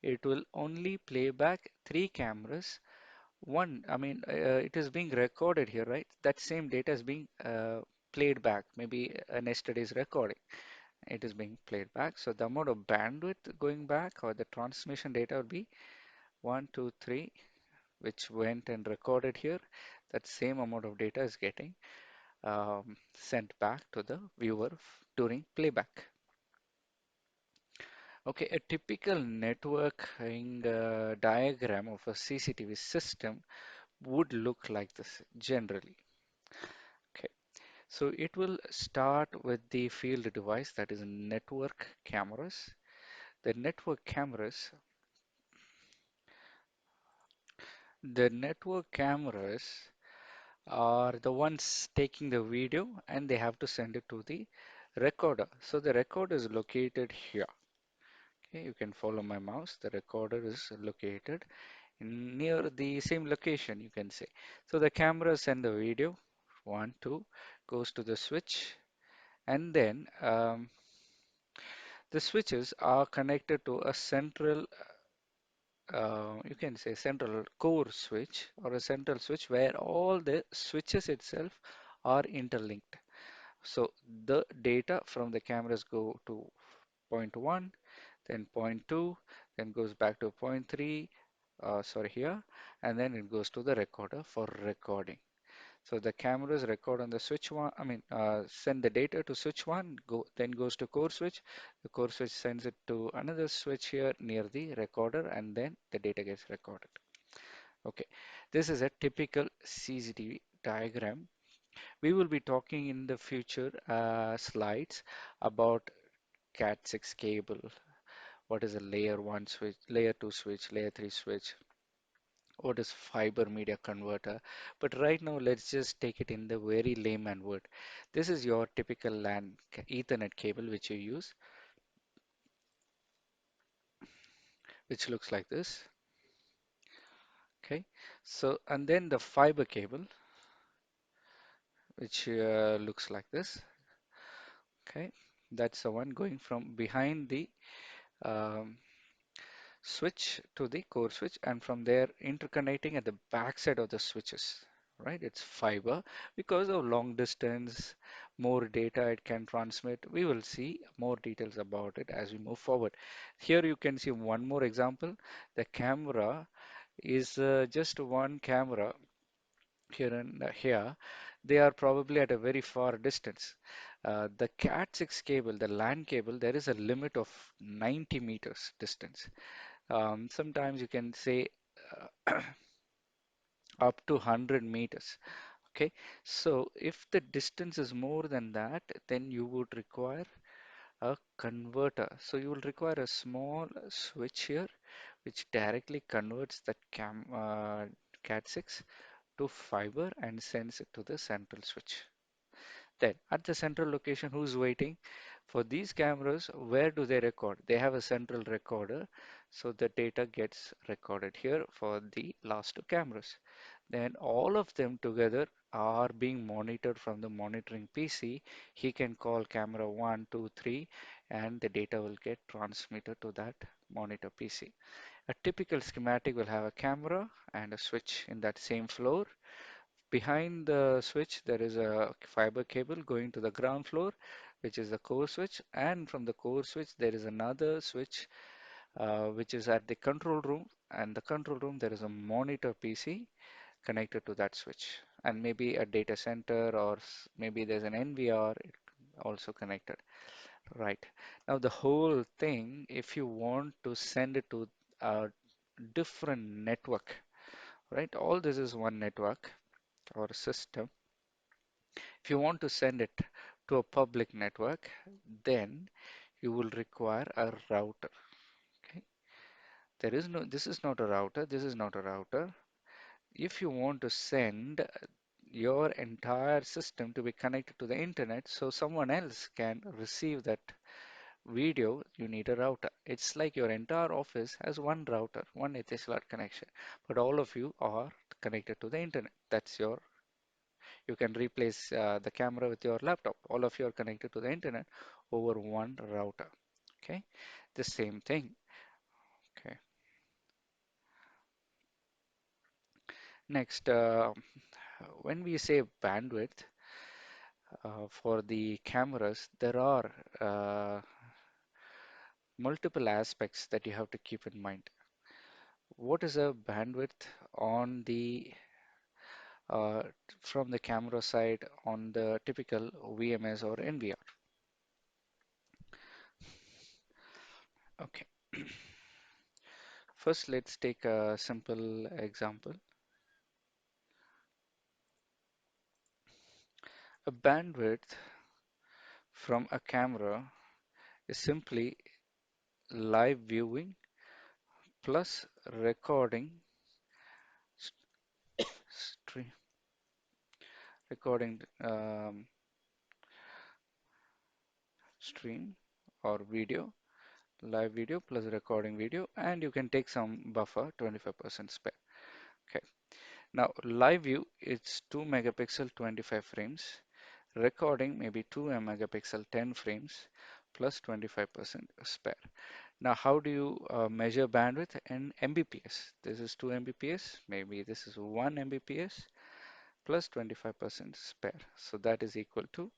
it will only play back 3 cameras. It is being recorded here, right? That same data is being played back, maybe an yesterday's recording. It is being played back. So the amount of bandwidth going back or the transmission data will be 1, 2, 3, which went and recorded here. That same amount of data is getting sent back to the viewer during playback. Okay, a typical networking diagram of a CCTV system would look like this generally. Okay, so it will start with the field device, that is network cameras. The network cameras, the network cameras are the ones taking the video and they have to send it to the recorder. So the recorder is located here. Okay, you can follow my mouse. The recorder is located near the same location, you can say. So the camera send the video, 1, 2, goes to the switch, and then the switches are connected to a central, you can say central core switch or a central switch where all the switches itself are interlinked. So the data from the cameras go to point 1, then point 2, then goes back to point 3, sorry here, and then it goes to the recorder for recording. So the cameras record on the switch one, send the data to switch one, then goes to core switch. The core switch sends it to another switch here near the recorder, and then the data gets recorded. Okay, this is a typical CCTV diagram. We will be talking in the future slides about Cat6 cable, what is a layer 1 switch, layer 2 switch, layer 3 switch, what is fiber media converter. But right now, let's just take it in the very layman word. This is your typical LAN Ethernet cable which you use, which looks like this. Okay, so and then the fiber cable, which looks like this. Okay, that's the one going from behind the um, switch to the core switch, and from there interconnecting at the back side of the switches, right? It's fiber because of long distance, more data it can transmit. We will see more details about it as we move forward. Here you can see one more example. The camera is just one camera here and here. They are probably at a very far distance. The Cat6 cable, the LAN cable, there is a limit of 90 meters distance. Sometimes you can say up to 100 meters. Okay, so if the distance is more than that, then you would require a converter. So you will require a small switch here, which directly converts that Cat6 to fiber and sends it to the central switch. Then at the central location, who's waiting? For these cameras, where do they record? They have a central recorder, so the data gets recorded here for the last two cameras. Then all of them together are being monitored from the monitoring PC. He can call camera 1, 2, 3, and the data will get transmitted to that monitor PC. A typical schematic will have a camera and a switch in that same floor. Behind the switch, there is a fiber cable going to the ground floor, which is the core switch. And from the core switch, there is another switch, which is at the control room. And the control room, there is a monitor PC connected to that switch. And maybe a data center, or maybe there's an NVR also connected. Right. Now, the whole thing, if you want to send it to a different network, right? All this is one network or system. If you want to send it to a public network, then you will require a router. Okay. This is not a router, this is not a router. If you want to send your entire system to be connected to the internet so someone else can receive that video, you need a router. It's like your entire office has one router, one Ethernet connection, but all of you are connected to the internet. That's your You can replace the camera with your laptop. All of you are connected to the internet over one router. Okay, the same thing. Okay, next, when we say bandwidth for the cameras, there are multiple aspects that you have to keep in mind. What is a bandwidth on the uh, from the camera side on the typical VMS or NVR? Okay, first let's take a simple example. A bandwidth from a camera is simply live viewing plus recording stream recording stream or video, live video plus recording video, and you can take some buffer, 25% spare. Okay, now live view it's 2 megapixel 25 frames, recording maybe 2 megapixel 10 frames plus 25% spare. Now, how do you measure bandwidth in Mbps? This is 2 Mbps, maybe this is 1 Mbps plus 25% spare. So that is equal to,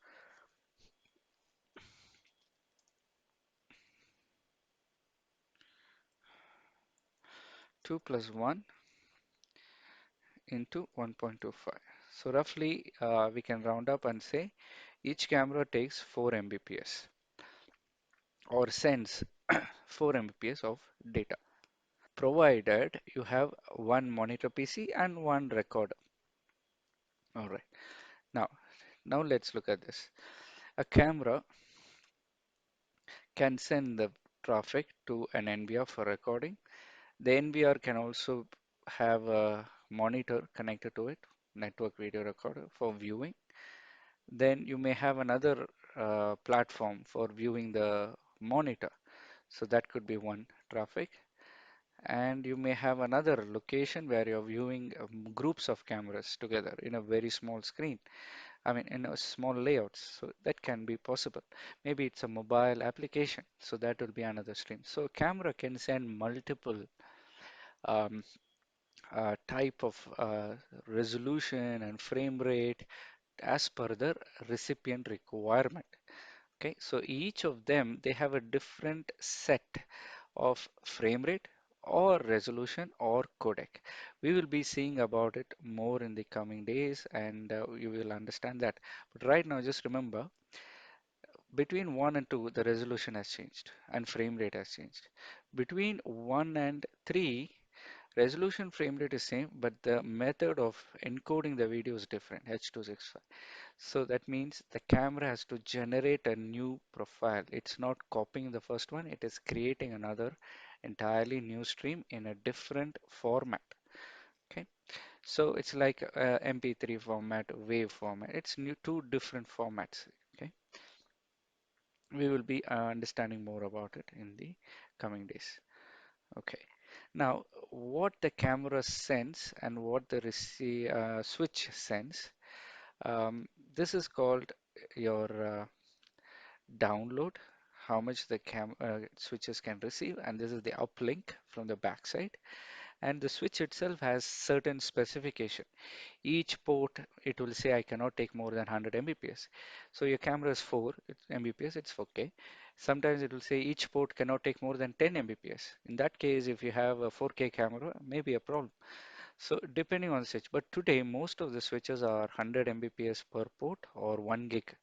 2 plus 1 into 1.25. So roughly, we can round up and say each camera takes 4 Mbps or sends 4 Mbps of data, provided you have one monitor PC and one recorder. All right. Now, now let's look at this. A camera can send the traffic to an NVR for recording. The NVR can also have a monitor connected to it, network video recorder for viewing. Then you may have another platform for viewing the monitor. So that could be one traffic. And you may have another location where you're viewing groups of cameras together in a very small screen. I mean, in a small layouts. So that can be possible. Maybe it's a mobile application. So that will be another stream. So camera can send multiple um, type of resolution and frame rate as per the recipient requirement. Okay, so each of them they have a different set of frame rate or resolution or codec. We will be seeing about it more in the coming days and you will understand that. But right now, just remember between 1 and 2, the resolution has changed and frame rate has changed. Between 1 and 3, resolution frame rate is same, but the method of encoding the video is different, H265. So that means the camera has to generate a new profile. It's not copying the first one, it is creating another entirely new stream in a different format. Okay, so it's like MP3 format, WAV format. It's new two different formats. Okay, we will be understanding more about it in the coming days. Okay, now what the camera sends and what the switch sends. This is called your download, how much the cam switches can receive, and this is the uplink from the backside. And the switch itself has certain specification. Each port, it will say I cannot take more than 100 Mbps. So your camera is 4 Mbps, it's okay. Sometimes it will say each port cannot take more than 10 Mbps. In that case, if you have a 4K camera, maybe a problem. So depending on the switch, but today most of the switches are 100 Mbps per port or 1 gig.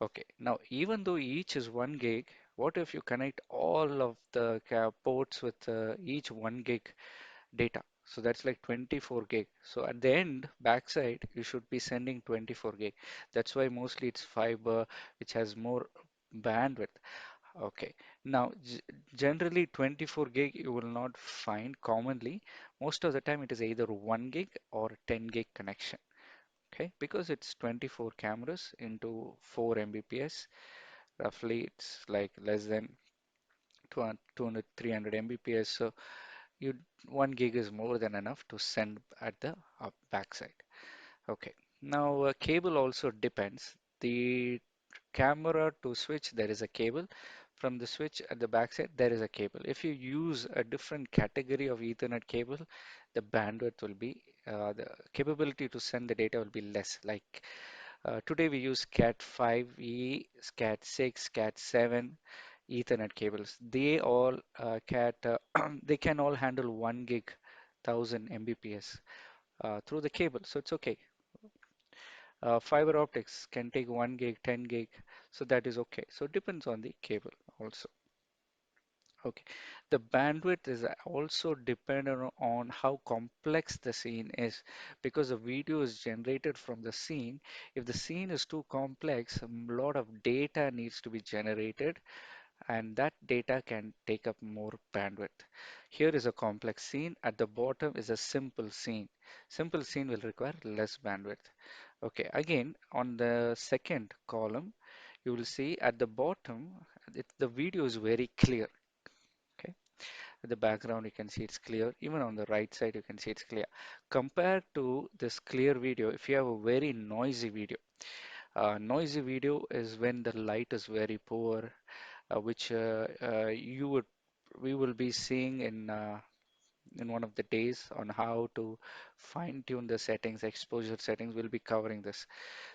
Okay, now even though each is 1 gig, what if you connect all of the ports with each 1 gig data? So that's like 24 gig. So at the end, backside, you should be sending 24 gig. That's why mostly it's fiber, which has more bandwidth. Okay, now generally 24 gig you will not find commonly. Most of the time it is either 1 gig or 10 gig connection. Okay, because it's 24 cameras into 4 Mbps. Roughly, it's like less than 200, 300 Mbps. So you 1 gig is more than enough to send at the backside. Okay. Now, cable also depends. The camera to switch, there is a cable. From the switch at the backside, there is a cable. If you use a different category of Ethernet cable, the bandwidth will be, the capability to send the data will be less. Like today we use Cat5e, Cat6, Cat7 Ethernet cables. They all they can all handle 1 gig 1000 Mbps through the cable, so it's okay. Fiber optics can take 1 gig, 10 gig, so that is okay. So it depends on the cable also. Okay, the bandwidth is also dependent on how complex the scene is because the video is generated from the scene. If the scene is too complex, a lot of data needs to be generated and that data can take up more bandwidth. Here is a complex scene. At the bottom is a simple scene. Simple scene will require less bandwidth. Okay, again, on the second column, you will see at the bottom, the video is very clear. Okay, at the background, you can see it's clear. Even on the right side, you can see it's clear. Compared to this clear video, if you have a very noisy video is when the light is very poor, which you would we will be seeing in one of the days on how to fine tune the settings, exposure settings. We'll be covering this.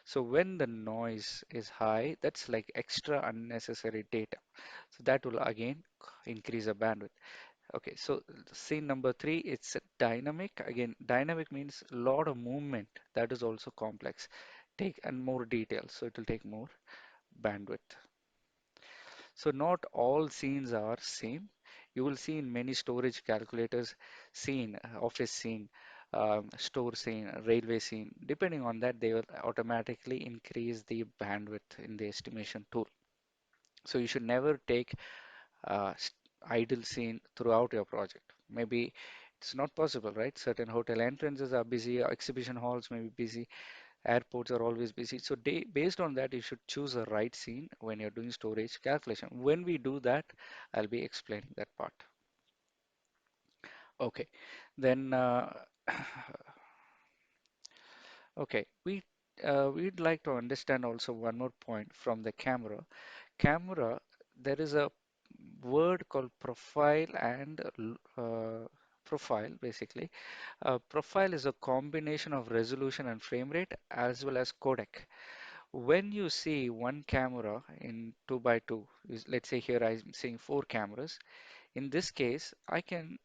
So when the noise is high, that's like extra unnecessary data. So that will again increase the bandwidth. Okay, so scene number three, it's a dynamic. Again, dynamic means a lot of movement. That is also complex. Take and more details, so it will take more bandwidth. So not all scenes are same. You will see in many storage calculators scene, office scene, store scene, railway scene. Depending on that, they will automatically increase the bandwidth in the estimation tool. So you should never take idle scene throughout your project. Maybe it's not possible, right? Certain hotel entrances are busy, exhibition halls may be busy, airports are always busy. So based on that, you should choose a right scene when you're doing storage calculation. When we do that, I'll be explaining that part. Okay, then okay, we'd like to understand also one more point from the camera. Camera, there is a word called profile and profile basically. Profile is a combination of resolution and frame rate as well as codec. When you see one camera in 2 by 2, let's say here I'm seeing four cameras. In this case, I'm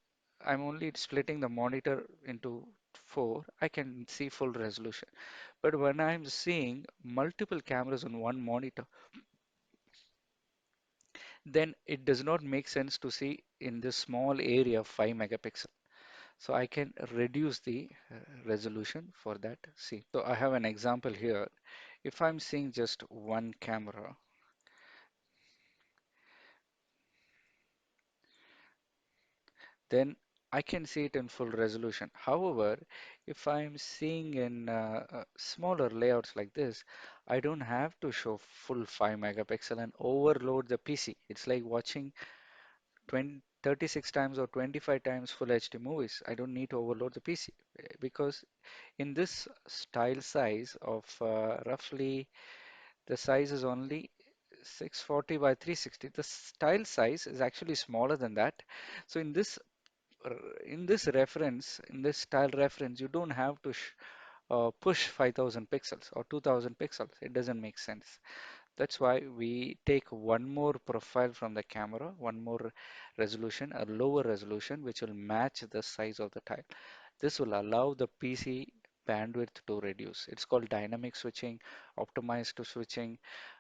only splitting the monitor into four. I can see full resolution. But when I'm seeing multiple cameras on one monitor, then it does not make sense to see in this small area of 5 megapixel. So I can reduce the resolution for that scene. So I have an example here. If I'm seeing just one camera, then I can see it in full resolution. However, if I'm seeing in smaller layouts like this, I don't have to show full 5 megapixel and overload the PC. It's like watching 20, 36 times or 25 times full HD movies. I don't need to overload the PC because in this style size of roughly the size is only 640 by 360. The style size is actually smaller than that. So in this reference, in this style reference, you don't have to push 5000 pixels or 2000 pixels. It doesn't make sense. That's why we take one more profile from the camera, one more resolution, a lower resolution, which will match the size of the tile. This will allow the PC bandwidth to reduce. It's called dynamic switching, optimized to switching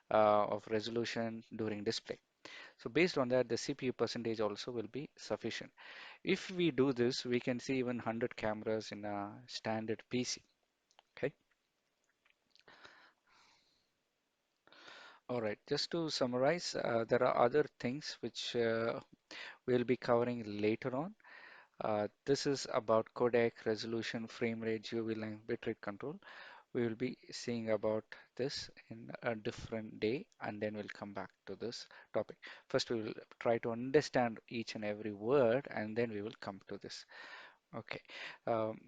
of resolution during display. So based on that, the CPU percentage also will be sufficient. If we do this, we can see even 100 cameras in a standard PC. Okay. All right. Just to summarize, there are other things which we'll be covering later on. This is about codec, resolution, frame rate, UV length, bitrate control. We will be seeing about this in a different day, and then we'll come back to this topic. First, we will try to understand each and every word, and then we will come to this. Okay. Um,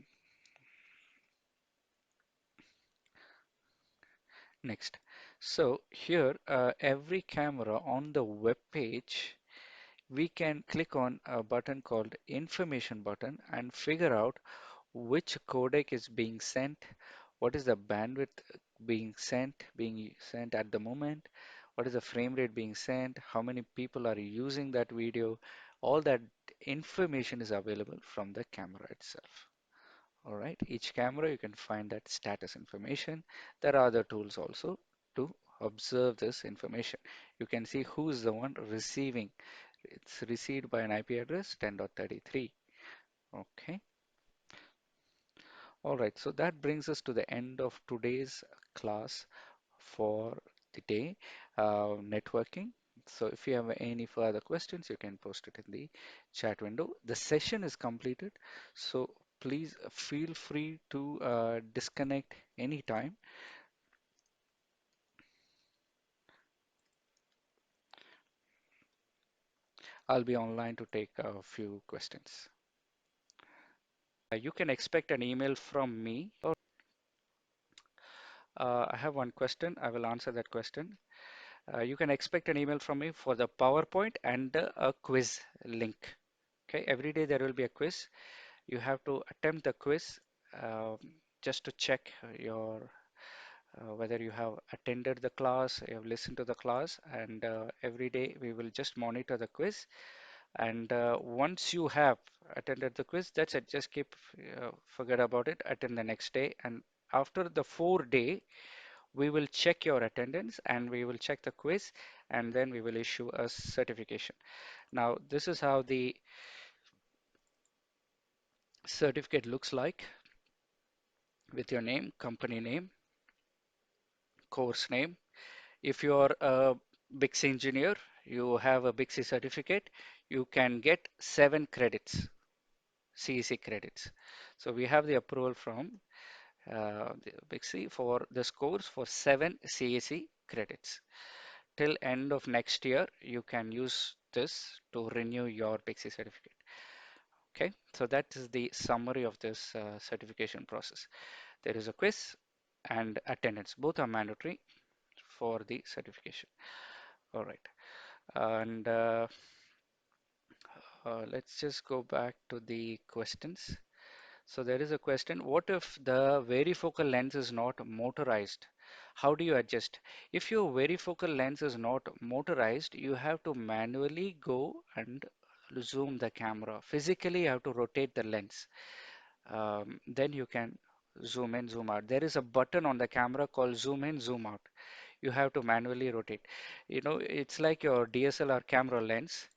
Next. So here, every camera on the web page, we can click on a button called information button and figure out which codec is being sent, what is the bandwidth being sent at the moment, what is the frame rate being sent, how many people are using that video. All that information is available from the camera itself. All right, each camera you can find that status information. There are other tools also to observe this information. You can see who is the one receiving. It's received by an IP address 10.33. Okay. All right, so that brings us to the end of today's class for the day, networking. So if you have any further questions, you can post it in the chat window. The session is completed, so please feel free to disconnect anytime. I'll be online to take a few questions. You can expect an email from me. I have one question. I will answer that question. You can expect an email from me for the PowerPoint and a quiz link. Okay, every day there will be a quiz. You have to attempt the quiz um, just to check your whether you have attended the class, you have listened to the class, and every day we will just monitor the quiz. And once you have attended the quiz, that's it. Just keep forget about it. Attend the next day, and after the 4 day, we will check your attendance and we will check the quiz, and then we will issue a certification. Now, this is how the certificate looks like with your name, company name, course name. If you're a Bixi engineer, you have a Bixi certificate, you can get 7 credits, CEC credits. So we have the approval from the Bixi for this course for 7 CEC credits. Till end of next year, you can use this to renew your Bixi certificate. Okay, so that is the summary of this certification process. There is a quiz and attendance. Both are mandatory for the certification. All right. And let's just go back to the questions. So there is a question, what if the varifocal lens is not motorized? How do you adjust? If your varifocal lens is not motorized, you have to manually go and zoom the camera. Physically, you have to rotate the lens. Then you can zoom in, zoom out. There is a button on the camera called zoom in, zoom out. You have to manually rotate. You know, it's like your DSLR camera lens.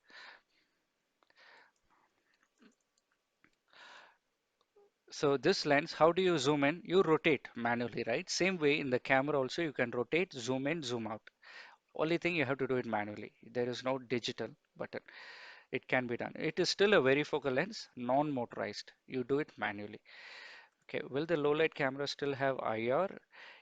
So this lens, how do you zoom in? You rotate manually, right? Same way in the camera also you can rotate, zoom in, zoom out. Only thing you have to do it manually. There is no digital button. It can be done. It is still a varifocal lens, non-motorized. You do it manually. Okay, will the low light camera still have IR?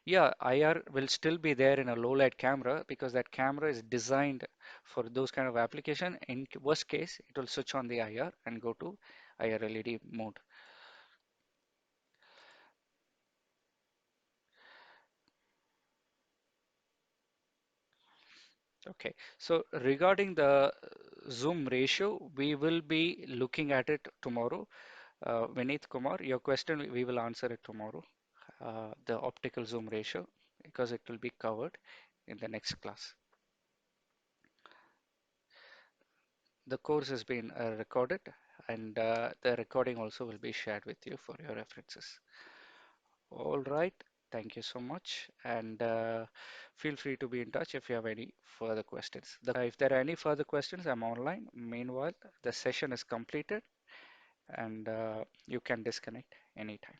Yeah, IR will still be there in a low light camera because that camera is designed for those kind of application. In worst case, it will switch on the IR and go to IR LED mode. Okay, so regarding the zoom ratio, we will be looking at it tomorrow. Vineet Kumar, your question, we will answer it tomorrow. The optical zoom ratio, because it will be covered in the next class. The course has been recorded, and the recording also will be shared with you for your references. All right, thank you so much, and feel free to be in touch if you have any further questions. If there are any further questions, I'm online. Meanwhile, the session is completed, and you can disconnect anytime.